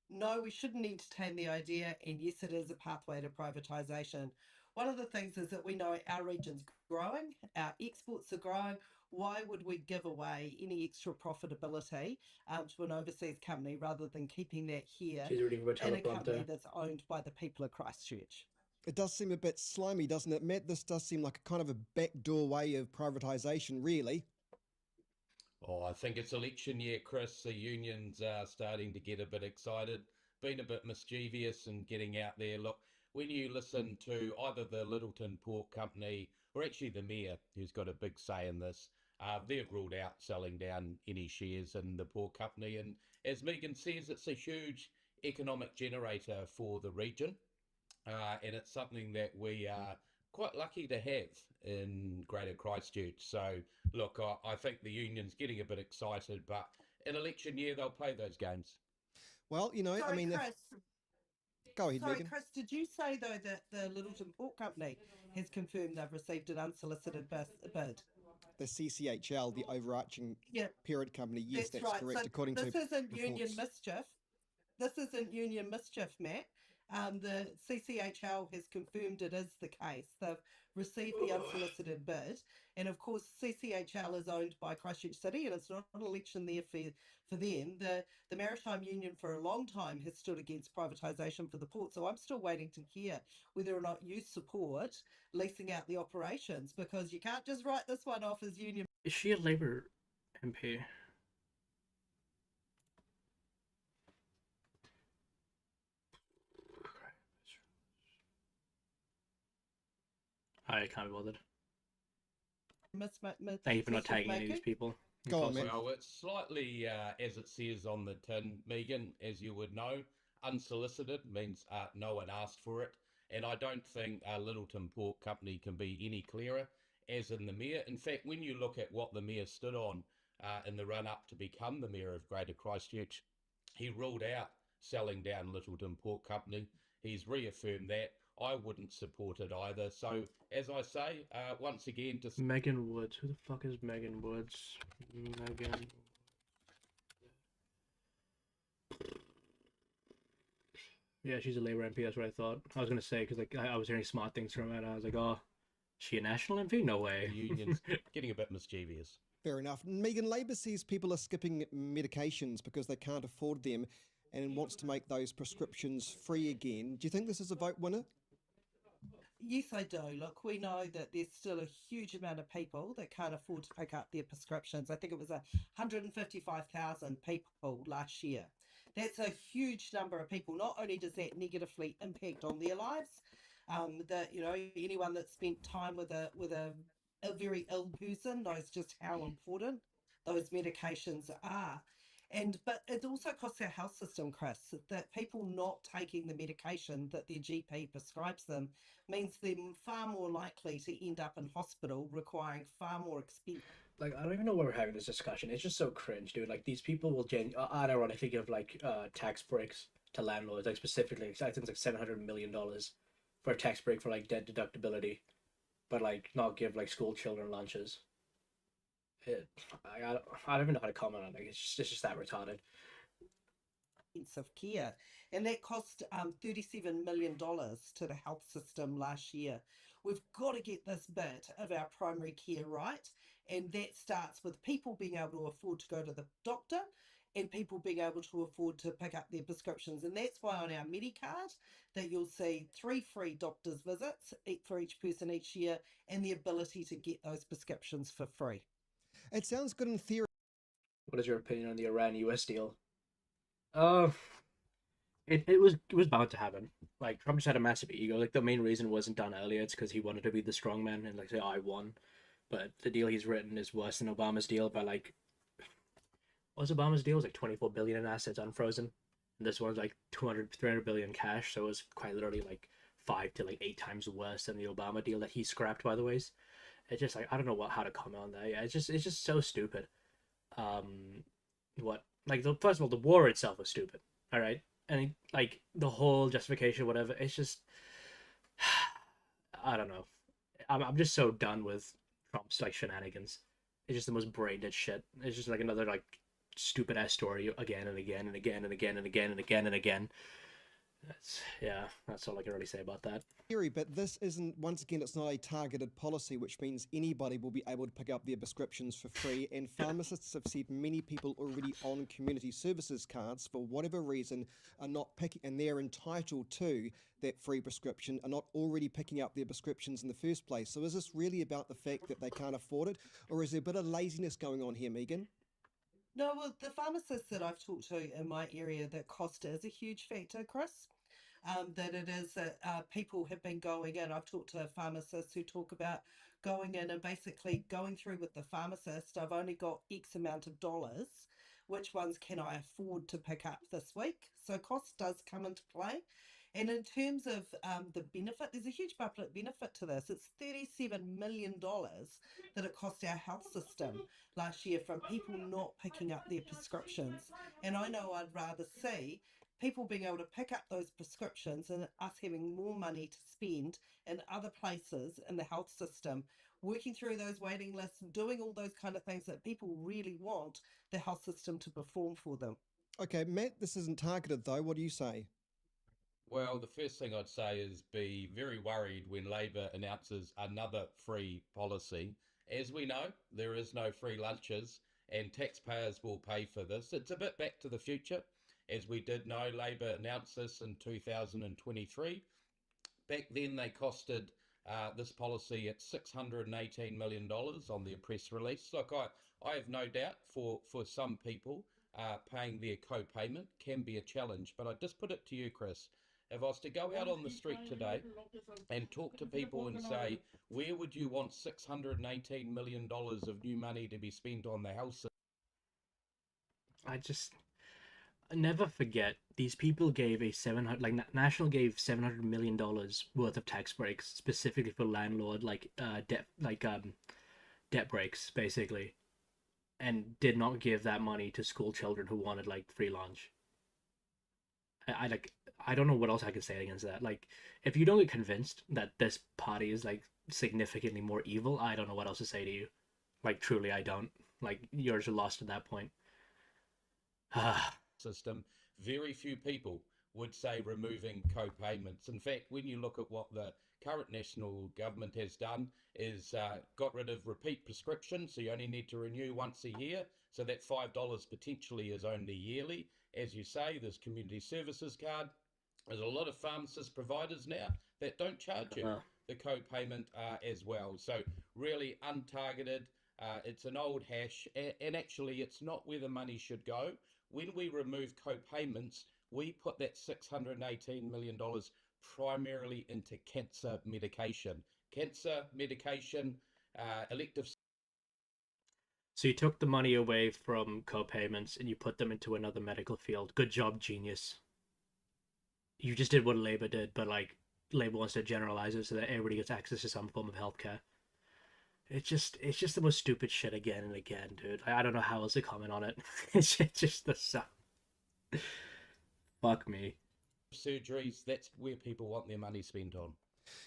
No, we shouldn't entertain the idea, and yes, it is a pathway to privatisation. One of the things is that we know our region's growing, our exports are growing. Why would we give away any extra profitability to an overseas company rather than keeping that here in a company that's owned by the people of Christchurch? It does seem a bit slimy, doesn't it, Matt? This does seem like a kind of a backdoor way of privatisation, really. Oh, I think it's election year, Chris. The unions are starting to get a bit excited, being a bit mischievous and getting out there. Look, when you listen to either the Littleton Port Company or actually the Mayor, who's got a big say in this, they've ruled out selling down any shares in the port company. And as Megan says, it's a huge economic generator for the region. And it's something that we are quite lucky to have in Greater Christchurch. So, look, I think the union's getting a bit excited, but in election year, they'll play those games. Well, you know, Sorry, I mean... Chris. Go ahead, Sorry, Megan. Chris, did you say, though, that the Littleton Port Company has confirmed they've received an unsolicited bid? The CCHL, the overarching parent company, yes, that's right. correct, So according to this isn't union reports. mischief. This isn't union mischief, Matt. The CCHL has confirmed it is the case. They've received the unsolicited bid. And of course, CCHL is owned by Christchurch City, and it's not an election there for them. The Maritime Union for a long time has stood against privatisation for the port. So I'm still waiting to hear whether or not you support leasing out the operations, because you can't just write this one off as union. Is she a Labour MP? I can't be bothered. Thank you for not tagging any of these people. Go on, man. Well, it's slightly, as it says on the tin, Megan, as you would know, unsolicited means no one asked for it. And I don't think Littleton Port Company can be any clearer, as in the Mayor. In fact, when you look at what the Mayor stood on in the run-up to become the Mayor of Greater Christchurch, he ruled out selling down Littleton Port Company. He's reaffirmed that. I wouldn't support it either. So, as I say, once again... Megan Woods. Who the fuck is Megan Woods? Megan... Yeah, she's a Labour MP. That's what I thought. I was gonna say because like I was hearing smart things from her, and I was like, oh, she a national MP? No way. The union's getting a bit mischievous. Fair enough. Megan, Labor says people are skipping medications because they can't afford them and wants to make those prescriptions free again. Do you think this is a vote winner? Yes, I do. Look, we know that there's still a huge amount of people that can't afford to pick up their prescriptions. I think it was 155,000 people last year. That's a huge number of people. Not only does that negatively impact on their lives, that anyone that spent time with a very ill person knows just how important those medications are. But it also costs our health system, Chris, that people not taking the medication that their GP prescribes them means they're far more likely to end up in hospital requiring far more expense. Like I don't even know why we're having this discussion. It's just so cringe, dude. Like these people will I don't want to think of like tax breaks to landlords, like specifically. I think it's like $700 million for a tax break for like debt deductibility, but like not give like school children lunches. I don't even know how to comment on it. It's just that retarded. Of care, and that cost $37 million to the health system last year. We've got to get this bit of our primary care right, and that starts with people being able to afford to go to the doctor and people being able to afford to pick up their prescriptions. And that's why on our Medicard that you'll see 3 free doctor's visits for each person each year and the ability to get those prescriptions for free. It sounds good in theory. What is your opinion on the Iran-US deal? Uh, it was bound to happen. Like Trump just had a massive ego. Like the main reason it wasn't done earlier, it's because he wanted to be the strong man and like say, I won. But the deal he's written is worse than Obama's deal by like what was Obama's deal? It was like 24 billion in assets unfrozen. And this one's like 200, 300 billion cash. So it was quite literally like 5 to like 8 times worse than the Obama deal that he scrapped, by the ways. It's just like I don't know how to comment on that. Yeah, it's just so stupid. What like first of all, the war itself was stupid. All right, and like the whole justification, whatever. It's just I don't know. I'm just so done with Trump's like shenanigans. It's just the most brain dead shit. It's just like another like stupid ass story again and again and again and again and again and again and again. That's all I can really say about that. But this isn't, once again, it's not a targeted policy, which means anybody will be able to pick up their prescriptions for free. And pharmacists have said many people already on community services cards, for whatever reason, are not picking, and they're entitled to that free prescription, are not already picking up their prescriptions in the first place. So is this really about the fact that they can't afford it, or is there a bit of laziness going on here, Megan? No, well, the pharmacists that I've talked to in my area, that cost is a huge factor, Chris. That it is that people have been going in. I've talked to pharmacists who talk about going in and basically going through with the pharmacist. I've only got X amount of dollars. Which ones can I afford to pick up this week? So cost does come into play. And in terms of the benefit, there's a huge public benefit to this. It's $37 million that it cost our health system last year from people not picking up their prescriptions. And I know I'd rather see people being able to pick up those prescriptions and us having more money to spend in other places in the health system, working through those waiting lists, doing all those kind of things that people really want the health system to perform for them. Okay, Matt, this isn't targeted though. What do you say? Well, the first thing I'd say is be very worried when Labor announces another free policy. As we know, there is no free lunches, and taxpayers will pay for this. It's a bit back to the future. As we did know, Labor announced this in 2023. Back then, they costed this policy at $618 million on their press release. Look, I have no doubt for some people, paying their co-payment can be a challenge. But I just put it to you, Chris. If I was to go out on the street today and talk to people and say, where would you want $618 million of new money to be spent on the health system? I never forget these people gave a 700 like National gave $700 million worth of tax breaks specifically for landlord debt breaks basically, and did not give that money to school children who wanted like free lunch. I don't know what else I can say against that. Like if you don't get convinced that this party is like significantly more evil, I don't know what else to say to you. Like truly I don't. Like yours are lost at that point. System, very few people would say removing co-payments. In fact, when you look at what the current national government has done is got rid of repeat prescriptions, so you only need to renew once a year, so that $5 potentially is only yearly. As you say, there's community services card. There's a lot of pharmacist providers now that don't charge you the co-payment as well. So really untargeted. It's an old hash, and actually it's not where the money should go. When we remove co-payments, we put that $618 million primarily into cancer medication. Cancer medication, elective. So you took the money away from co-payments and you put them into another medical field. Good job, genius. You just did what Labour did, but like Labour wants to generalize it so that everybody gets access to some form of healthcare. It's just the most stupid shit again and again, dude. I don't know how else to comment on it. It's just the stuff. Fuck me. Surgeries, that's where people want their money spent on.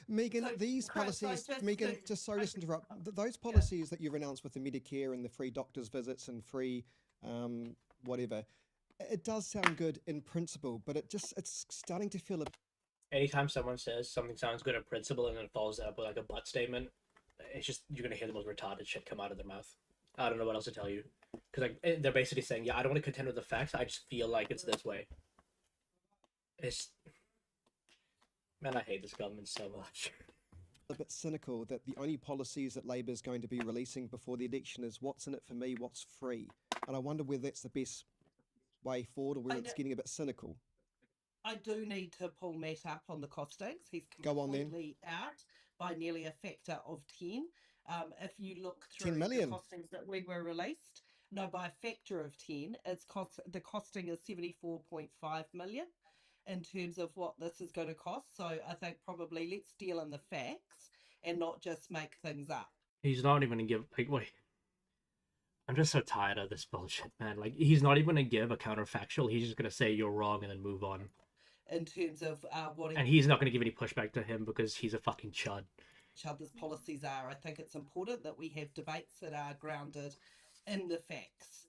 Megan, these policies, Megan, just sorry to interrupt, those policies that you've announced with the Medicare and the free doctor's visits and free whatever, it does sound good in principle, but it's starting to feel a... Anytime someone says something sounds good in principle and then follows that up with like a but statement, it's just, you're going to hear the most retarded shit come out of their mouth. I don't know what else to tell you. Because like, they're basically saying, yeah, I don't want to contend with the facts, I just feel like it's this way. It's... Man, I hate this government so much. A bit cynical that the only policies that Labour is going to be releasing before the election is what's in it for me, what's free. And I wonder whether that's the best way forward or whether it's getting a bit cynical. I do need to pull Matt up on the costings. He's completely out by nearly a factor of 10. If you look through 10 million. the costings that we were released, no, by a factor of 10, the costing is 74.5 million in terms of what this is going to cost. So I think probably let's deal in the facts and not just make things up. He's not even going to give, like, wait. I'm just so tired of this bullshit, man. Like, he's not even going to give a counterfactual. He's just going to say you're wrong and then move on. In terms of what... And he's not going to give any pushback to him because he's a fucking chud. Each other's policies are. I think it's important that we have debates that are grounded in the facts.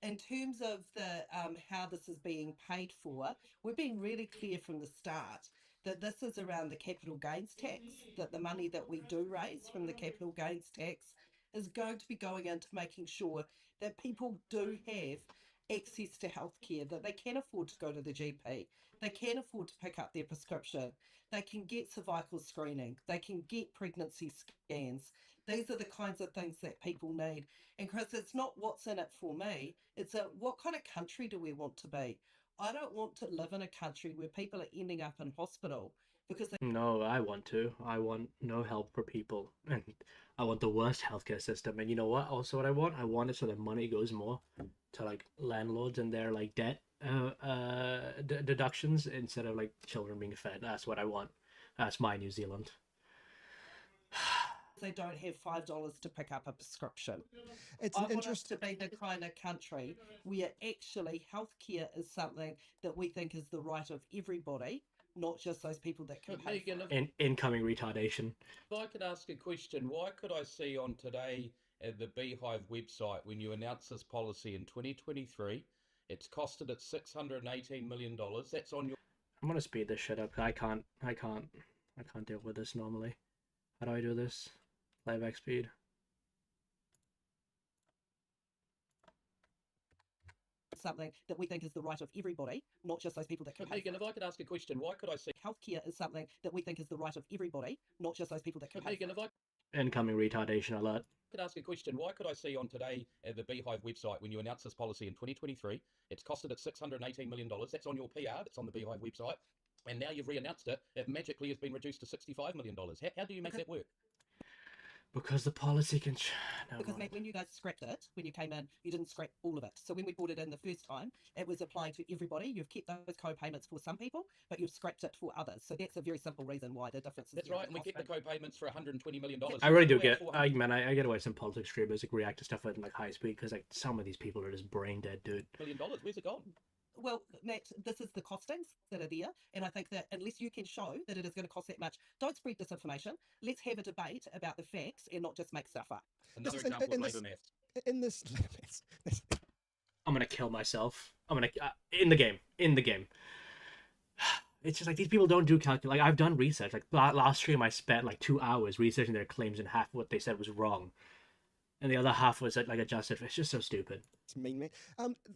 In terms of the how this is being paid for, we've been really clear from the start that this is around the capital gains tax, that the money that we do raise from the capital gains tax is going to be going into making sure that people do have access to healthcare, that they can afford to go to the GP, they can afford to pick up their prescription, they can get cervical screening, they can get pregnancy scans. These are the kinds of things that people need. And Chris, it's not what's in it for me, it's what kind of country do we want to be? I don't want to live in a country where people are ending up in hospital because they... No, I want to. I want no help for people. And I want the worst healthcare system. And you know what? Also what I want it so that money goes more to like landlords and their like debt deductions instead of like children being fed. That's what I want. That's my New Zealand. They don't have $5 to pick up a prescription. It's I want us to be the kind of country where actually healthcare is something that we think is the right of everybody, not just those people that can pay for it. Incoming retardation. If I could ask a question, why could I see on today at the Beehive website when you announced this policy in 2023, it's costed at $618 million. That's on your... I'm gonna speed this shit up. I can't deal with this normally. How do I do this? Playback speed. Something that we think is the right of everybody, not just those people that can pay for it. If I could ask a question, why could I see... Healthcare is something that we think is the right of everybody, not just those people that can pay for it. If I Incoming retardation alert. could ask a question, why could I see on today at the Beehive website when you announced this policy in 2023, it's costed at $618 million. That's on your PR, that's on the Beehive website. And now you've re-announced it, it magically has been reduced to $65 million. How do you make that work? Because the policy can... No, because Matt, when you guys scrapped it, when you came in, you didn't scrap all of it. So when we brought it in the first time, it was applying to everybody. You've kept those co-payments for some people, but you've scrapped it for others. So that's a very simple reason why the difference is... That's right, and we kept the co-payments for $120 million. I really do get... I get why some politics streamers like, react to stuff at like high speed, because like some of these people are just brain dead, dude. $1 million, where's it gone? Well, Matt, this is the costings that are there, and I think that unless you can show that it is going to cost that much, don't spread disinformation. Let's have a debate about the facts and not just make stuff up. Another example of Labour maths. In this... I'm gonna kill myself. I'm gonna... in the game. It's just like these people don't do calculate. Like I've done research. Like last stream, I spent like 2 hours researching their claims, and half of what they said was wrong, and the other half was like adjusted. It's just so stupid. It's mean, mate.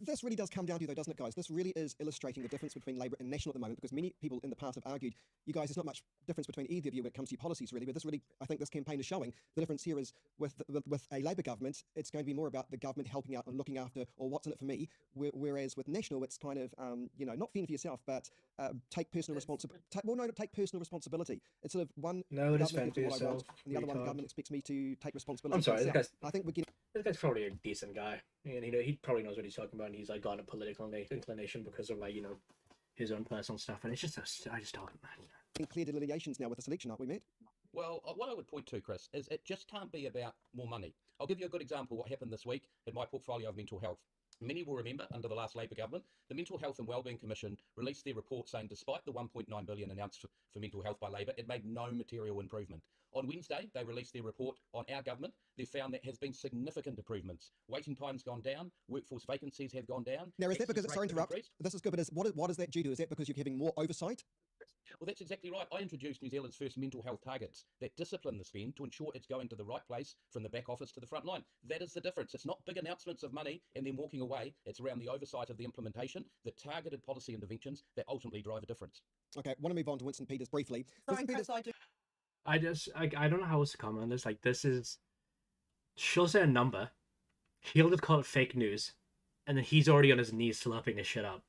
This really does come down to, though, doesn't it, guys? This really is illustrating the difference between Labour and National at the moment, because many people in the past have argued, you guys, there's not much difference between either of you when it comes to your policies, really. But this really, I think this campaign is showing the difference here is with a Labour government, it's going to be more about the government helping out and looking after, or what's in it for me, whereas with National, it's kind of, not fend for yourself, but take personal responsibility. Take personal responsibility. It's sort of one No, just government fend gives for me what I want, yourself. and the other one, the Retard. government expects me to take responsibility I'm for sorry, myself. I think we're getting. This guy's probably a decent guy, and he probably knows what he's talking about. And he's like got a political inclination because of like his own personal stuff. And it's just I just don't. Clear delineations now with this election, aren't we, Matt? Well, what I would point to, Chris, is it just can't be about more money. I'll give you a good example of what happened this week in my portfolio of mental health. Many will remember, under the last Labour government, the Mental Health and Wellbeing Commission released their report saying despite the $1.9 billion announced for mental health by Labour, it made no material improvement. On Wednesday, they released their report on our government. They found there has been significant improvements. Waiting times gone down, workforce vacancies have gone down. Now, is that because, accident sorry to rates have interrupt, increased. this is good, but what is that due to? Is that because you're having more oversight? Well, that's exactly right. I introduced New Zealand's first mental health targets that discipline the spend to ensure it's going to the right place from the back office to the front line. That is the difference. It's not big announcements of money and then walking away. It's around the oversight of the implementation, the targeted policy interventions that ultimately drive a difference. Okay, want to move on to Winston Peters briefly. Sorry, Winston Chris, Peters, I just I don't know how else to comment on this. Like this is, she'll say a number, he'll just call it fake news, and then he's already on his knees slurping this shit up.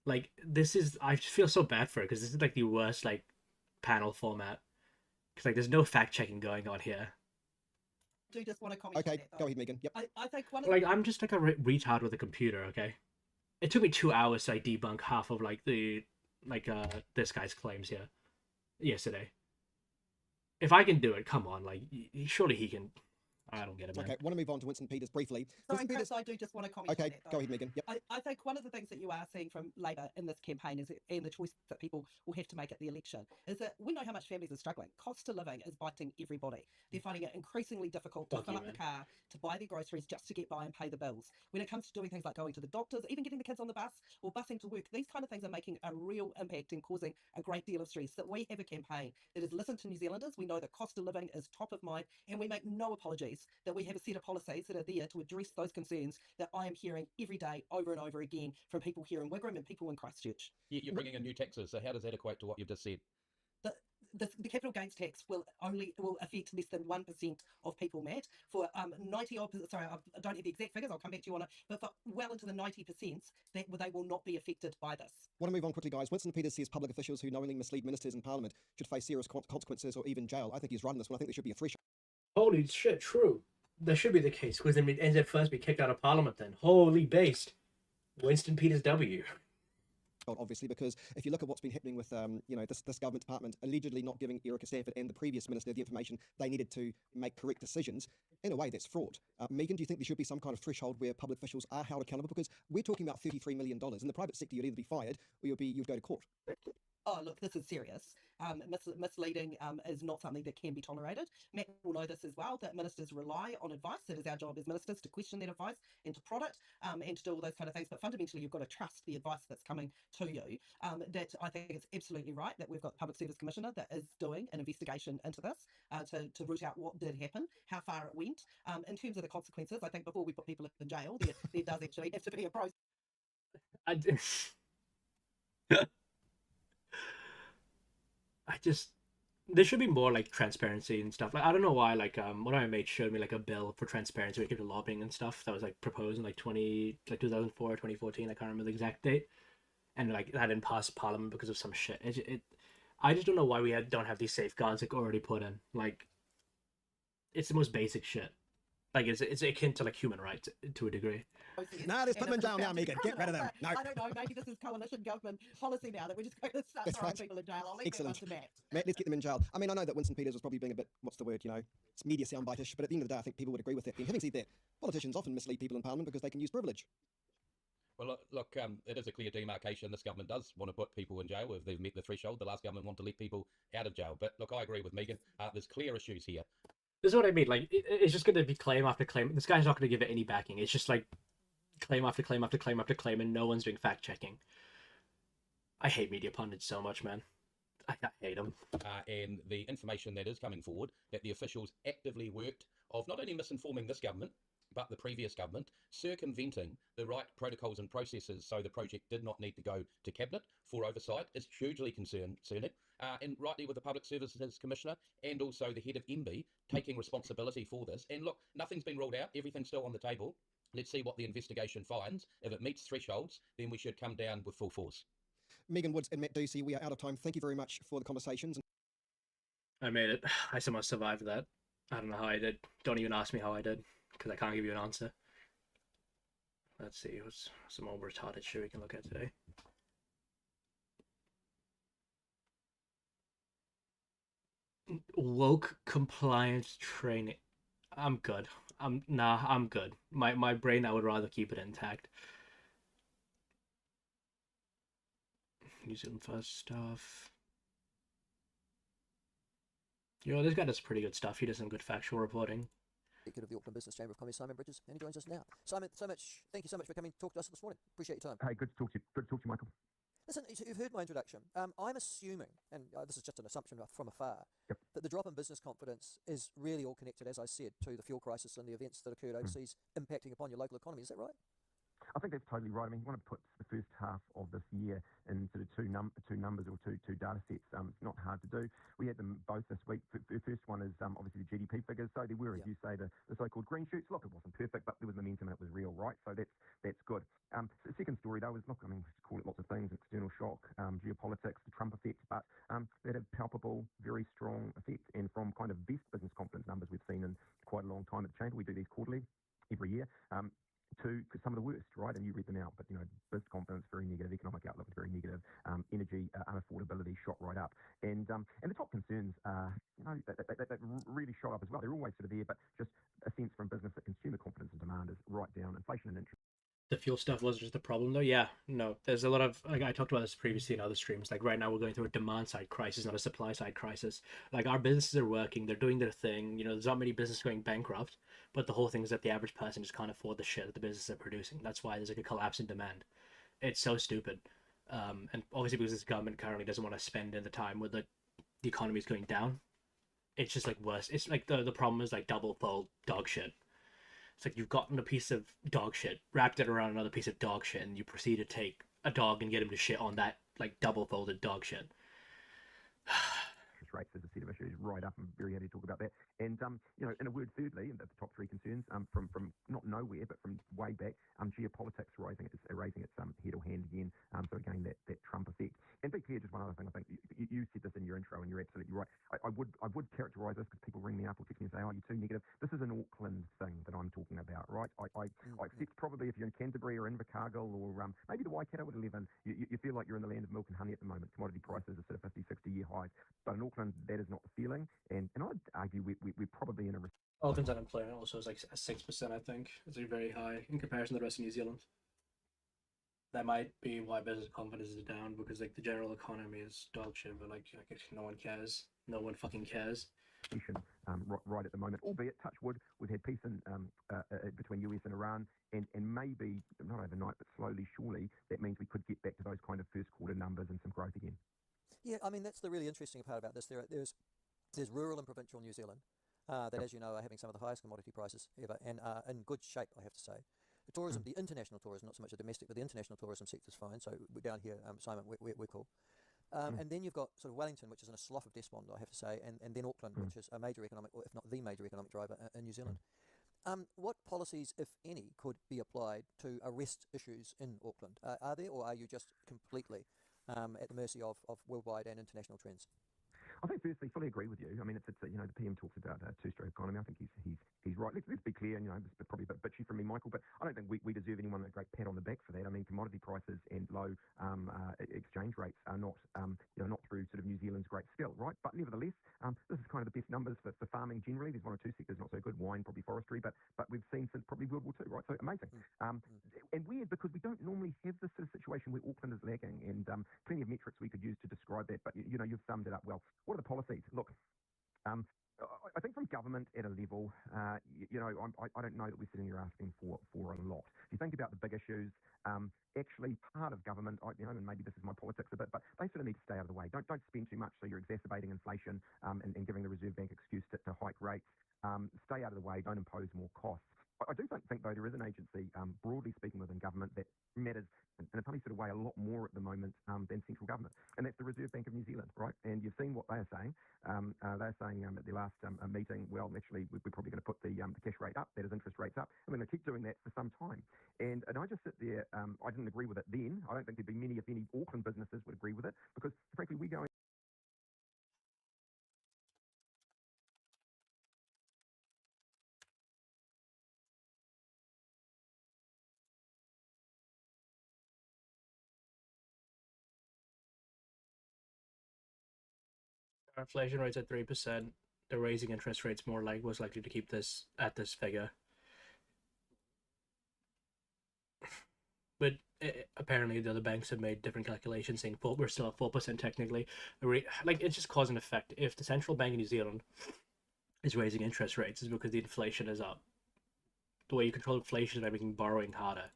Like this is, I just feel so bad for it because this is like the worst like panel format. Because like there's no fact checking going on here. I do just want to comment. okay, on that, go though. ahead, Megan. Yep. I think one of Like I'm just like a retard with a computer. Okay, it took me 2 hours to like debunk half of like the this guy's claims here yesterday. If I can do it, come on, like surely he can. I don't get it, man. Okay, want to move on to Winston Peters briefly. Sorry, Winston Chris, Peters, I do just want to comment. on okay, that, though. go ahead, Megan. Yep. I think one of the things that you are seeing from Labor in this campaign is, and the choices that people will have to make at the election, is that we know how much families are struggling. Cost of living is biting everybody. They're finding it increasingly difficult to Fuck fill you, up the man. car, to buy their groceries just to get by and pay the bills. When it comes to doing things like going to the doctors, even getting the kids on the bus or busing to work, these kind of things are making a real impact and causing a great deal of stress. That we have a campaign that is listen to New Zealanders. We know that cost of living is top of mind, and we make no apologies that we have a set of policies that are there to address those concerns that I am hearing every day over and over again from people here in Wigram and people in Christchurch. You're bringing in new taxes, so how does that equate to what you've just said? The capital gains tax will affect less than 1% of people, Matt. For 90 odd, sorry, I don't have the exact figures. I'll come back to you on it. But for well into the 90%, that they will not be affected by this. Want to move on quickly, guys. Winston Peters says public officials who knowingly mislead ministers in Parliament should face serious consequences or even jail. I think he's right on this one. I think there should be a threshold. Holy shit, true. That should be the case, because then NZ first be kicked out of Parliament then. Holy based. Winston Peters W. Obviously, because if you look at what's been happening with this government department allegedly not giving Erica Stanford and the previous minister the information they needed to make correct decisions, in a way that's fraud. Megan, do you think there should be some kind of threshold where public officials are held accountable? Because we're talking about $33 million. In the private sector, you'd either be fired or you'd go to court. Oh, look, this is serious. Misleading is not something that can be tolerated. Matt will know this as well, that ministers rely on advice. It is our job as ministers to question that advice and to prod it and to do all those kind of things. But fundamentally, you've got to trust the advice that's coming to you. That I think it's absolutely right that we've got the Public Service Commissioner that is doing an investigation into this to root out what did happen, how far it went. In terms of the consequences, I think before we put people in jail, there does actually have to be a process. There should be more like transparency and stuff. Like I don't know why like one of my mates showed me like a bill for transparency when it came to lobbying and stuff that was like proposed in like 2004 or 2014. I can't remember the exact date, and like that didn't pass Parliament because of some shit. I just don't know why we don't have these safeguards like already put in. Like it's the most basic shit. Like it's akin to like human rights to a degree. Nah, let's put them in jail now, Megan. Get rid of them. No. I don't know. Maybe this is coalition government policy now that we're just going to start That's throwing right. people in jail. I'll leave Excellent. that one to Matt. Matt, let's get them in jail. I mean, I know that Winston Peters was probably being a bit, what's the word, it's media soundbite-ish, but at the end of the day, I think people would agree with that. And having said that, politicians often mislead people in Parliament because they can use privilege. Well, look, it is a clear demarcation. This government does want to put people in jail if they've met the threshold. The last government wanted to let people out of jail. But look, I agree with Megan. There's clear issues here. This is what I mean. Like it's just going to be claim after claim. This guy's not going to give it any backing. It's just like claim after claim after claim after claim, and no one's doing fact checking. I hate media pundits so much, man. I hate them. And the information that is coming forward that the officials actively worked of not only misinforming this government, but the previous government, circumventing the right protocols and processes so the project did not need to go to Cabinet for oversight is hugely concerning. And rightly with the Public Services Commissioner and also the head of MB taking responsibility for this. And look, nothing's been ruled out, everything's still on the table. Let's see what the investigation finds. If it meets thresholds, then we should come down with full force. Megan Woods and Matt Ducey, we are out of time. Thank you very much for the conversations. I made it. I somehow survived that. I don't know how I did. Don't even ask me how I did, because I can't give you an answer. Let's see, what's some more retarded shit we can look at today. Woke compliance training. I'm good. I'm good. My brain, I would rather keep it intact. New Zealand first stuff. You know, this guy does pretty good stuff. He does some good factual reporting. Executive of the Auckland Business Chamber of Commerce, Simon Bridges, and he joins us now. Simon, thank you so much for coming to talk to us this morning. Appreciate your time. Hey, good to talk to you. Good to talk to you, Michael. Listen, you've heard my introduction. I'm assuming, and this is just an assumption from afar, that the drop in business confidence is really all connected, as I said, to the fuel crisis and the events that occurred overseas impacting upon your local economy. Is that right? I think that's totally right. I mean, you want to put the first half of this year in sort of two numbers or two data sets. It's not hard to do. We had them both this week. The first one is obviously the GDP figures. So there were, as you say, the so-called green shoots. Look, it wasn't perfect, but there was momentum and it was real, right? So that's good. The second story, though, is, look, I mean, we call it lots of things, external shock, geopolitics, the Trump effect, but that had palpable, very strong effect. And from kind of best business confidence numbers we've seen in quite a long time at the Chamber, we do these quarterly every year. To some of the worst, right? And you read them out, but, you know, business confidence, very negative, economic outlook, very negative, energy unaffordability shot right up. And the top concerns, you know, that really shot up as well. They're always sort of there, but just a sense from business that consumer confidence and demand is right down, inflation and interest. The fuel stuff was just a problem, though. Yeah, no, there's a lot of, like, I talked about this previously in other streams. Like, right now we're going through a demand side crisis, not a supply side crisis. Like, our businesses are working, they're doing their thing. You know, there's not many businesses going bankrupt, but the whole thing is that the average person just can't afford the shit that the businesses are producing. That's why there's like a collapse in demand. It's so stupid. And obviously because this government currently doesn't want to spend in the time where the economy is going down, it's just like worse. It's like the problem is like double fold dog shit. It's like you've gotten a piece of dog shit, wrapped it around another piece of dog shit, and you proceed to take a dog and get him to shit on that like double folded dog shit. Rates as a set of issues right up. I'm very happy to talk about that. And you know, in a word, thirdly, the top three concerns from not nowhere but from way back, geopolitics raising its head or hand again. So again, that Trump effect. And be clear, just one other thing. I think you said this in your intro, and you're absolutely right. I would characterise this because people ring me up or text me and say, "Oh, you're too negative." This is an Auckland thing that I'm talking about, right? I accept probably if you're in Canterbury or Invercargill or maybe the Waikato at 11, you feel like you're in the land of milk and honey at the moment. Commodity prices are sort of 50, 60-year highs. But in Auckland, that is not the feeling. And I'd argue we're probably in a... Auckland's unemployment also is like 6%, I think. It's like very high in comparison to the rest of New Zealand. That might be why business confidence is down, because like the general economy is dog shit, but like no one cares. No one fucking cares. Right at the moment, albeit, touch wood, we've had peace in, between US and Iran, and maybe, not overnight, but slowly, surely, that means we could get back to those kind of first quarter numbers and some growth again. Yeah, I mean, that's the really interesting part about this. There's rural and provincial New Zealand that, as you know, are having some of the highest commodity prices ever, and are in good shape, I have to say. The tourism, the international tourism, not so much the domestic, but the international tourism sector's fine. So we're down here, Simon, we're cool. And then you've got sort of Wellington, which is in a slough of despond, I have to say, and then Auckland, which is a major economic, or if not the major economic driver in New Zealand. What policies, if any, could be applied to arrest issues in Auckland? Are there, or are you just completely at the mercy of worldwide and international trends? I think firstly, fully agree with you. I mean, it's you know, the PM talks about a two-stroke economy. I think he's right. Let's be clear, you know, this is probably a bit bitchy from me, Michael, but I don't think we deserve anyone a great pat on the back for that. I mean, commodity prices and low exchange rates are not, you know, not through sort of New Zealand's great skill, right? But nevertheless, this is kind of the best numbers for farming generally. There's one or two sectors not so good, wine, probably forestry, but we've seen since probably World War II, right? So amazing. And weird because we don't normally have this sort of situation where Auckland is lagging, and plenty of metrics we could use to describe that. But you know, you've summed it up well. What are the policies? Look, I think from government at a level, I don't know that we're sitting here asking for a lot. If you think about the big issues, actually part of government, and maybe this is my politics a bit, but they sort of need to stay out of the way. Don't spend too much so you're exacerbating inflation and giving the Reserve Bank excuse to hike rates. Stay out of the way. Don't impose more costs. I do think, though, there is an agency, broadly speaking, within government that matters in a funny sort of way a lot more at the moment than central government, and that's the Reserve Bank of New Zealand, right? And you've seen what they are saying. They're saying at their last meeting, well, actually, we're probably going to put the cash rate up, that is, interest rates up, and we're going to keep doing that for some time. And I just sit there, I didn't agree with it then. I don't think there'd be many, if any, Auckland businesses would agree with it, because, frankly, we go Our inflation rate's at 3%. The raising interest rates was likely to keep this at this figure. But apparently the other banks have made different calculations saying we're still at 4% technically. It's just cause and effect. If the central bank in New Zealand is raising interest rates, it's because the inflation is up. The way you control inflation is by making borrowing harder.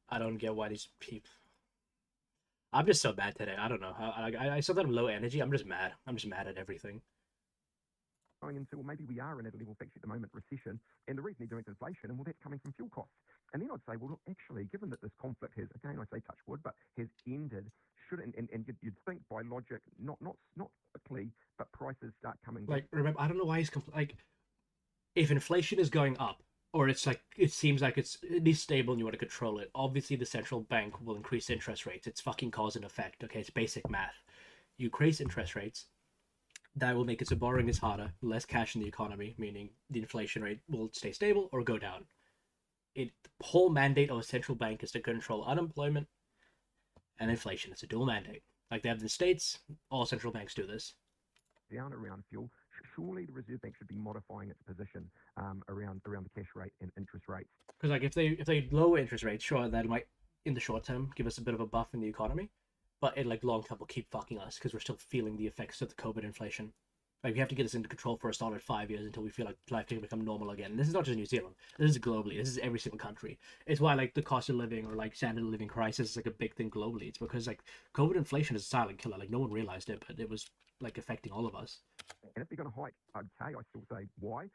I don't get why these people. I'm just so mad today. I don't know. I saw that I'm low energy. I'm just mad. I'm just mad at everything. going into, well, maybe we are in at a level, actually, at the moment, recession, and the reason they're doing it is inflation, and well, that's coming from fuel costs. And then I'd say, well, look, actually, given that this conflict has, again, I say touch wood, but has ended, should and you'd think by logic, not quickly, but prices start coming down. Remember, I don't know why he's if inflation is going up, or it seems like it's at least stable and you want to control it, obviously the central bank will increase interest rates. It's fucking cause and effect. Okay, it's basic math. You increase interest rates, that will make it so borrowing is harder, less cash in the economy, meaning the inflation rate will stay stable or go down. The whole mandate of a central bank is to control unemployment and inflation. It's a dual mandate. Like they have in the States, all central banks do this. Down around fuel, surely the Reserve Bank should be modifying its position around the cash rate and interest rates. Because if they lower interest rates, sure, that might in the short term give us a bit of a buff in the economy, but in long term will keep fucking us because we're still feeling the effects of the COVID inflation. We have to get this into control for a solid 5 years until we feel like life can become normal again. And this is not just New Zealand. This is globally. This is every single country. It's why the cost of living or standard of living crisis is a big thing globally. It's because COVID inflation is a silent killer. No one realized it, but it was affecting all of us. And if they're going to hike, okay, I still say why.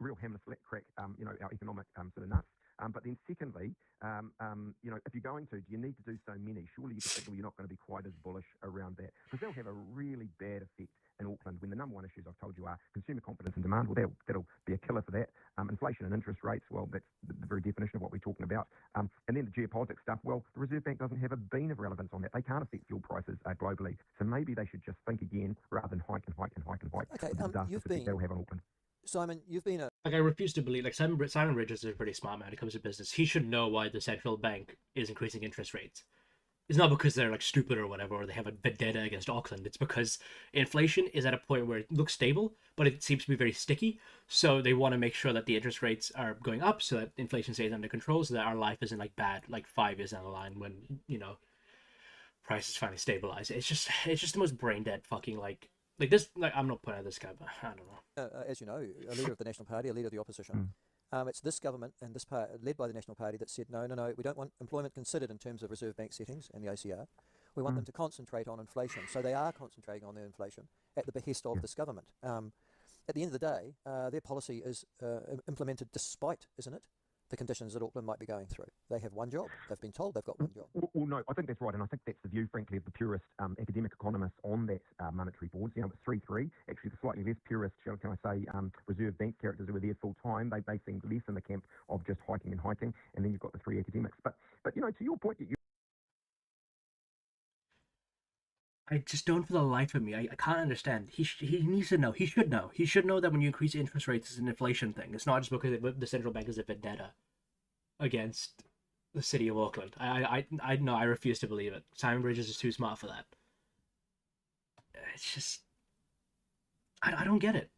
Real hammer crack, our economic sort of nuts. But then secondly, if you're going to, do you need to do so many? Surely you're not going to be quite as bullish around that, because they'll have a really bad effect in Auckland when the number one issues I've told you are consumer confidence and demand. Well, that'll be a killer for that. Inflation and interest rates, well, that's the very definition of what we're talking about. And then the geopolitics stuff, well, the Reserve Bank doesn't have a bean of relevance on that. They can't affect fuel prices globally. So maybe they should just think again rather than hike and hike and hike and hike. Okay, that'll have on Auckland. Simon, you've been a... I refuse to believe, Simon Bridges is a pretty smart man when it comes to business. He should know why the central bank is increasing interest rates. It's not because they're stupid or whatever, or they have a vendetta against Auckland. It's because inflation is at a point where it looks stable, but it seems to be very sticky. So they want to make sure that the interest rates are going up so that inflation stays under control, so that our life isn't bad 5 years down the line when, prices finally stabilize. It's just the most brain dead fucking I'm not putting out this guy, but I don't know. As you know, a leader of the National Party, a leader of the opposition. It's this government and this part, led by the National Party, that said, no, we don't want employment considered in terms of Reserve Bank settings and the OCR. We want them to concentrate on inflation. So they are concentrating on their inflation at the behest of this government. At the end of the day, their policy is implemented despite, isn't it, the conditions that Auckland might be going through. They have one job. They've been told they've got one job. Well, no, I think that's right, and I think that's the view, frankly, of the purist academic economists on that monetary board. It's 3-3. Actually, the slightly less purist, can I say, Reserve Bank characters who were there full time. They seem less in the camp of just hiking, and then you've got the three academics. But to your point, I just don't, for the life of me, I can't understand. He needs to know. He should know. He should know that when you increase interest rates, it's an inflation thing. It's not just because the central bank is a vendetta against the city of Auckland. I know. I refuse to believe it. Simon Bridges is too smart for that. It's just, I don't get it.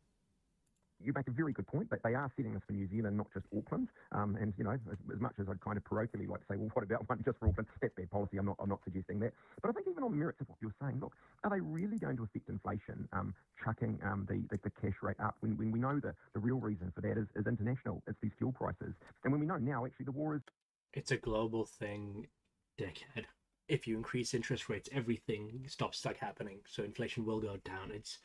you make a very good point that they are setting this for New Zealand, not just Auckland. And you know, as much as I'd kind of parochially like to say, well, what about one just for Auckland? That's bad policy. I'm not suggesting that. But I think even on the merits of what you're saying, look, are they really going to affect inflation? Chucking the cash rate up when we know the real reason for that is international. It's these fuel prices, and when we know now actually the war is. It's a global thing, dickhead. If you increase interest rates, everything stops like happening. So inflation will go down. It's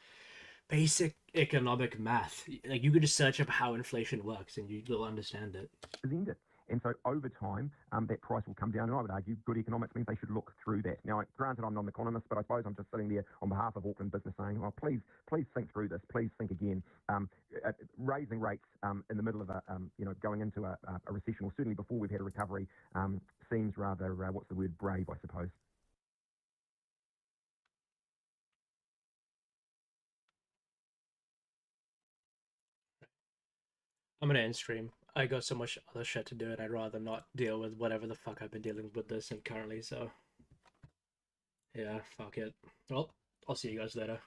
basic economic math. Like you could just search up how inflation works and you'll understand it. End it. And so over time, that price will come down. And I would argue good economics means they should look through that. Now, granted, I'm not an economist, but I suppose I'm just sitting there on behalf of Auckland business saying, oh, please think through this. Please think again. Raising rates in the middle of going into a recession, or certainly before we've had a recovery, seems rather, what's the word, brave, I suppose. I'm gonna end stream. I got so much other shit to do, and I'd rather not deal with whatever the fuck I've been dealing with this and currently. So, yeah, fuck it. Well, I'll see you guys later.